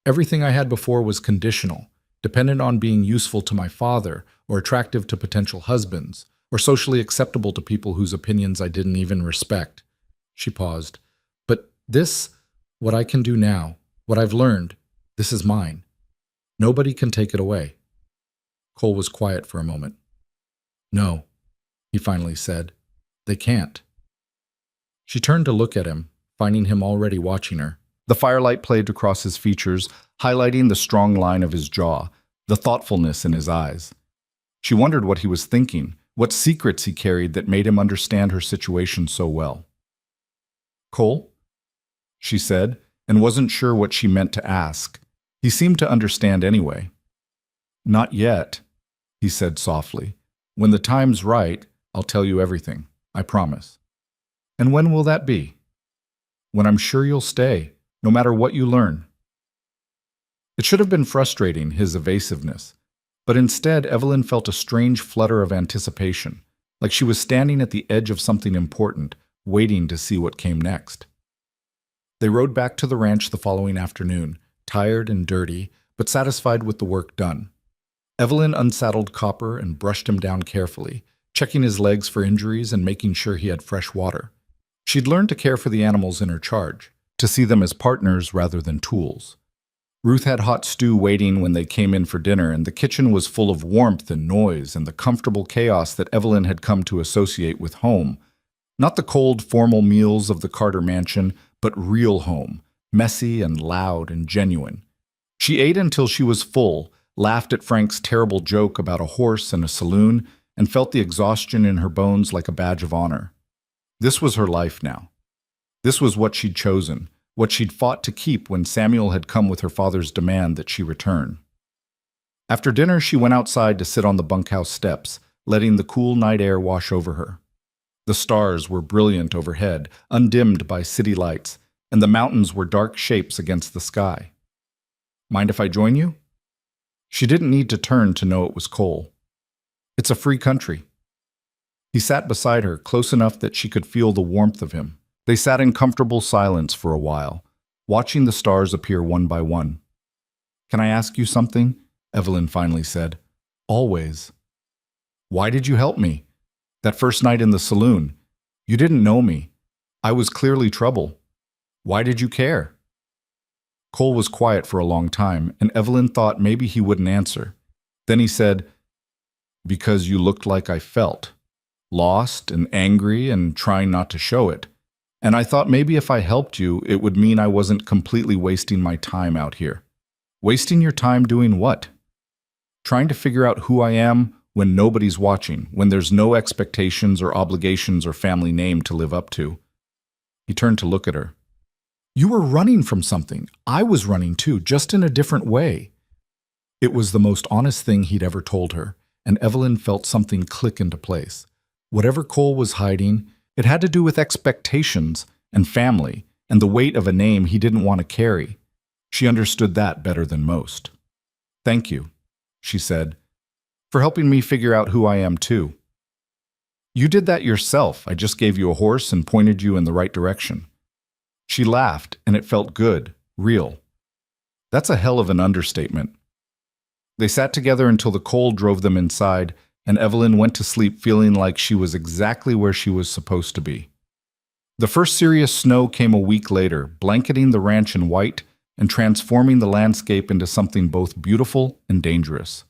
Everything I had before was conditional, dependent on being useful to my father, or attractive to potential husbands, or socially acceptable to people whose opinions I didn't even respect." She paused. "But this, what I can do now, what I've learned, this is mine. Nobody can take it away." Cole was quiet for a moment. "No," he finally said. "They can't." She turned to look at him, finding him already watching her. The firelight played across his features, highlighting the strong line of his jaw, the thoughtfulness in his eyes. She wondered what he was thinking, what secrets he carried that made him understand her situation so well. "Cole?" she said, and wasn't sure what she meant to ask. He seemed to understand anyway. "Not yet," he said softly. "When the time's right, I'll tell you everything, I promise." "And when will that be?" "When I'm sure you'll stay, no matter what you learn." It should have been frustrating, his evasiveness, but instead Evelyn felt a strange flutter of anticipation, like she was standing at the edge of something important, waiting to see what came next. They rode back to the ranch the following afternoon, tired and dirty, but satisfied with the work done. Evelyn unsaddled Copper and brushed him down carefully, checking his legs for injuries and making sure he had fresh water. She'd learned to care for the animals in her charge, to see them as partners rather than tools. Ruth had hot stew waiting when they came in for dinner, and the kitchen was full of warmth and noise and the comfortable chaos that Evelyn had come to associate with home. Not the cold, formal meals of the Carter mansion, but real home, messy and loud and genuine. She ate until she was full, laughed at Frank's terrible joke about a horse and a saloon, and felt the exhaustion in her bones like a badge of honor. This was her life now. This was what she'd chosen, what she'd fought to keep when Samuel had come with her father's demand that she return. After dinner, she went outside to sit on the bunkhouse steps, letting the cool night air wash over her. The stars were brilliant overhead, undimmed by city lights, and the mountains were dark shapes against the sky. "Mind if I join you?" She didn't need to turn to know it was Cole. "It's a free country." He sat beside her, close enough that she could feel the warmth of him. They sat in comfortable silence for a while, watching the stars appear one by one. "Can I ask you something?" Evelyn finally said. "Always." "Why did you help me? That first night in the saloon. You didn't know me. I was clearly trouble. Why did you care?" Cole was quiet for a long time, and Evelyn thought maybe he wouldn't answer. Then he said, "Because you looked like I felt. Lost and angry and trying not to show it. And I thought maybe if I helped you, it would mean I wasn't completely wasting my time out here." "Wasting your time doing what?" "Trying to figure out who I am when nobody's watching, when there's no expectations or obligations or family name to live up to." He turned to look at her. "You were running from something. I was running too, just in a different way." It was the most honest thing he'd ever told her, and Evelyn felt something click into place. Whatever Cole was hiding, it had to do with expectations and family and the weight of a name he didn't want to carry. She understood that better than most. "Thank you," she said, "for helping me figure out who I am too." "You did that yourself. I just gave you a horse and pointed you in the right direction." She laughed, and it felt good, real. That's a hell of an understatement. They sat together until the cold drove them inside, and Evelyn went to sleep feeling like she was exactly where she was supposed to be. The first serious snow came a week later, blanketing the ranch in white and transforming the landscape into something both beautiful and dangerous.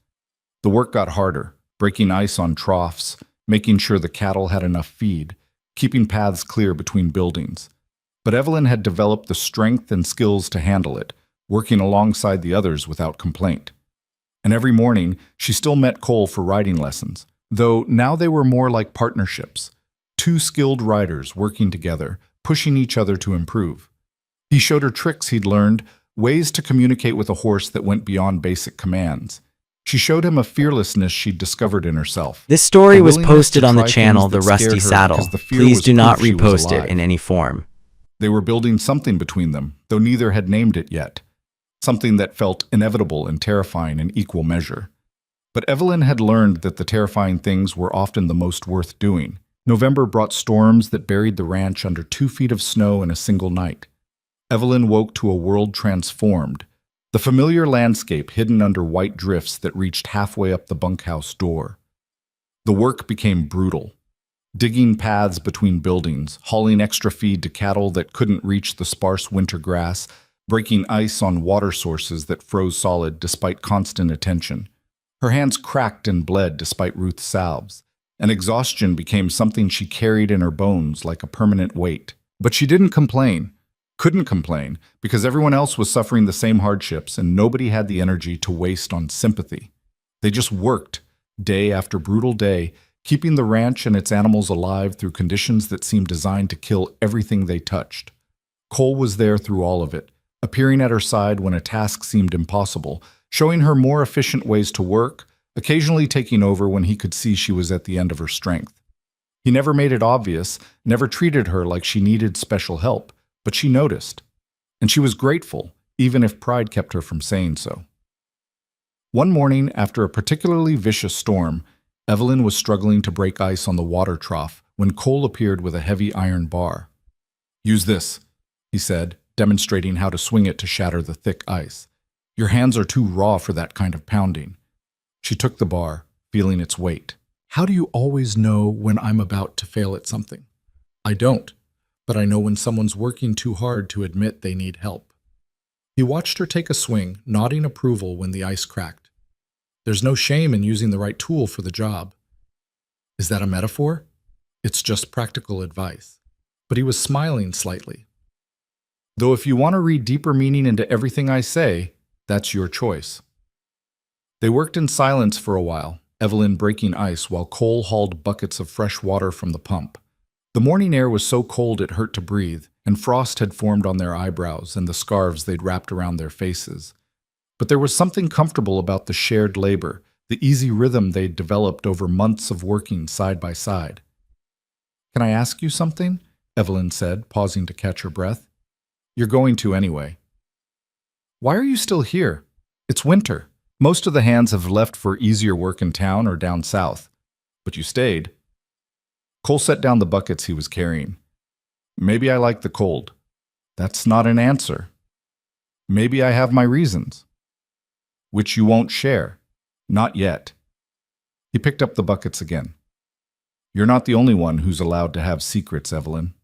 The work got harder, breaking ice on troughs, making sure the cattle had enough feed, keeping paths clear between buildings. But Evelyn had developed the strength and skills to handle it, working alongside the others without complaint. And every morning, she still met Cole for riding lessons, though now they were more like partnerships. Two skilled riders working together, pushing each other to improve. He showed her tricks he'd learned, ways to communicate with a horse that went beyond basic commands. She showed him a fearlessness she'd discovered in herself. This story was willingness posted to on the try channel things The that scared Rusty her Saddle. because the fear Please was do not proof she was repost it alive. in any form. They were building something between them, though neither had named it yet. Something that felt inevitable and terrifying in equal measure. But Evelyn had learned that the terrifying things were often the most worth doing. November brought storms that buried the ranch under 2 feet of snow in a single night. Evelyn woke to a world transformed. The familiar landscape hidden under white drifts that reached halfway up the bunkhouse door. The work became brutal. Digging paths between buildings, hauling extra feed to cattle that couldn't reach the sparse winter grass, breaking ice on water sources that froze solid despite constant attention. Her hands cracked and bled despite Ruth's salves, and exhaustion became something she carried in her bones like a permanent weight. But she didn't complain. Couldn't complain, because everyone else was suffering the same hardships and nobody had the energy to waste on sympathy. They just worked, day after brutal day, keeping the ranch and its animals alive through conditions that seemed designed to kill everything they touched. Cole was there through all of it, appearing at her side when a task seemed impossible, showing her more efficient ways to work, occasionally taking over when he could see she was at the end of her strength. He never made it obvious, never treated her like she needed special help, but she noticed. And she was grateful, even if pride kept her from saying so. One morning, after a particularly vicious storm, Evelyn was struggling to break ice on the water trough when Cole appeared with a heavy iron bar. "Use this," he said, demonstrating how to swing it to shatter the thick ice. "Your hands are too raw for that kind of pounding." She took the bar, feeling its weight. "How do you always know when I'm about to fail at something?" "I don't, but I know when someone's working too hard to admit they need help." He watched her take a swing, nodding approval when the ice cracked. "There's no shame in using the right tool for the job." Is that a metaphor? It's just practical advice. But he was smiling slightly. "Though if you want to read deeper meaning into everything I say, that's your choice." They worked in silence for a while, Evelyn breaking ice while Cole hauled buckets of fresh water from the pump. The morning air was so cold it hurt to breathe, and frost had formed on their eyebrows and the scarves they'd wrapped around their faces. But there was something comfortable about the shared labor, the easy rhythm they'd developed over months of working side by side. "Can I ask you something?" Evelyn said, pausing to catch her breath. "You're going to anyway." "Why are you still here? It's winter. Most of the hands have left for easier work in town or down south. But you stayed." Cole set down the buckets he was carrying. "Maybe I like the cold." "That's not an answer." "Maybe I have my reasons." "Which you won't share." "Not yet." He picked up the buckets again. "You're not the only one who's allowed to have secrets, Evelyn."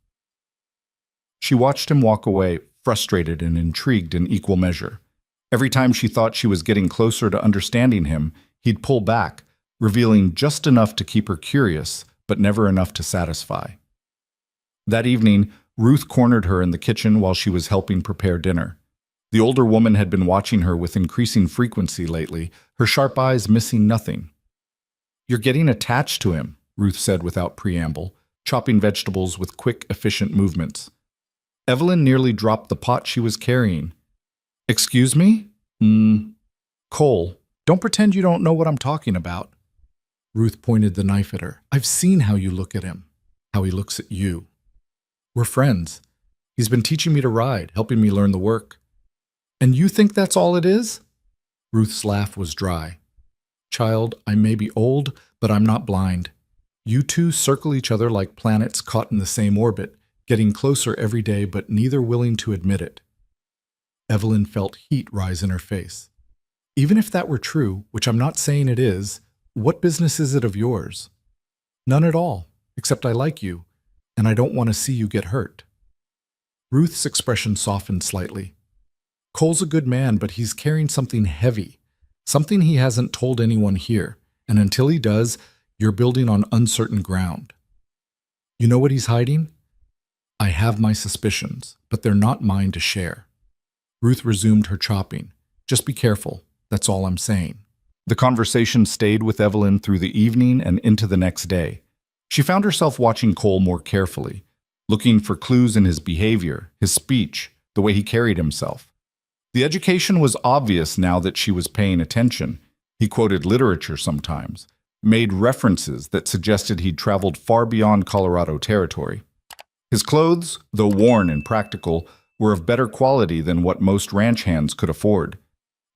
She watched him walk away, frustrated and intrigued in equal measure. Every time she thought she was getting closer to understanding him, he'd pull back, revealing just enough to keep her curious, but never enough to satisfy. That evening, Ruth cornered her in the kitchen while she was helping prepare dinner. The older woman had been watching her with increasing frequency lately, her sharp eyes missing nothing. "You're getting attached to him," Ruth said without preamble, chopping vegetables with quick, efficient movements. Evelyn nearly dropped the pot she was carrying. "Excuse me? Cole, don't pretend you don't know what I'm talking about." Ruth pointed the knife at her. "I've seen how you look at him, how he looks at you. We're friends. He's been teaching me to ride, helping me learn the work. And you think that's all it is?" Ruth's laugh was dry. "Child, I may be old, but I'm not blind. You two circle each other like planets caught in the same orbit, getting closer every day, but neither willing to admit it." Evelyn felt heat rise in her face. "Even if that were true, which I'm not saying it is, what business is it of yours?" "None at all, except I like you, and I don't want to see you get hurt." Ruth's expression softened slightly. "Cole's a good man, but he's carrying something heavy, something he hasn't told anyone here, and until he does, you're building on uncertain ground." You know what he's hiding? I have my suspicions, but they're not mine to share. Ruth resumed her chopping. Just be careful, that's all I'm saying. The conversation stayed with Evelyn through the evening and into the next day. She found herself watching Cole more carefully, looking for clues in his behavior, his speech, the way he carried himself. The education was obvious now that she was paying attention. He quoted literature sometimes, made references that suggested he'd traveled far beyond Colorado territory. His clothes, though worn and practical, were of better quality than what most ranch hands could afford.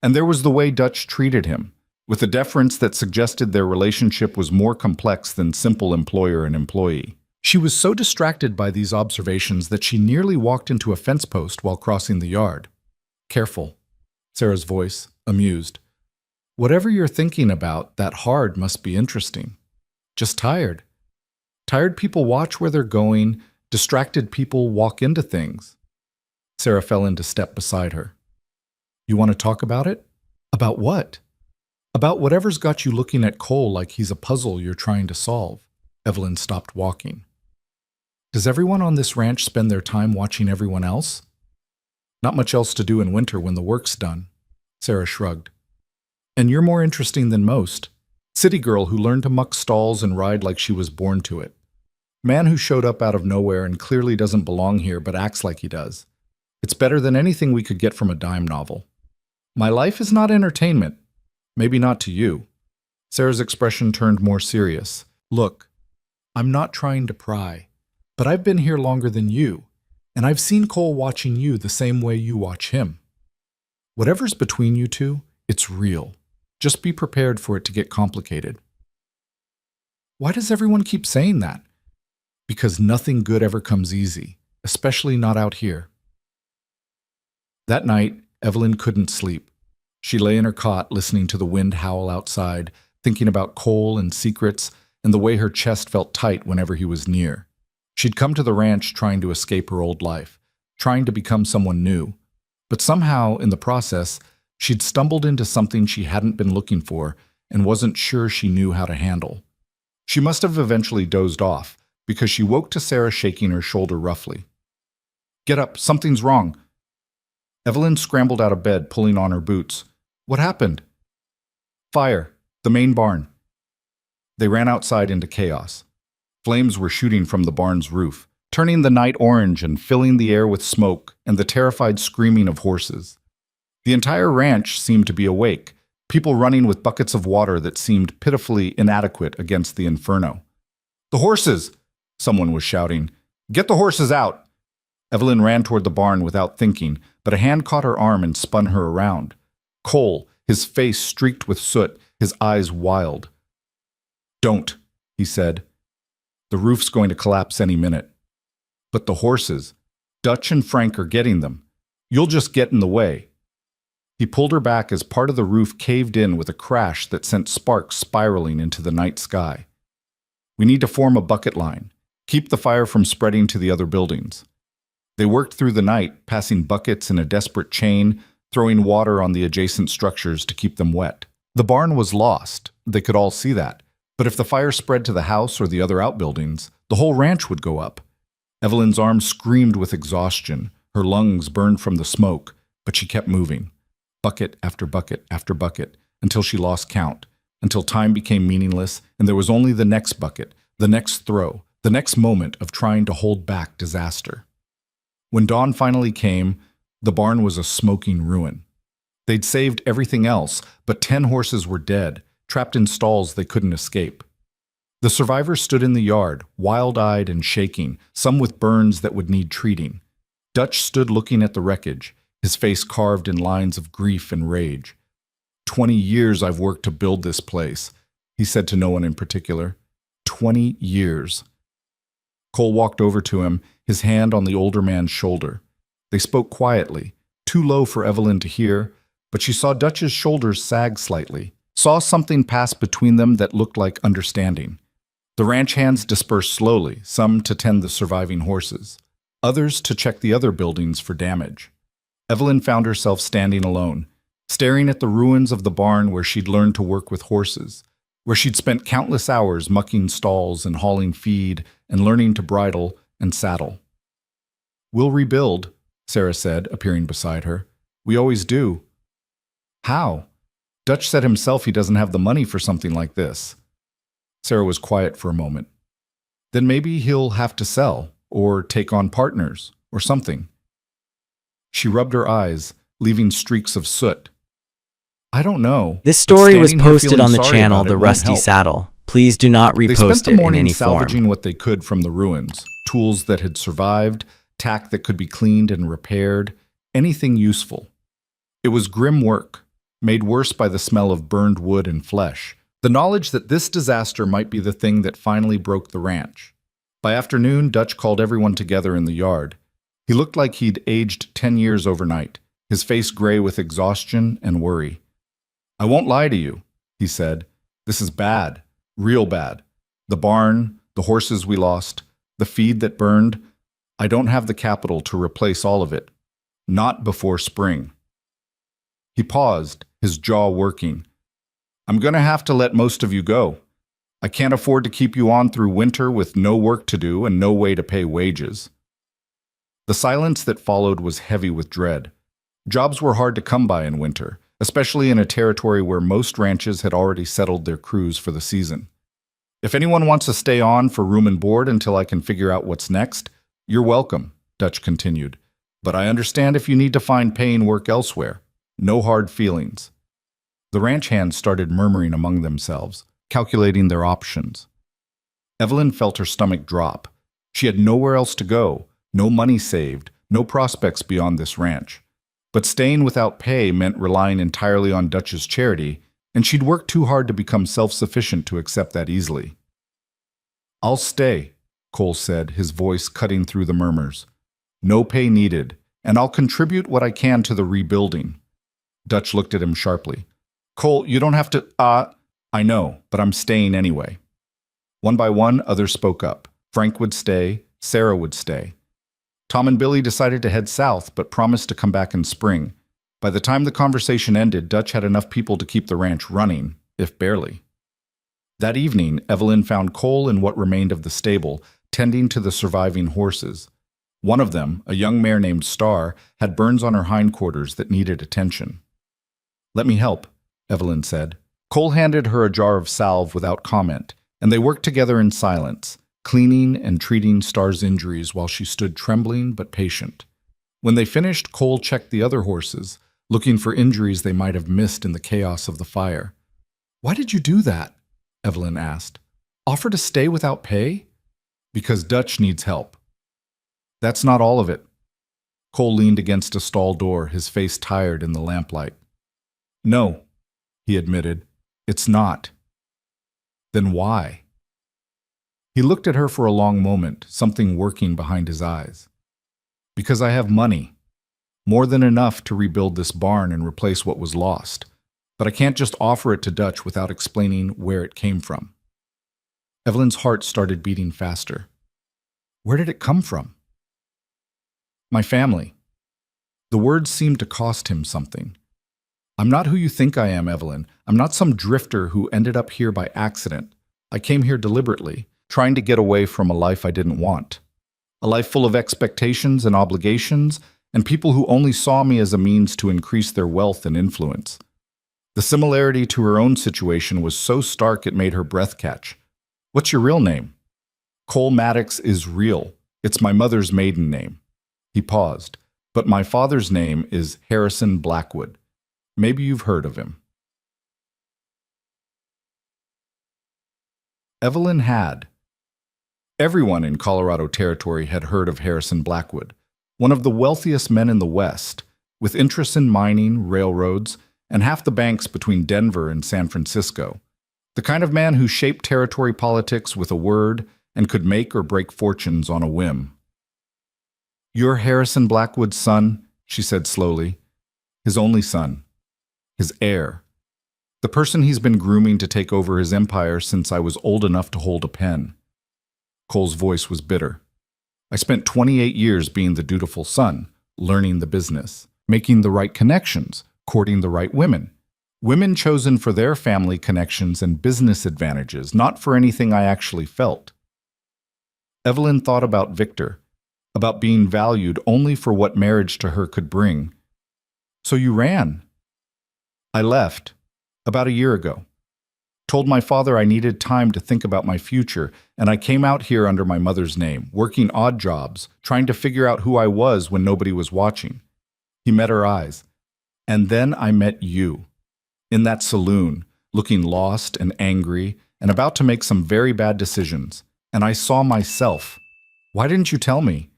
And there was the way Dutch treated him, with a deference that suggested their relationship was more complex than simple employer and employee. She was so distracted by these observations that she nearly walked into a fence post while crossing the yard. Careful, Sarah's voice, amused. Whatever you're thinking about, that hard must be interesting. Just tired. Tired people watch where they're going, distracted people walk into things. Sarah fell into step beside her. You want to talk about it? About what? About whatever's got you looking at Cole like he's a puzzle you're trying to solve. Evelyn stopped walking. Does everyone on this ranch spend their time watching everyone else? Not much else to do in winter when the work's done. Sarah shrugged. And you're more interesting than most. City girl who learned to muck stalls and ride like she was born to it. Man who showed up out of nowhere and clearly doesn't belong here but acts like he does. It's better than anything we could get from a dime novel. My life is not entertainment. Maybe not to you. Sarah's expression turned more serious. Look, I'm not trying to pry, but I've been here longer than you, and I've seen Cole watching you the same way you watch him. Whatever's between you two, it's real. Just be prepared for it to get complicated. Why does everyone keep saying that? Because nothing good ever comes easy, especially not out here. That night, Evelyn couldn't sleep. She lay in her cot listening to the wind howl outside, thinking about Cole and secrets and the way her chest felt tight whenever he was near. She'd come to the ranch trying to escape her old life, trying to become someone new. But somehow, in the process, she'd stumbled into something she hadn't been looking for and wasn't sure she knew how to handle. She must have eventually dozed off, because she woke to Sarah shaking her shoulder roughly. Get up, something's wrong. Evelyn scrambled out of bed, pulling on her boots. What happened? Fire, the main barn. They ran outside into chaos. Flames were shooting from the barn's roof, turning the night orange and filling the air with smoke and the terrified screaming of horses. The entire ranch seemed to be awake, people running with buckets of water that seemed pitifully inadequate against the inferno. The horses! Someone was shouting. Get the horses out! Evelyn ran toward the barn without thinking, but a hand caught her arm and spun her around. Cole, his face streaked with soot, his eyes wild. Don't, he said. The roof's going to collapse any minute. But the horses, Dutch and Frank are getting them. You'll just get in the way. He pulled her back as part of the roof caved in with a crash that sent sparks spiraling into the night sky. We need to form a bucket line, keep the fire from spreading to the other buildings. They worked through the night, passing buckets in a desperate chain, throwing water on the adjacent structures to keep them wet. The barn was lost, they could all see that, but if the fire spread to the house or the other outbuildings, the whole ranch would go up. Evelyn's arms screamed with exhaustion, her lungs burned from the smoke, but she kept moving. Bucket after bucket after bucket, until she lost count, until time became meaningless and there was only the next bucket, the next throw, the next moment of trying to hold back disaster. When dawn finally came, the barn was a smoking ruin. They'd saved everything else, but 10 horses were dead, trapped in stalls they couldn't escape. The survivors stood in the yard, wild-eyed and shaking, some with burns that would need treating. Dutch stood looking at the wreckage, his face carved in lines of grief and rage. 20 years I've worked to build this place, he said to no one in particular. 20 years. Cole walked over to him, his hand on the older man's shoulder. They spoke quietly, too low for Evelyn to hear, but she saw Dutch's shoulders sag slightly, saw something pass between them that looked like understanding. The ranch hands dispersed slowly, some to tend the surviving horses, others to check the other buildings for damage. Evelyn found herself standing alone, staring at the ruins of the barn where she'd learned to work with horses, where she'd spent countless hours mucking stalls and hauling feed and learning to bridle and saddle. "We'll rebuild," Sarah said, appearing beside her. "We always do." "How?" "Dutch said himself he doesn't have the money for something like this." Sarah was quiet for a moment. "Then maybe he'll have to sell, or take on partners, or something." She rubbed her eyes, leaving streaks of soot. "I don't know." This story was standing here posted feeling on the sorry channel about it The won't Rusty help. Saddle. Please do not They spent repost the it in morning any form. salvaging what they could from the ruins, tools that had survived, tack that could be cleaned and repaired, anything useful. It was grim work, made worse by the smell of burned wood and flesh, the knowledge that this disaster might be the thing that finally broke the ranch. By afternoon, Dutch called everyone together in the yard. He looked like he'd aged 10 years overnight, his face gray with exhaustion and worry. "I won't lie to you," he said. "This is bad, real bad. The barn, the horses we lost, the feed that burned. I don't have the capital to replace all of it. Not before spring." He paused, his jaw working. "I'm going to have to let most of you go. I can't afford to keep you on through winter with no work to do and no way to pay wages." The silence that followed was heavy with dread. Jobs were hard to come by in winter, especially in a territory where most ranches had already settled their crews for the season. "If anyone wants to stay on for room and board until I can figure out what's next, you're welcome," Dutch continued. "But I understand if you need to find paying work elsewhere. No hard feelings." The ranch hands started murmuring among themselves, calculating their options. Evelyn felt her stomach drop. She had nowhere else to go, no money saved, no prospects beyond this ranch. But staying without pay meant relying entirely on Dutch's charity, and she'd worked too hard to become self-sufficient to accept that easily. "I'll stay," Cole said, his voice cutting through the murmurs. "No pay needed, and I'll contribute what I can to the rebuilding." Dutch looked at him sharply. "Cole, you don't have to, I know, but I'm staying anyway." One by one, others spoke up. Frank would stay, Sarah would stay. Tom and Billy decided to head south, but promised to come back in spring. By the time the conversation ended, Dutch had enough people to keep the ranch running, if barely. That evening, Evelyn found Cole in what remained of the stable, tending to the surviving horses. One of them, a young mare named Star, had burns on her hindquarters that needed attention. "Let me help," Evelyn said. Cole handed her a jar of salve without comment, and they worked together in silence, cleaning and treating Star's injuries while she stood trembling but patient. When they finished, Cole checked the other horses, looking for injuries they might have missed in the chaos of the fire. "Why did you do that?" Evelyn asked. "Offer to stay without pay?" "Because Dutch needs help." "That's not all of it." Cole leaned against a stall door, his face tired in the lamplight. "No," he admitted, "it's not." "Then why?" He looked at her for a long moment, something working behind his eyes. "Because I have money. More than enough to rebuild this barn and replace what was lost. But I can't just offer it to Dutch without explaining where it came from." Evelyn's heart started beating faster. "Where did it come from?" "My family." The words seemed to cost him something. "I'm not who you think I am, Evelyn. I'm not some drifter who ended up here by accident. I came here deliberately, trying to get away from a life I didn't want. A life full of expectations and obligations, and people who only saw me as a means to increase their wealth and influence." The similarity to her own situation was so stark it made her breath catch. "What's your real name?" "Cole Maddox is real. It's my mother's maiden name." He paused. "But my father's name is Harrison Blackwood. Maybe you've heard of him." Evelyn had. Everyone in Colorado Territory had heard of Harrison Blackwood, one of the wealthiest men in the West, with interests in mining, railroads, and half the banks between Denver and San Francisco. The kind of man who shaped territory politics with a word and could make or break fortunes on a whim. "You're Harrison Blackwood's son," she said slowly. "His only son. His heir. The person he's been grooming to take over his empire since I was old enough to hold a pen." Cole's voice was bitter. "I spent 28 years being the dutiful son, learning the business, making the right connections, courting the right women. Women chosen for their family connections and business advantages, not for anything I actually felt." Evelyn thought about Victor, about being valued only for what marriage to her could bring. So you ran? I left, about a year ago. Told my father I needed time to think about my future, and I came out here under my mother's name, working odd jobs, trying to figure out who I was when nobody was watching. He met her eyes. And then I met you. In that saloon, looking lost and angry, and about to make some very bad decisions. And I saw myself. Why didn't you tell me?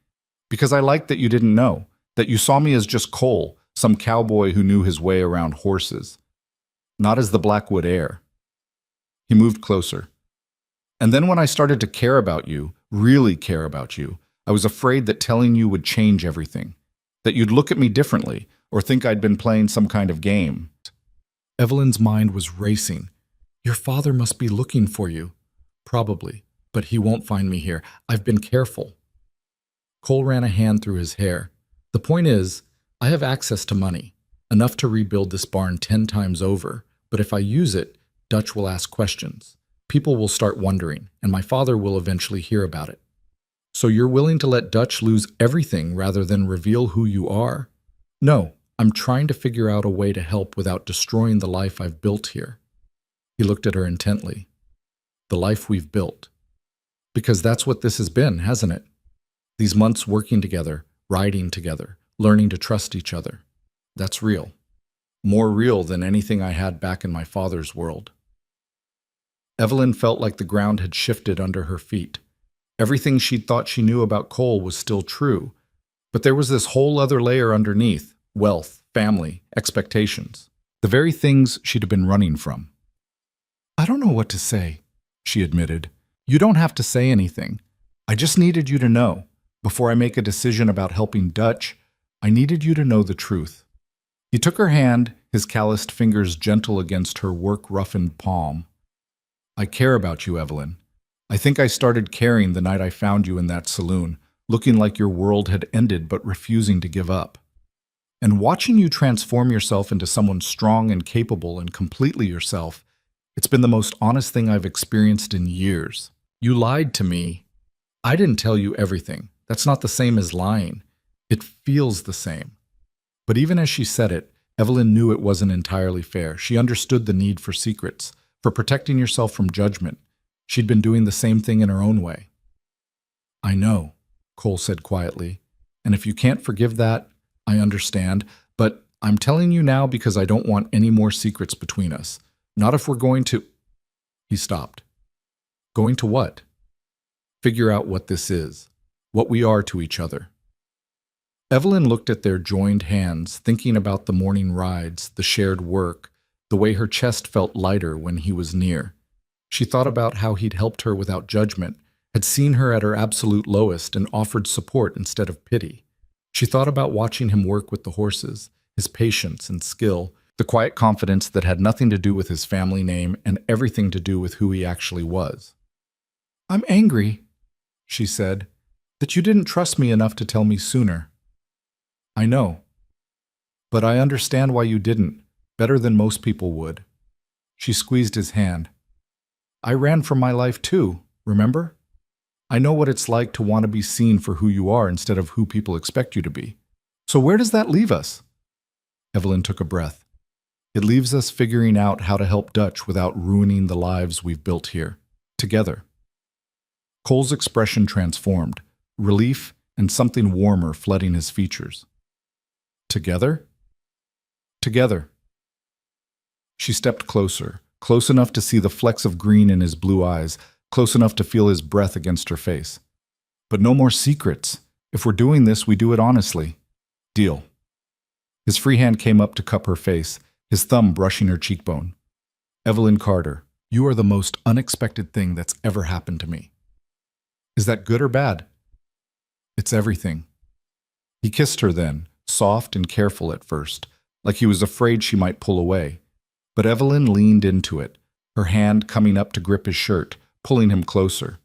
Because I liked that you didn't know, that you saw me as just Cole, some cowboy who knew his way around horses. Not as the Blackwood heir. He moved closer. And then when I started to care about you, really care about you, I was afraid that telling you would change everything, that you'd look at me differently, or think I'd been playing some kind of game. Evelyn's mind was racing. Your father must be looking for you. Probably, but he won't find me here. I've been careful. Cole ran a hand through his hair. The point is, I have access to money, enough to rebuild this barn 10 times over, but if I use it, Dutch will ask questions. People will start wondering, and my father will eventually hear about it. So you're willing to let Dutch lose everything rather than reveal who you are? No, I'm trying to figure out a way to help without destroying the life I've built here. He looked at her intently. The life we've built. Because that's what this has been, hasn't it? These months working together, riding together, learning to trust each other. That's real. More real than anything I had back in my father's world. Evelyn felt like the ground had shifted under her feet. Everything she'd thought she knew about Cole was still true, but there was this whole other layer underneath: wealth, family, expectations. The very things she'd been running from. I don't know what to say, she admitted. You don't have to say anything. I just needed you to know. Before I make a decision about helping Dutch, I needed you to know the truth. He took her hand, his calloused fingers gentle against her work-roughened palm. I care about you, Evelyn. I think I started caring the night I found you in that saloon, looking like your world had ended but refusing to give up. And watching you transform yourself into someone strong and capable and completely yourself, it's been the most honest thing I've experienced in years. You lied to me. I didn't tell you everything. That's not the same as lying. It feels the same. But even as she said it, Evelyn knew it wasn't entirely fair. She understood the need for secrets, for protecting yourself from judgment. She'd been doing the same thing in her own way. I know, Cole said quietly, and if you can't forgive that, I understand, but I'm telling you now because I don't want any more secrets between us. Not if we're going to... He stopped. Going to what? Figure out what this is, what we are to each other. Evelyn looked at their joined hands, thinking about the morning rides, the shared work, the way her chest felt lighter when he was near. She thought about how he'd helped her without judgment, had seen her at her absolute lowest and offered support instead of pity. She thought about watching him work with the horses, his patience and skill, the quiet confidence that had nothing to do with his family name and everything to do with who he actually was. I'm angry, she said, that you didn't trust me enough to tell me sooner. I know. But I understand why you didn't, better than most people would. She squeezed his hand. I ran for my life too, remember? I know what it's like to want to be seen for who you are instead of who people expect you to be. So where does that leave us? Evelyn took a breath. It leaves us figuring out how to help Dutch without ruining the lives we've built here, together. Cole's expression transformed, relief and something warmer flooding his features. Together? Together. She stepped closer, close enough to see the flecks of green in his blue eyes, close enough to feel his breath against her face. But no more secrets. If we're doing this, we do it honestly. Deal. His free hand came up to cup her face, his thumb brushing her cheekbone. Evelyn Carter, you are the most unexpected thing that's ever happened to me. Is that good or bad? It's everything. He kissed her then, soft and careful at first, like he was afraid she might pull away. But Evelyn leaned into it, her hand coming up to grip his shirt, pulling him closer.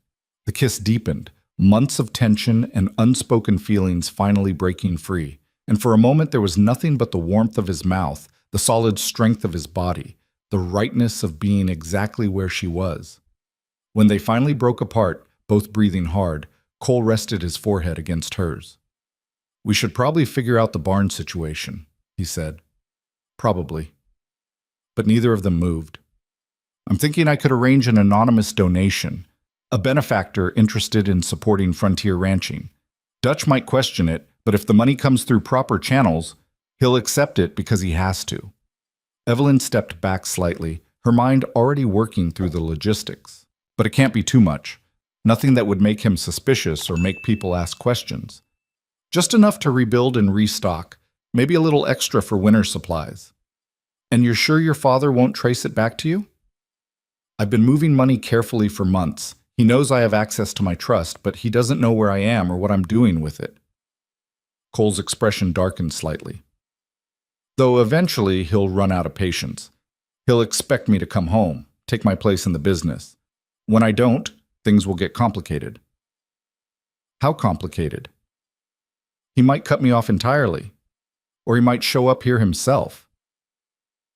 The kiss deepened, months of tension and unspoken feelings finally breaking free, and for a moment there was nothing but the warmth of his mouth, the solid strength of his body, the rightness of being exactly where she was. When they finally broke apart, both breathing hard, Cole rested his forehead against hers. "We should probably figure out the barn situation," he said. "Probably." But neither of them moved. "I'm thinking I could arrange an anonymous donation, a benefactor interested in supporting frontier ranching. Dutch might question it, but if the money comes through proper channels, he'll accept it because he has to." Evelyn stepped back slightly, her mind already working through the logistics. "But it can't be too much. Nothing that would make him suspicious or make people ask questions. Just enough to rebuild and restock, maybe a little extra for winter supplies." "And you're sure your father won't trace it back to you?" "I've been moving money carefully for months. He knows I have access to my trust, but he doesn't know where I am or what I'm doing with it." Cole's expression darkened slightly. "Though eventually he'll run out of patience. He'll expect me to come home, take my place in the business. When I don't, things will get complicated." "How complicated?" "He might cut me off entirely. Or he might show up here himself."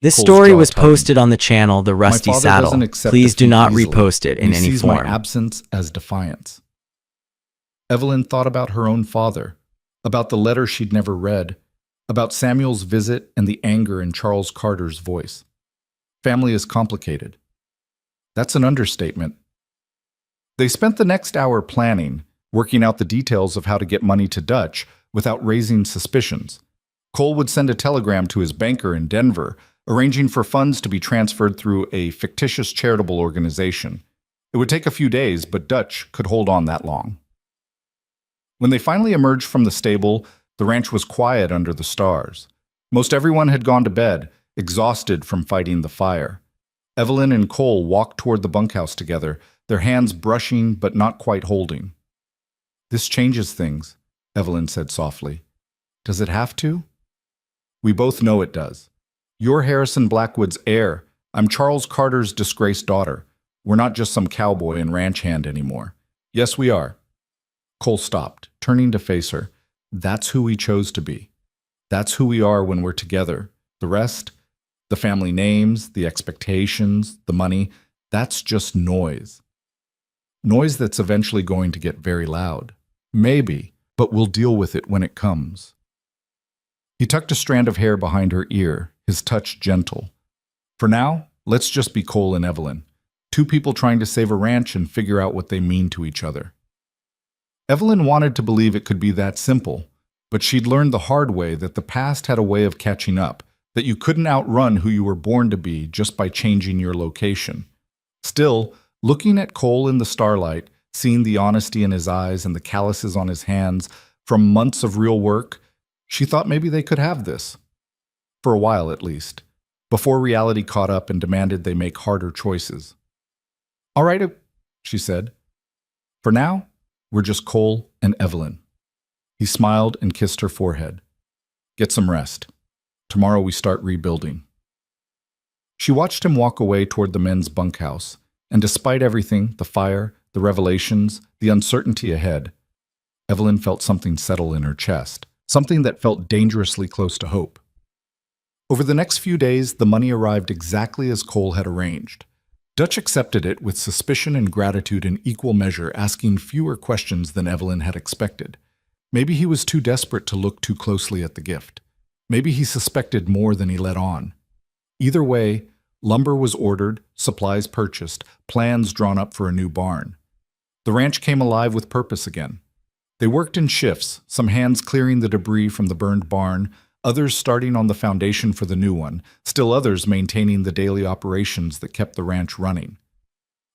This Cole's story jaw was tightened. posted on the channel The Rusty "My father Saddle. doesn't accept Please do defeat not easily. repost it in He any sees form. my absence as defiance." Evelyn thought about her own father, about the letter she'd never read, about Samuel's visit and the anger in Charles Carter's voice. Family is complicated. That's an understatement. They spent the next hour planning, working out the details of how to get money to Dutch without raising suspicions. Cole would send a telegram to his banker in Denver, arranging for funds to be transferred through a fictitious charitable organization. It would take a few days, but Dutch could hold on that long. When they finally emerged from the stable, the ranch was quiet under the stars. Most everyone had gone to bed, exhausted from fighting the fire. Evelyn and Cole walked toward the bunkhouse together, their hands brushing but not quite holding. "This changes things," Evelyn said softly. "Does it have to?" "We both know it does. You're Harrison Blackwood's heir. I'm Charles Carter's disgraced daughter. We're not just some cowboy and ranch hand anymore." "Yes, we are." Cole stopped, turning to face her. "That's who we chose to be. That's who we are when we're together. The rest, the family names, the expectations, the money, that's just noise. Noise that's eventually going to get very loud. Maybe, but we'll deal with it when it comes." He tucked a strand of hair behind her ear, his touch gentle. "For now, let's just be Cole and Evelyn. Two people trying to save a ranch and figure out what they mean to each other." Evelyn wanted to believe it could be that simple, but she'd learned the hard way that the past had a way of catching up, that you couldn't outrun who you were born to be just by changing your location. Still, looking at Cole in the starlight, seeing the honesty in his eyes and the calluses on his hands from months of real work, she thought maybe they could have this. For a while, at least, before reality caught up and demanded they make harder choices. "All right," she said. "For now, we're just Cole and Evelyn." He smiled and kissed her forehead. "Get some rest. Tomorrow we start rebuilding." She watched him walk away toward the men's bunkhouse, and despite everything, the fire, the revelations, the uncertainty ahead, Evelyn felt something settle in her chest, something that felt dangerously close to hope. Over the next few days, the money arrived exactly as Cole had arranged. Dutch accepted it with suspicion and gratitude in equal measure, asking fewer questions than Evelyn had expected. Maybe he was too desperate to look too closely at the gift. Maybe he suspected more than he let on. Either way, lumber was ordered, supplies purchased, plans drawn up for a new barn. The ranch came alive with purpose again. They worked in shifts, some hands clearing the debris from the burned barn, others starting on the foundation for the new one, still others maintaining the daily operations that kept the ranch running.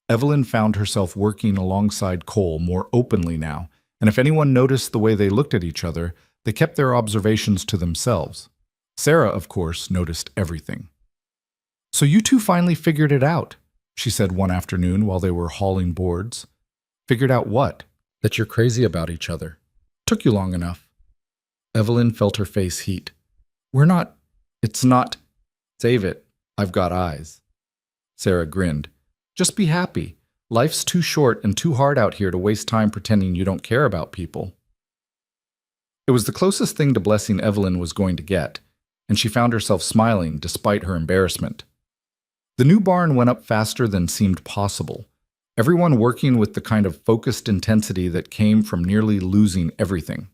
Evelyn found herself working alongside Cole more openly now, and if anyone noticed the way they looked at each other, they kept their observations to themselves. Sarah, of course, noticed everything. "So you two finally figured it out," she said one afternoon while they were hauling boards. "Figured out what?" "That you're crazy about each other. Took you long enough." Evelyn felt her face heat. It's not. Save it. I've got eyes." Sarah grinned. "Just be happy. Life's too short and too hard out here to waste time pretending you don't care about people." It was the closest thing to blessing Evelyn was going to get, and she found herself smiling despite her embarrassment. The new barn went up faster than seemed possible. everyone working with the kind of focused intensity that came from nearly losing everything.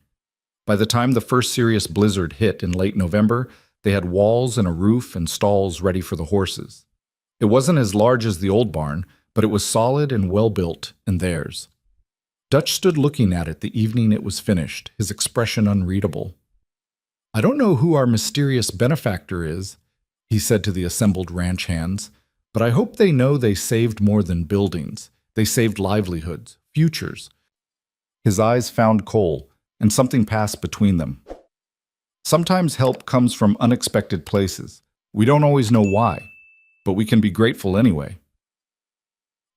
By the time the first serious blizzard hit in late November, they had walls and a roof and stalls ready for the horses. It wasn't as large as the old barn, but it was solid and well-built in theirs. Dutch stood looking at it the evening it was finished, his expression unreadable. "I don't know who our mysterious benefactor is," he said to the assembled ranch hands, "but I hope they know they saved more than buildings. They saved livelihoods, futures." His eyes found Cole, and something passed between them. Sometimes help comes from unexpected places. We don't always know why, but we can be grateful anyway.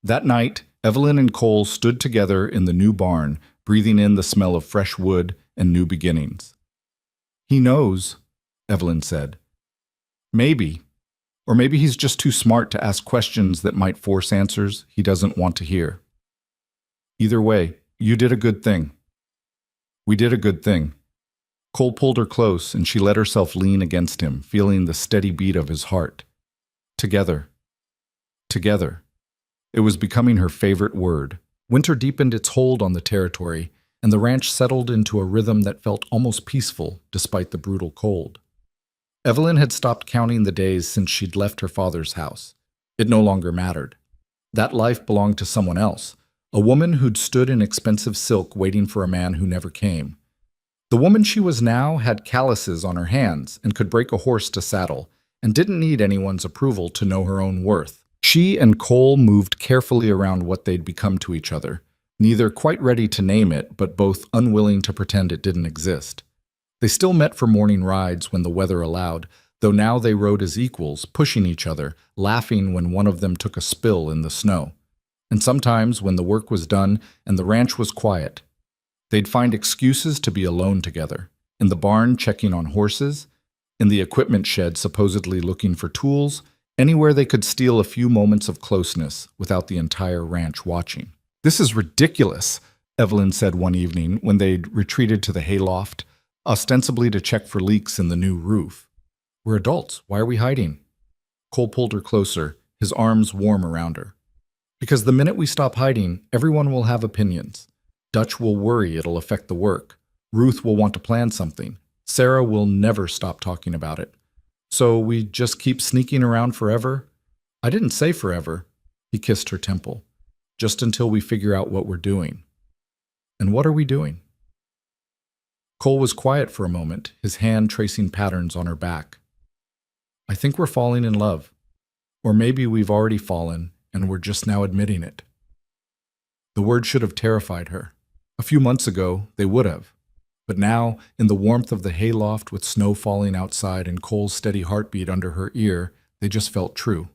That night, Evelyn and Cole stood together in the new barn, breathing in the smell of fresh wood and new beginnings. "He knows," Evelyn said. "Maybe. Or maybe he's just too smart to ask questions that might force answers he doesn't want to hear. Either way, you did a good thing." "We did a good thing." Cole pulled her close, and she let herself lean against him, feeling the steady beat of his heart. Together. Together. It was becoming her favorite word. Winter deepened its hold on the territory, and the ranch settled into a rhythm that felt almost peaceful despite the brutal cold. Evelyn had stopped counting the days since she'd left her father's house. It no longer mattered. That life belonged to someone else, a woman who'd stood in expensive silk waiting for a man who never came. The woman she was now had calluses on her hands and could break a horse to saddle, and didn't need anyone's approval to know her own worth. She and Cole moved carefully around what they'd become to each other, neither quite ready to name it, but both unwilling to pretend it didn't exist. They still met for morning rides when the weather allowed, though now they rode as equals, pushing each other, laughing when one of them took a spill in the snow. And sometimes, when the work was done and the ranch was quiet, they'd find excuses to be alone together, in the barn checking on horses, in the equipment shed supposedly looking for tools, anywhere they could steal a few moments of closeness without the entire ranch watching. "This is ridiculous," Evelyn said one evening when they'd retreated to the hayloft, ostensibly to check for leaks in the new roof. "We're adults. Why are we hiding?" Cole pulled her closer, his arms warm around her. "Because the minute we stop hiding, everyone will have opinions. Dutch will worry it'll affect the work. Ruth will want to plan something. Sarah will never stop talking about it. So we just keep sneaking around forever?" "I didn't say forever." He kissed her temple. "Just until we figure out what we're doing." "And what are we doing?" Cole was quiet for a moment, his hand tracing patterns on her back. "I think we're falling in love. Or maybe we've already fallen, and we're just now admitting it." The word should have terrified her. A few months ago, they would have. But now, in the warmth of the hayloft with snow falling outside and Cole's steady heartbeat under her ear, they just felt true.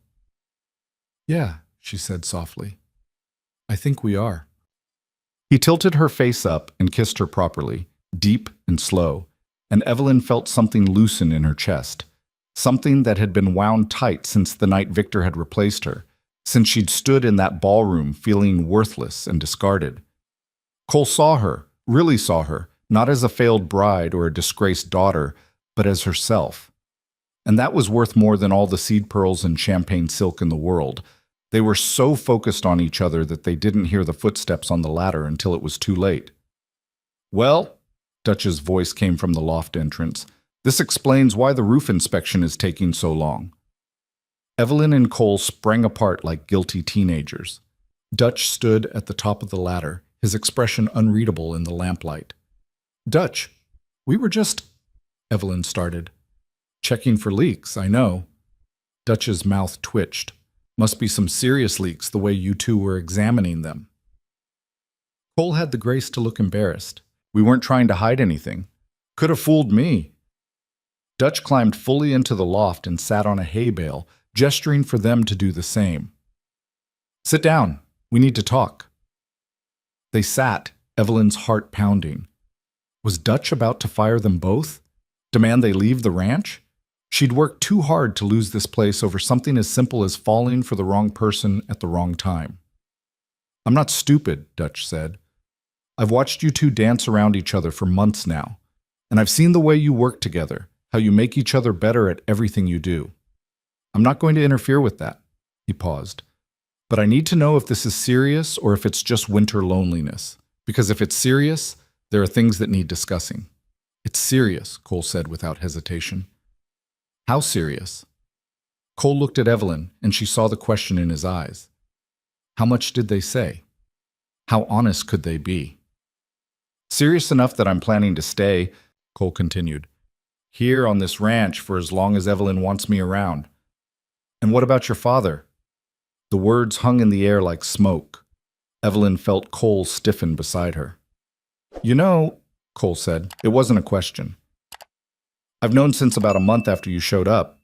"Yeah," she said softly. "I think we are." He tilted her face up and kissed her properly, deep and slow, and Evelyn felt something loosen in her chest, something that had been wound tight since the night Victor had replaced her, since she'd stood in that ballroom feeling worthless and discarded. Cole saw her, really saw her, not as a failed bride or a disgraced daughter, but as herself. And that was worth more than all the seed pearls and champagne silk in the world. They were so focused on each other that they didn't hear the footsteps on the ladder until it was too late. "Well," Dutch's voice came from the loft entrance, "this explains why the roof inspection is taking so long." Evelyn and Cole sprang apart like guilty teenagers. Dutch stood at the top of the ladder, his expression unreadable in the lamplight. "Dutch, we were just—" Evelyn started. "Checking for leaks, I know." Dutch's mouth twitched. "Must be some serious leaks the way you two were examining them." Cole had the grace to look embarrassed. "We weren't trying to hide anything. Could have fooled me." Dutch climbed fully into the loft and sat on a hay bale, gesturing for them to do the same. "Sit down. We need to talk." They sat, Evelyn's heart pounding. Was Dutch about to fire them both? Demand they leave the ranch? She'd worked too hard to lose this place over something as simple as falling for the wrong person at the wrong time. "I'm not stupid," Dutch said. "I've watched you two dance around each other for months now, and I've seen the way you work together, how you make each other better at everything you do. I'm not going to interfere with that." He paused. But I need to know if this is serious or if it's just winter loneliness. Because if it's serious, there are things that need discussing. It's serious, Cole said without hesitation. How serious? Cole looked at Evelyn, and she saw the question in his eyes. How much did they say? How honest could they be? Serious enough that I'm planning to stay, Cole continued, here on this ranch for as long as Evelyn wants me around. And what about your father? The words hung in the air like smoke. Evelyn felt Cole stiffen beside her. You know, Cole said, it wasn't a question. I've known since about a month after you showed up.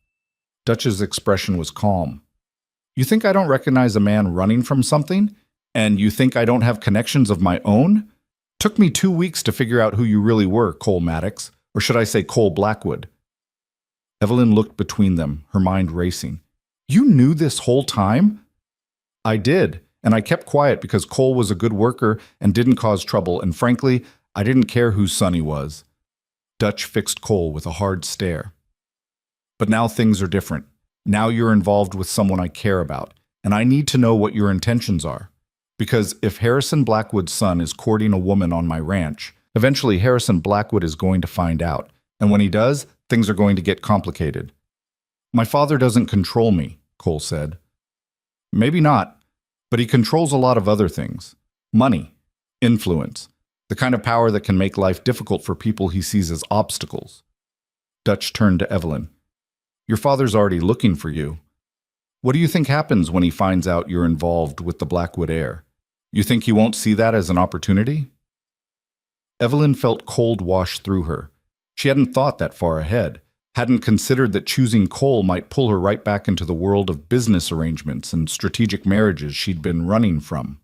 Dutch's expression was calm. You think I don't recognize a man running from something? And you think I don't have connections of my own? Took me 2 weeks to figure out who you really were, Cole Maddox, or should I say Cole Blackwood? Evelyn looked between them, her mind racing. You knew this whole time? I did, and I kept quiet because Cole was a good worker and didn't cause trouble, and frankly, I didn't care whose son he was. Dutch fixed Cole with a hard stare. But now things are different. Now you're involved with someone I care about, and I need to know what your intentions are. Because if Harrison Blackwood's son is courting a woman on my ranch, eventually Harrison Blackwood is going to find out, and when he does, things are going to get complicated. My father doesn't control me, Cole said. Maybe not, but he controls a lot of other things. Money, influence, the kind of power that can make life difficult for people he sees as obstacles. Dutch turned to Evelyn. Your father's already looking for you. What do you think happens when he finds out you're involved with the Blackwood heir? You think he won't see that as an opportunity? Evelyn felt cold wash through her. She hadn't thought that far ahead, hadn't considered that choosing Cole might pull her right back into the world of business arrangements and strategic marriages she'd been running from.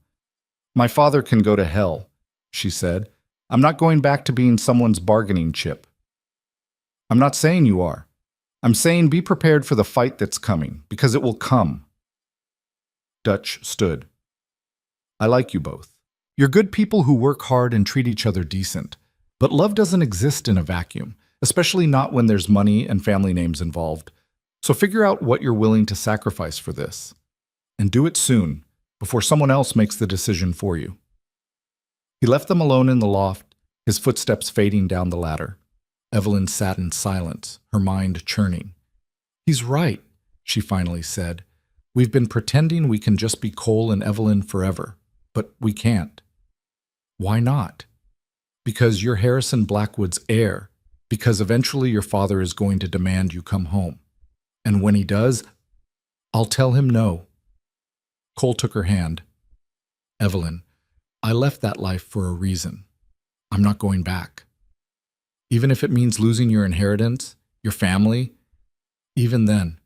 My father can go to hell, she said. I'm not going back to being someone's bargaining chip. I'm not saying you are. I'm saying be prepared for the fight that's coming, because it will come. Dutch stood. I like you both. You're good people who work hard and treat each other decent. But love doesn't exist in a vacuum, especially not when there's money and family names involved. So figure out what you're willing to sacrifice for this. And do it soon, before someone else makes the decision for you. He left them alone in the loft, his footsteps fading down the ladder. Evelyn sat in silence, her mind churning. He's right, she finally said. We've been pretending we can just be Cole and Evelyn forever, but we can't. Why not? Because you're Harrison Blackwood's heir, because eventually your father is going to demand you come home. And when he does, I'll tell him no. Cole took her hand. Evelyn, I left that life for a reason. I'm not going back. Even if it means losing your inheritance, your family, even then.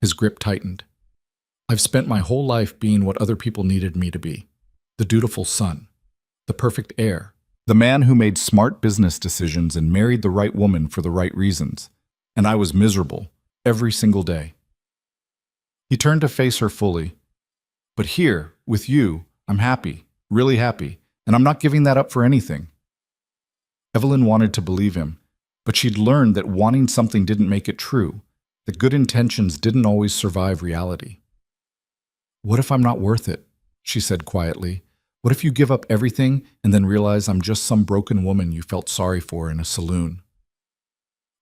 His grip tightened. I've spent my whole life being what other people needed me to be. The dutiful son, the perfect heir, the man who made smart business decisions and married the right woman for the right reasons. And I was miserable every single day. He turned to face her fully. But here, with you, I'm happy, really happy, and I'm not giving that up for anything. Evelyn wanted to believe him, but she'd learned that wanting something didn't make it true, that good intentions didn't always survive reality. What if I'm not worth it? She said quietly. What if you give up everything and then realize I'm just some broken woman you felt sorry for in a saloon?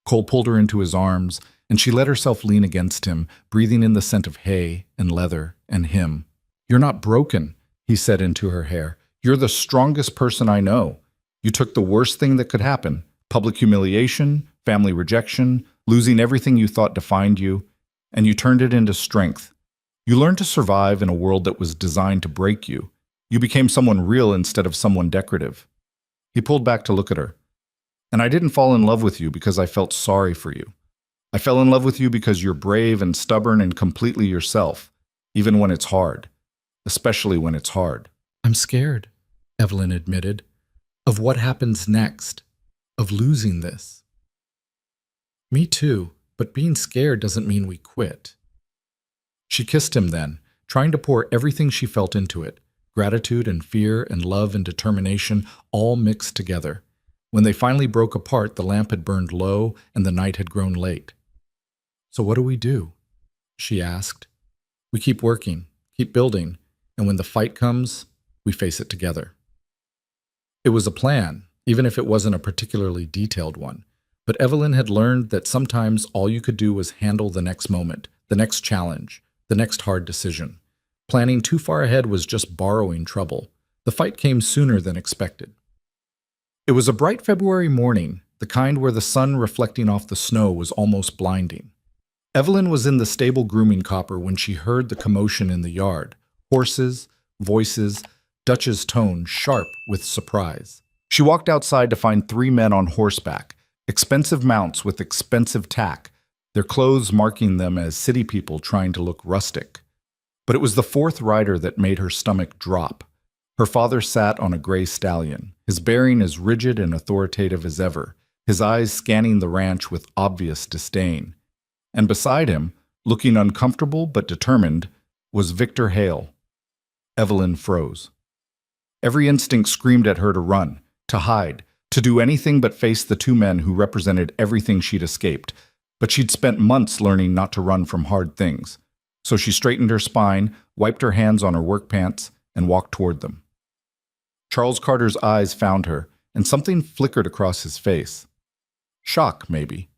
Cole pulled her into his arms, and she let herself lean against him, breathing in the scent of hay and leather and him. You're not broken, he said into her hair. You're the strongest person I know. You took the worst thing that could happen, public humiliation, family rejection, losing everything you thought defined you, and you turned it into strength. You learned to survive in a world that was designed to break you. You became someone real instead of someone decorative. He pulled back to look at her. And I didn't fall in love with you because I felt sorry for you. I fell in love with you because you're brave and stubborn and completely yourself, even when it's hard, especially when it's hard. I'm scared, Evelyn admitted. Of what happens next, of losing this. Me too, but being scared doesn't mean we quit. She kissed him then, trying to pour everything she felt into it, gratitude and fear and love and determination all mixed together. When they finally broke apart, the lamp had burned low and the night had grown late. So what do? She asked. We keep working, Keep building, and when the fight comes, we face it together. It was a plan, even if it wasn't a particularly detailed one. But Evelyn had learned that sometimes all you could do was handle the next moment, the next challenge, the next hard decision. Planning too far ahead was just borrowing trouble. The fight came sooner than expected. It was a bright February morning, the kind where the sun reflecting off the snow was almost blinding. Evelyn was in the stable grooming copper when she heard the commotion in the yard. Horses, voices, Dutch's tone sharp with surprise. She walked outside to find 3 men on horseback, expensive mounts with expensive tack, their clothes marking them as city people trying to look rustic. But it was the 4th rider that made her stomach drop. Her father sat on a gray stallion, his bearing as rigid and authoritative as ever, his eyes scanning the ranch with obvious disdain. And beside him, looking uncomfortable but determined, was Victor Hale. Evelyn froze. Every instinct screamed at her to run, to hide, to do anything but face the 2 men who represented everything she'd escaped. But she'd spent months learning not to run from hard things. So she straightened her spine, wiped her hands on her work pants, and walked toward them. Charles Carter's eyes found her, and something flickered across his face. Shock, maybe.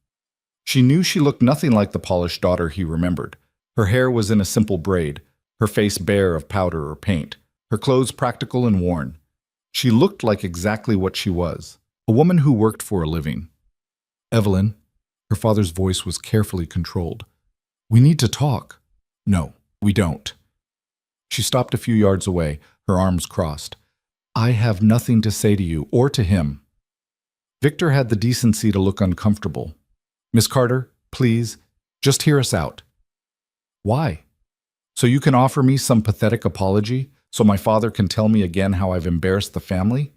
She knew she looked nothing like the polished daughter he remembered. Her hair was in a simple braid, her face bare of powder or paint, her clothes practical and worn. She looked like exactly what she was, a woman who worked for a living. Evelyn, her father's voice was carefully controlled. We need to talk. No, we don't. She stopped a few yards away, her arms crossed. I have nothing to say to you or to him. Victor had the decency to look uncomfortable. Miss Carter, please, just hear us out. Why? So you can offer me some pathetic apology, so my father can tell me again how I've embarrassed the family?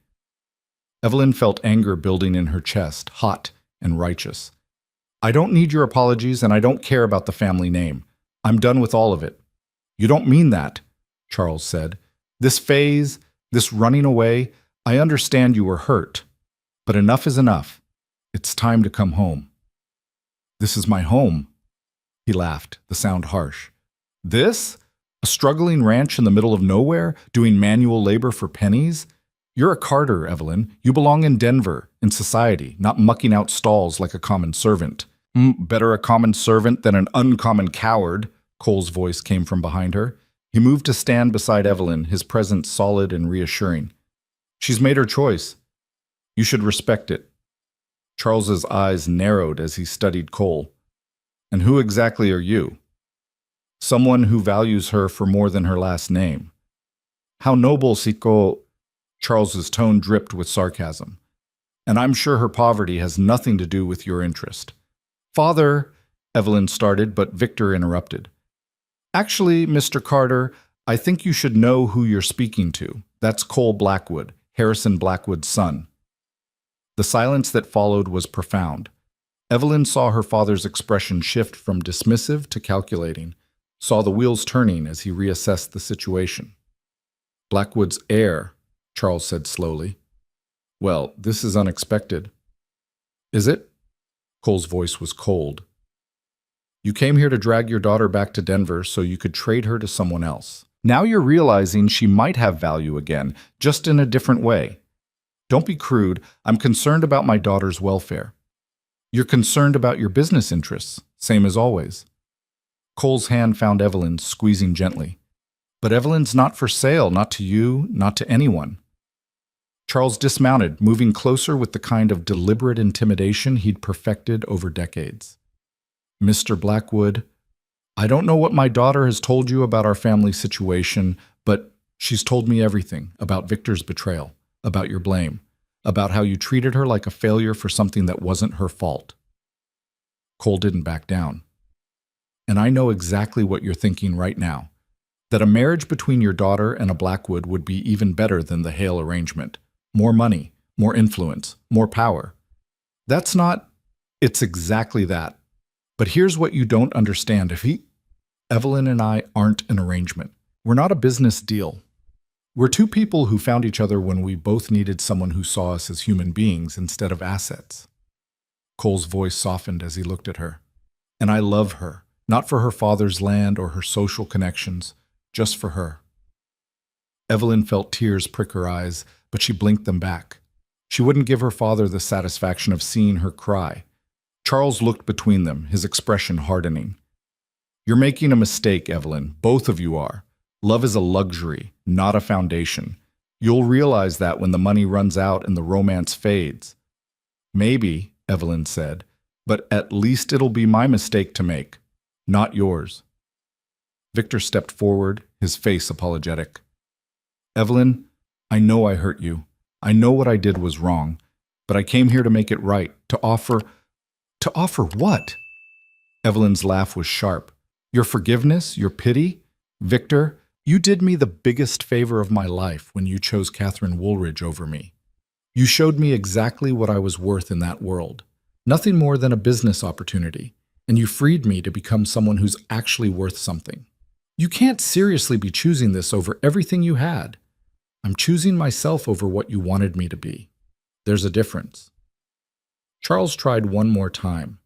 Evelyn felt anger building in her chest, hot and righteous. I don't need your apologies, and I don't care about the family name. I'm done with all of it. You don't mean that, Charles said. This phase, this running away, I understand you were hurt. But enough is enough. It's time to come home. This is my home. He laughed, the sound harsh. This? A struggling ranch in the middle of nowhere, doing manual labor for pennies? You're a Carter, Evelyn. You belong in Denver, in society, not mucking out stalls like a common servant. Better a common servant than an uncommon coward, Cole's voice came from behind her. He moved to stand beside Evelyn, his presence solid and reassuring. She's made her choice. You should respect it. Charles's eyes narrowed as he studied Cole. And who exactly are you? Someone who values her for more than her last name. How noble, Siko. Charles's tone dripped with sarcasm. And I'm sure her poverty has nothing to do with your interest. Father, Evelyn started, but Victor interrupted. Actually, Mr. Carter, I think you should know who you're speaking to. That's Cole Blackwood, Harrison Blackwood's son. The silence that followed was profound. Evelyn saw her father's expression shift from dismissive to calculating, saw the wheels turning as he reassessed the situation. Blackwood's heir, Charles said slowly. Well, this is unexpected. Is it? Cole's voice was cold. You came here to drag your daughter back to Denver so you could trade her to someone else. Now you're realizing she might have value again, just in a different way. Don't be crude. I'm concerned about my daughter's welfare. You're concerned about your business interests, same as always. Cole's hand found Evelyn's, squeezing gently. But Evelyn's not for sale, not to you, not to anyone. Charles dismounted, moving closer with the kind of deliberate intimidation he'd perfected over decades. Mr. Blackwood, I don't know what my daughter has told you about our family situation, but she's told me everything about Victor's betrayal, about your blame, about how you treated her like a failure for something that wasn't her fault. Cole didn't back down. And I know exactly what you're thinking right now, that a marriage between your daughter and a Blackwood would be even better than the Hale arrangement. More money, more influence, more power. That's not... It's exactly that. But here's what you don't understand. Evelyn and I aren't an arrangement. We're not a business deal. We're 2 people who found each other when we both needed someone who saw us as human beings instead of assets. Cole's voice softened as he looked at her. And I love her, not for her father's land or her social connections, just for her. Evelyn felt tears prick her eyes, but she blinked them back. She wouldn't give her father the satisfaction of seeing her cry. Charles looked between them, his expression hardening. You're making a mistake, Evelyn. Both of you are. Love is a luxury, not a foundation. You'll realize that when the money runs out and the romance fades. Maybe, Evelyn said, but at least it'll be my mistake to make, not yours. Victor stepped forward, his face apologetic. Evelyn, I know I hurt you. I know what I did was wrong, but I came here to make it right, to offer what? Evelyn's laugh was sharp. Your forgiveness, your pity? Victor, you did me the biggest favor of my life when you chose Catherine Woolridge over me. You showed me exactly what I was worth in that world. Nothing more than a business opportunity, and you freed me to become someone who's actually worth something. You can't seriously be choosing this over everything you had. I'm choosing myself over what you wanted me to be. There's a difference. Charles tried one more time.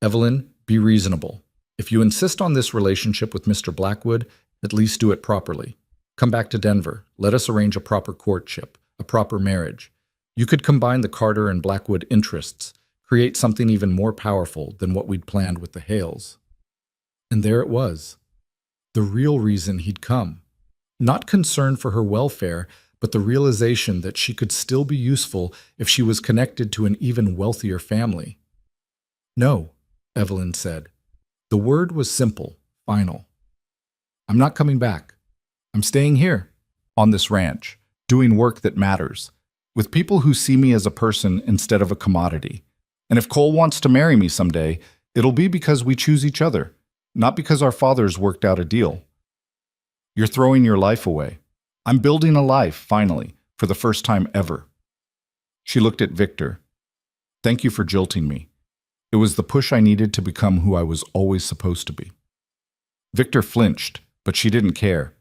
Evelyn, be reasonable. If you insist on this relationship with Mr. Blackwood, at least do it properly. Come back to Denver. Let us arrange a proper courtship, a proper marriage. You could combine the Carter and Blackwood interests, create something even more powerful than what we'd planned with the Hales. And there it was. The real reason he'd come. Not concern for her welfare, but the realization that she could still be useful if she was connected to an even wealthier family. No, Evelyn said. The word was simple, final. I'm not coming back. I'm staying here, on this ranch, doing work that matters, with people who see me as a person instead of a commodity. And if Cole wants to marry me someday, it'll be because we choose each other, not because our fathers worked out a deal. You're throwing your life away. I'm building a life, finally, for the first time ever. She looked at Victor. Thank you for jilting me. It was the push I needed to become who I was always supposed to be. Victor flinched, but she didn't care.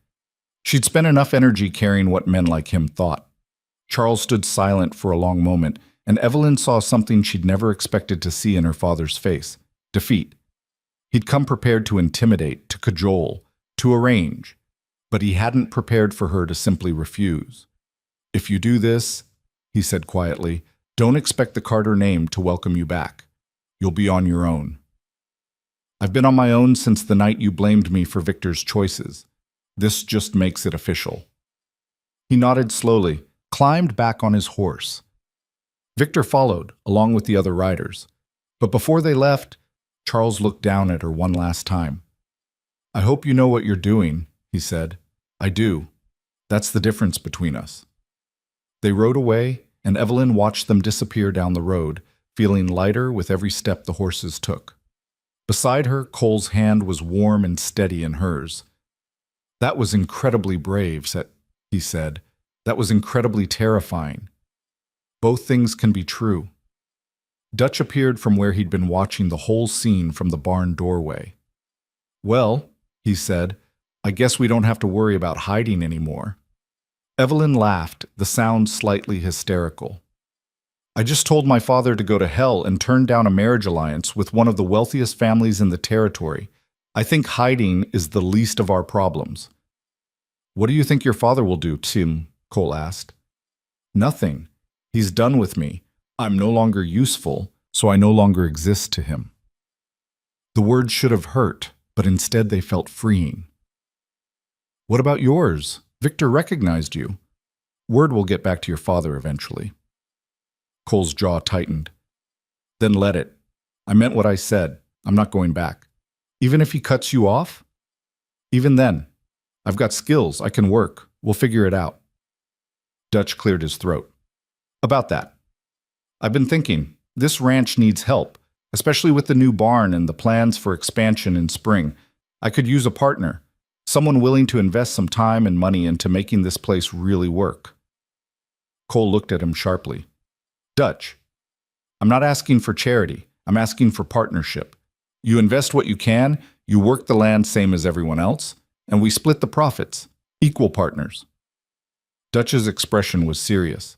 She'd spent enough energy caring what men like him thought. Charles stood silent for a long moment, and Evelyn saw something she'd never expected to see in her father's face: defeat. He'd come prepared to intimidate, to cajole, to arrange, but he hadn't prepared for her to simply refuse. If you do this, he said quietly, don't expect the Carter name to welcome you back. You'll be on your own. I've been on my own since the night you blamed me for Victor's choices. This just makes it official. He nodded slowly, climbed back on his horse. Victor followed, along with the other riders. But before they left, Charles looked down at her one last time. I hope you know what you're doing, he said. I do. That's the difference between us. They rode away, and Evelyn watched them disappear down the road, feeling lighter with every step the horses took. Beside her, Cole's hand was warm and steady in hers. That was incredibly brave, he said. That was incredibly terrifying. Both things can be true. Dutch appeared from where he'd been watching the whole scene from the barn doorway. Well, he said, I guess we don't have to worry about hiding anymore. Evelyn laughed, the sound slightly hysterical. I just told my father to go to hell and turn down a marriage alliance with one of the wealthiest families in the territory. I think hiding is the least of our problems. What do you think your father will do, Tim? Cole asked. Nothing. He's done with me. I'm no longer useful, so I no longer exist to him. The words should have hurt, but instead they felt freeing. What about yours? Victor recognized you. Word will get back to your father eventually. Cole's jaw tightened. Then let it. I meant what I said. I'm not going back. Even if he cuts you off? Even then. I've got skills. I can work. We'll figure it out. Dutch cleared his throat. About that. I've been thinking, this ranch needs help, especially with the new barn and the plans for expansion in spring. I could use a partner, someone willing to invest some time and money into making this place really work. Cole looked at him sharply. Dutch, I'm not asking for charity. I'm asking for partnership. You invest what you can, you work the land same as everyone else, and we split the profits, equal partners. Dutch's expression was serious.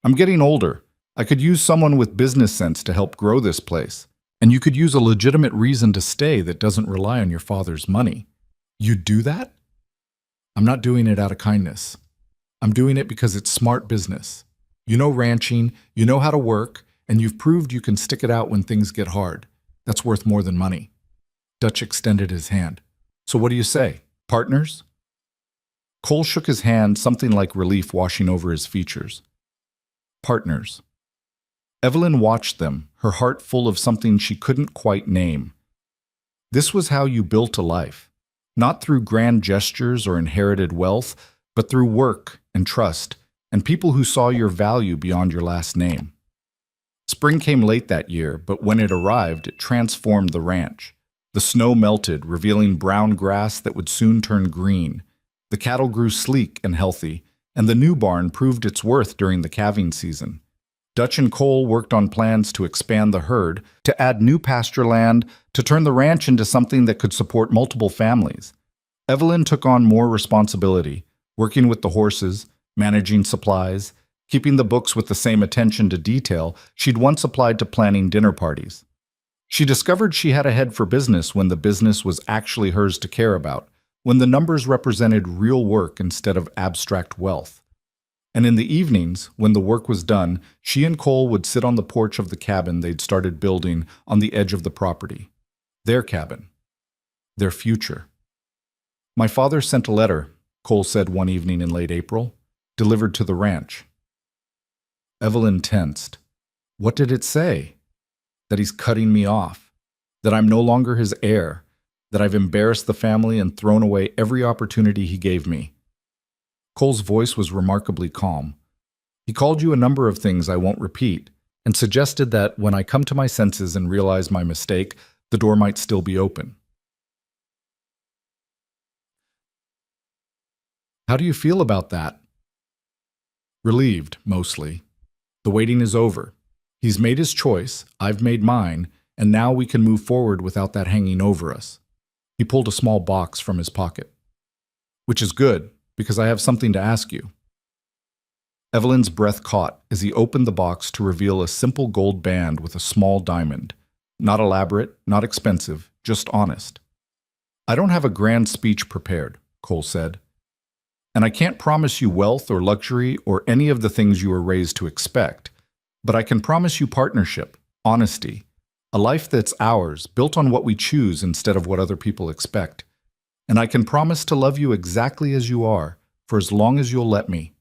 I'm getting older. I could use someone with business sense to help grow this place, and you could use a legitimate reason to stay that doesn't rely on your father's money. You'd do that? I'm not doing it out of kindness. I'm doing it because it's smart business. You know ranching, you know how to work, and you've proved you can stick it out when things get hard. That's worth more than money. Dutch extended his hand. So what do you say? Partners? Cole shook his hand, something like relief washing over his features. Partners. Evelyn watched them, her heart full of something she couldn't quite name. This was how you built a life, not through grand gestures or inherited wealth, but through work and trust, and people who saw your value beyond your last name. Spring came late that year, but when it arrived, it transformed the ranch. The snow melted, revealing brown grass that would soon turn green. The cattle grew sleek and healthy, and the new barn proved its worth during the calving season. Dutch and Cole worked on plans to expand the herd, to add new pasture land, to turn the ranch into something that could support multiple families. Evelyn took on more responsibility, working with the horses, managing supplies, keeping the books with the same attention to detail she'd once applied to planning dinner parties. She discovered she had a head for business when the business was actually hers to care about, when the numbers represented real work instead of abstract wealth. And in the evenings, when the work was done, she and Cole would sit on the porch of the cabin they'd started building on the edge of the property. Their cabin. Their future. My father sent a letter, Cole said one evening in late April, delivered to the ranch. Evelyn tensed. What did it say? That he's cutting me off. That I'm no longer his heir. That I've embarrassed the family and thrown away every opportunity he gave me. Cole's voice was remarkably calm. He called you a number of things I won't repeat, and suggested that when I come to my senses and realize my mistake, the door might still be open. How do you feel about that? Relieved, mostly. The waiting is over. He's made his choice, I've made mine, and now we can move forward without that hanging over us. He pulled a small box from his pocket. Which is good, because I have something to ask you. Evelyn's breath caught as he opened the box to reveal a simple gold band with a small diamond. Not elaborate, not expensive, just honest. I don't have a grand speech prepared, Cole said. And I can't promise you wealth or luxury or any of the things you were raised to expect. But I can promise you partnership, honesty, a life that's ours, built on what we choose instead of what other people expect. And I can promise to love you exactly as you are, for as long as you'll let me.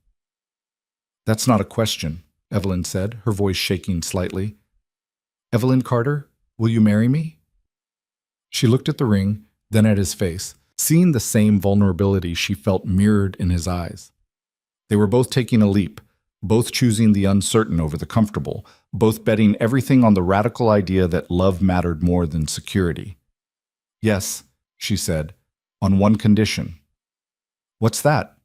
That's not a question, Evelyn said, her voice shaking slightly. Evelyn Carter, will you marry me? She looked at the ring, then at his face, seeing the same vulnerability she felt mirrored in his eyes. They were both taking a leap, both choosing the uncertain over the comfortable, both betting everything on the radical idea that love mattered more than security. Yes, she said, on one condition. What's that?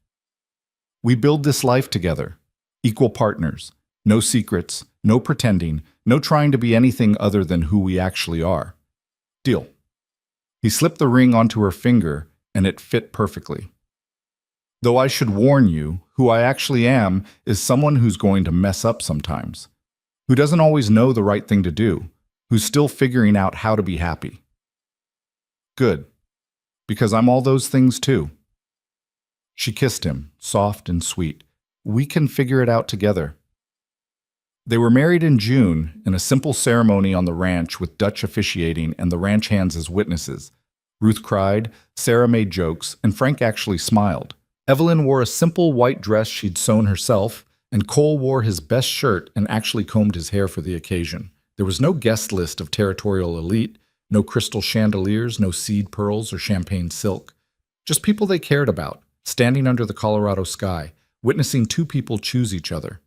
We build this life together, equal partners, no secrets, no pretending, no trying to be anything other than who we actually are. Deal. He slipped the ring onto her finger, and it fit perfectly. Though I should warn you, who I actually am is someone who's going to mess up sometimes, who doesn't always know the right thing to do, who's still figuring out how to be happy. Good, because I'm all those things too. She kissed him, soft and sweet. We can figure it out together. They were married in June in a simple ceremony on the ranch with Dutch officiating and the ranch hands as witnesses. Ruth cried, Sarah made jokes, and Frank actually smiled. Evelyn wore a simple white dress she'd sewn herself, and Cole wore his best shirt and actually combed his hair for the occasion. There was no guest list of territorial elite, no crystal chandeliers, no seed pearls or champagne silk. Just people they cared about, standing under the Colorado sky, witnessing two people choose each other.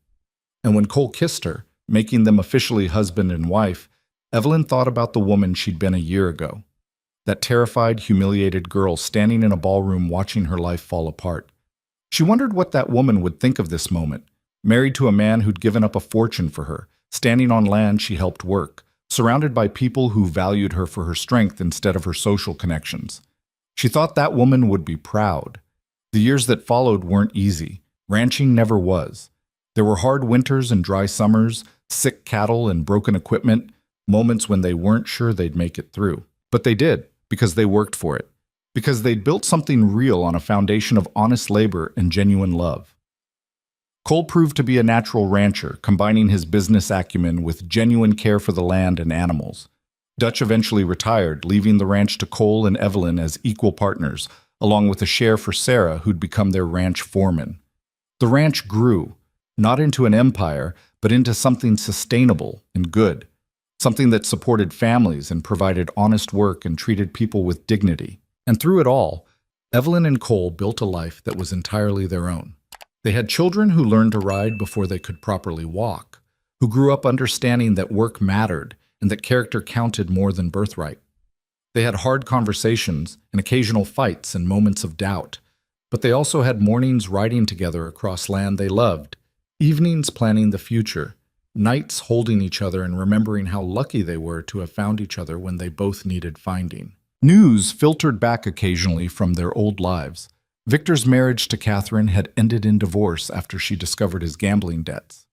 And when Cole kissed her, making them officially husband and wife, Evelyn thought about the woman she'd been a year ago. That terrified, humiliated girl standing in a ballroom watching her life fall apart. She wondered what that woman would think of this moment, married to a man who'd given up a fortune for her, standing on land she helped work, surrounded by people who valued her for her strength instead of her social connections. She thought that woman would be proud. The years that followed weren't easy. Ranching never was. There were hard winters and dry summers, sick cattle and broken equipment, moments when they weren't sure they'd make it through. But they did, because they worked for it. Because they'd built something real on a foundation of honest labor and genuine love. Cole proved to be a natural rancher, combining his business acumen with genuine care for the land and animals. Dutch eventually retired, leaving the ranch to Cole and Evelyn as equal partners, along with a share for Sarah, who'd become their ranch foreman. The ranch grew, not into an empire, but into something sustainable and good, something that supported families and provided honest work and treated people with dignity. And through it all, Evelyn and Cole built a life that was entirely their own. They had children who learned to ride before they could properly walk, who grew up understanding that work mattered and that character counted more than birthright. They had hard conversations and occasional fights and moments of doubt, but they also had mornings riding together across land they loved, evenings planning the future, nights holding each other and remembering how lucky they were to have found each other when they both needed finding. News filtered back occasionally from their old lives. Victor's marriage to Catherine had ended in divorce after she discovered his gambling debts.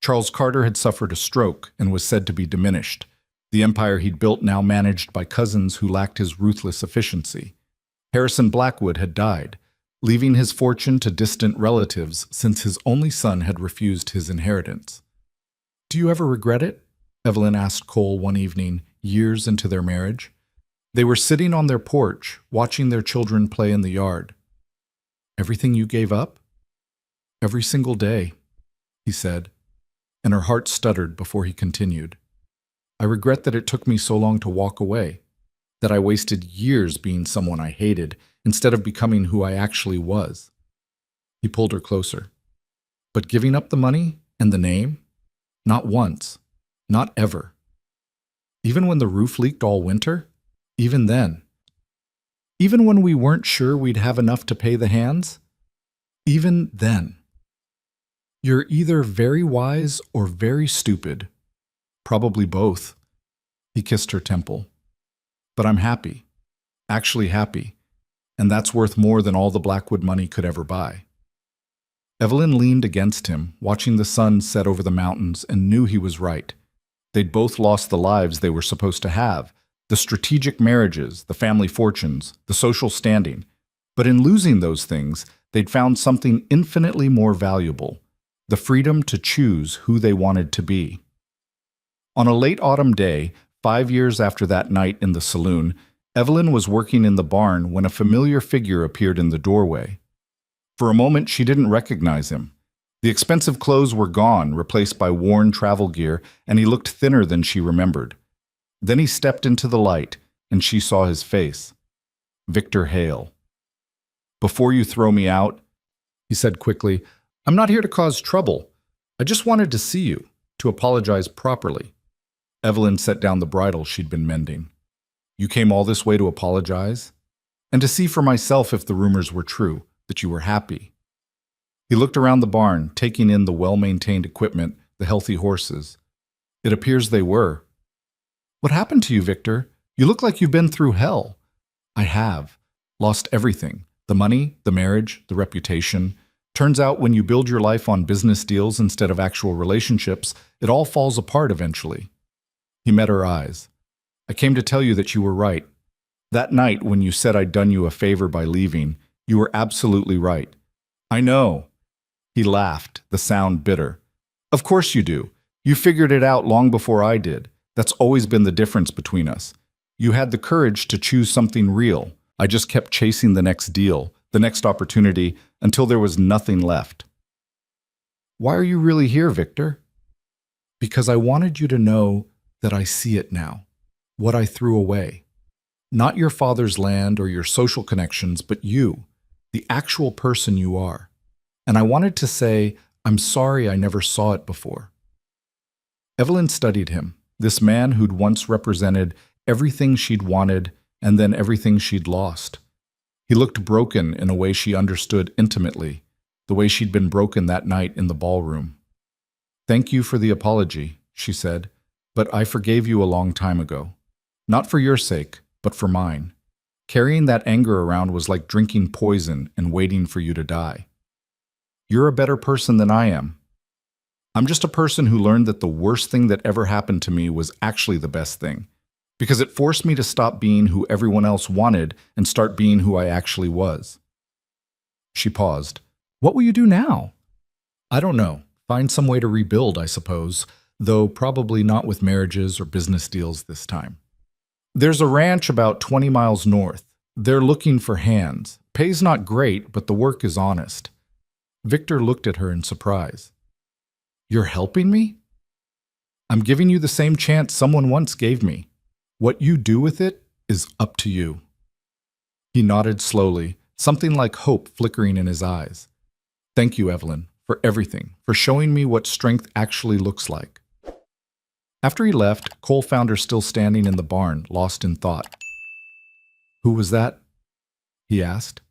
Charles Carter had suffered a stroke and was said to be diminished, the empire he'd built now managed by cousins who lacked his ruthless efficiency. Harrison Blackwood had died, leaving his fortune to distant relatives since his only son had refused his inheritance. "Do you ever regret it?" Evelyn asked Cole one evening, years into their marriage. They were sitting on their porch, watching their children play in the yard. "Everything you gave up?" "Every single day," he said, and her heart stuttered before he continued. "I regret that it took me so long to walk away, that I wasted years being someone I hated instead of becoming who I actually was." He pulled her closer. "But giving up the money and the name? Not once. Not ever. Even when the roof leaked all winter? Even then. Even when we weren't sure we'd have enough to pay the hands? Even then. You're either very wise or very stupid. Probably both." He kissed her temple. "But I'm happy. Actually happy. And that's worth more than all the Blackwood money could ever buy." Evelyn leaned against him, watching the sun set over the mountains, and knew he was right. They'd both lost the lives they were supposed to have, the strategic marriages, the family fortunes, the social standing. But in losing those things, they'd found something infinitely more valuable, the freedom to choose who they wanted to be. On a late autumn day, 5 years after that night in the saloon, Evelyn was working in the barn when a familiar figure appeared in the doorway. For a moment, she didn't recognize him. The expensive clothes were gone, replaced by worn travel gear, and he looked thinner than she remembered. Then he stepped into the light, and she saw his face. Victor Hale. "Before you throw me out," he said quickly, "I'm not here to cause trouble. I just wanted to see you, to apologize properly." Evelyn set down the bridle she'd been mending. "You came all this way to apologize? And to see for myself if the rumors were true, that you were happy." He looked around the barn, taking in the well-maintained equipment, the healthy horses. "It appears they were." "What happened to you, Victor? You look like you've been through hell." "I have. Lost everything. The money, the marriage, the reputation. Turns out when you build your life on business deals instead of actual relationships, it all falls apart eventually." He met her eyes. "I came to tell you that you were right. That night when you said I'd done you a favor by leaving, you were absolutely right." "I know." He laughed, the sound bitter. "Of course you do. You figured it out long before I did. That's always been the difference between us. You had the courage to choose something real. I just kept chasing the next deal, the next opportunity, until there was nothing left." "Why are you really here, Victor?" "Because I wanted you to know that I see it now, what I threw away. Not your father's land or your social connections, but you, the actual person you are. And I wanted to say, I'm sorry I never saw it before." Evelyn studied him, this man who'd once represented everything she'd wanted and then everything she'd lost. He looked broken in a way she understood intimately, the way she'd been broken that night in the ballroom. "Thank you for the apology," she said, "but I forgave you a long time ago. Not for your sake, but for mine. Carrying that anger around was like drinking poison and waiting for you to die. You're a better person than I am. I'm just a person who learned that the worst thing that ever happened to me was actually the best thing. Because it forced me to stop being who everyone else wanted and start being who I actually was. She paused. What will you do now? I don't know. Find some way to rebuild, I suppose, though probably not with marriages or business deals this time. There's a ranch about 20 miles north. They're looking for hands. Pay's not great, but the work is honest. Victor looked at her in surprise. You're helping me? I'm giving you the same chance someone once gave me. What you do with it is up to you. He nodded slowly, something like hope flickering in his eyes. Thank you, Evelyn, for everything, for showing me what strength actually looks like. After he left, Cole found her still standing in the barn, lost in thought. Who was that? He asked.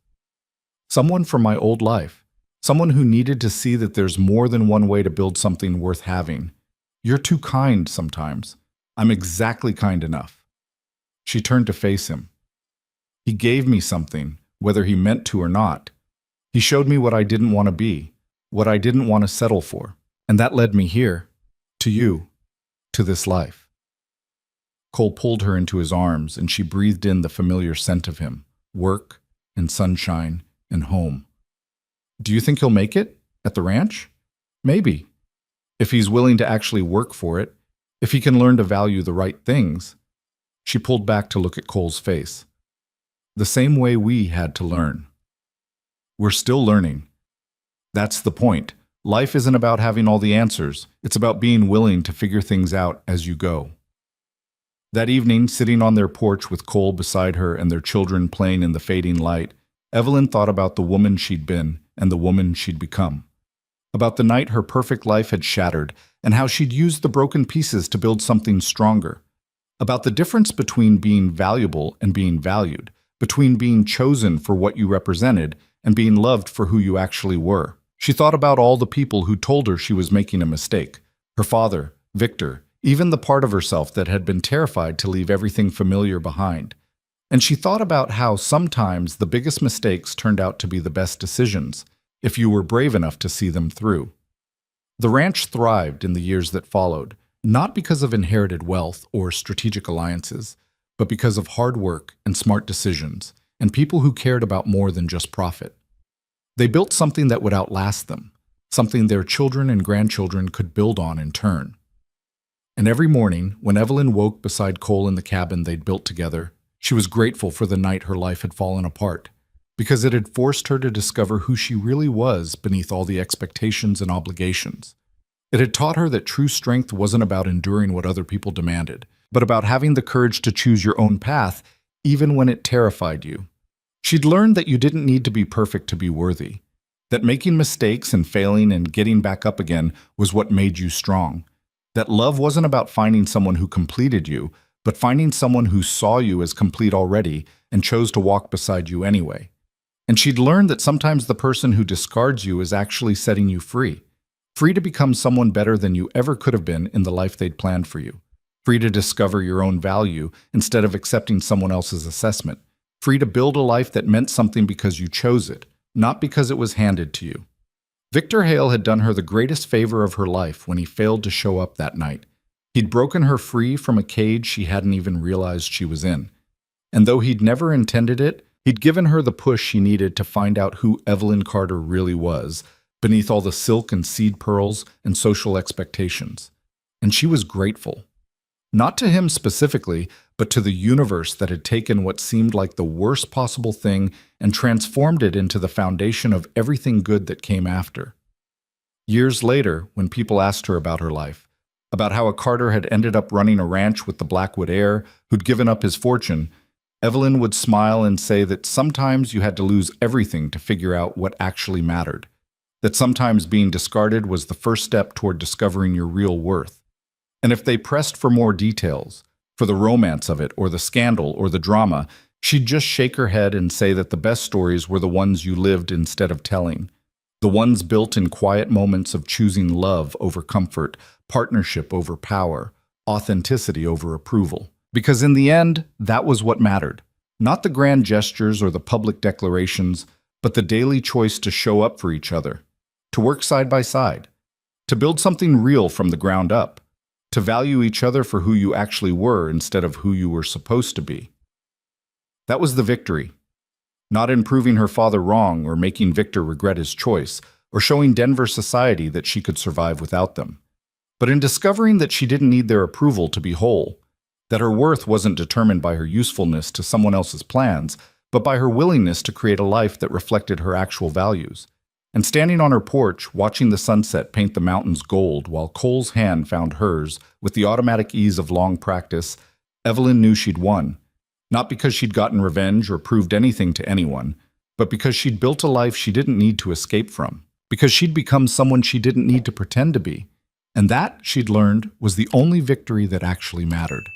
Someone from my old life. Someone who needed to see that there's more than one way to build something worth having. You're too kind sometimes. I'm exactly kind enough. She turned to face him. He gave me something, whether he meant to or not. He showed me what I didn't want to be, what I didn't want to settle for. And that led me here, to you, to this life. Cole pulled her into his arms, and she breathed in the familiar scent of him, work and sunshine and home. Do you think he'll make it? At the ranch? Maybe. If he's willing to actually work for it, if he can learn to value the right things. She pulled back to look at Cole's face. The same way we had to learn. We're still learning. That's the point. Life isn't about having all the answers. It's about being willing to figure things out as you go. That evening, sitting on their porch with Cole beside her and their children playing in the fading light, Evelyn thought about the woman she'd been and the woman she'd become. About the night her perfect life had shattered and how she'd used the broken pieces to build something stronger. About the difference between being valuable and being valued, between being chosen for what you represented and being loved for who you actually were. She thought about all the people who told her she was making a mistake. Her father, Victor, even the part of herself that had been terrified to leave everything familiar behind. And she thought about how sometimes the biggest mistakes turned out to be the best decisions, if you were brave enough to see them through. The ranch thrived in the years that followed, not because of inherited wealth or strategic alliances, but because of hard work and smart decisions, and people who cared about more than just profit. They built something that would outlast them, something their children and grandchildren could build on in turn. And every morning, when Evelyn woke beside Cole in the cabin they'd built together, she was grateful for the night her life had fallen apart, because it had forced her to discover who she really was beneath all the expectations and obligations. It had taught her that true strength wasn't about enduring what other people demanded, but about having the courage to choose your own path, even when it terrified you. She'd learned that you didn't need to be perfect to be worthy, that making mistakes and failing and getting back up again was what made you strong, that love wasn't about finding someone who completed you, but finding someone who saw you as complete already and chose to walk beside you anyway. And she'd learned that sometimes the person who discards you is actually setting you free, free to become someone better than you ever could have been in the life they'd planned for you, free to discover your own value instead of accepting someone else's assessment, free to build a life that meant something because you chose it, not because it was handed to you. Victor Hale had done her the greatest favor of her life when he failed to show up that night. He'd broken her free from a cage she hadn't even realized she was in. And though he'd never intended it, he'd given her the push she needed to find out who Evelyn Carter really was, beneath all the silk and seed pearls and social expectations. And she was grateful. Not to him specifically, but to the universe that had taken what seemed like the worst possible thing and transformed it into the foundation of everything good that came after. Years later, when people asked her about her life, about how a Carter had ended up running a ranch with the Blackwood heir who'd given up his fortune, Evelyn would smile and say that sometimes you had to lose everything to figure out what actually mattered, that sometimes being discarded was the first step toward discovering your real worth. And if they pressed for more details, for the romance of it or the scandal or the drama, she'd just shake her head and say that the best stories were the ones you lived instead of telling, the ones built in quiet moments of choosing love over comfort, partnership over power, authenticity over approval. Because in the end, that was what mattered. Not the grand gestures or the public declarations, but the daily choice to show up for each other, to work side by side, to build something real from the ground up, to to value each other for who you actually were instead of who you were supposed to be. That was the victory. Not in proving her father wrong or making Victor regret his choice, or showing Denver society that she could survive without them, but in discovering that she didn't need their approval to be whole, that her worth wasn't determined by her usefulness to someone else's plans, but by her willingness to create a life that reflected her actual values. And standing on her porch, watching the sunset paint the mountains gold while Cole's hand found hers with the automatic ease of long practice, Evelyn knew she'd won. Not because she'd gotten revenge or proved anything to anyone, but because she'd built a life she didn't need to escape from. Because she'd become someone she didn't need to pretend to be. And that, she'd learned, was the only victory that actually mattered.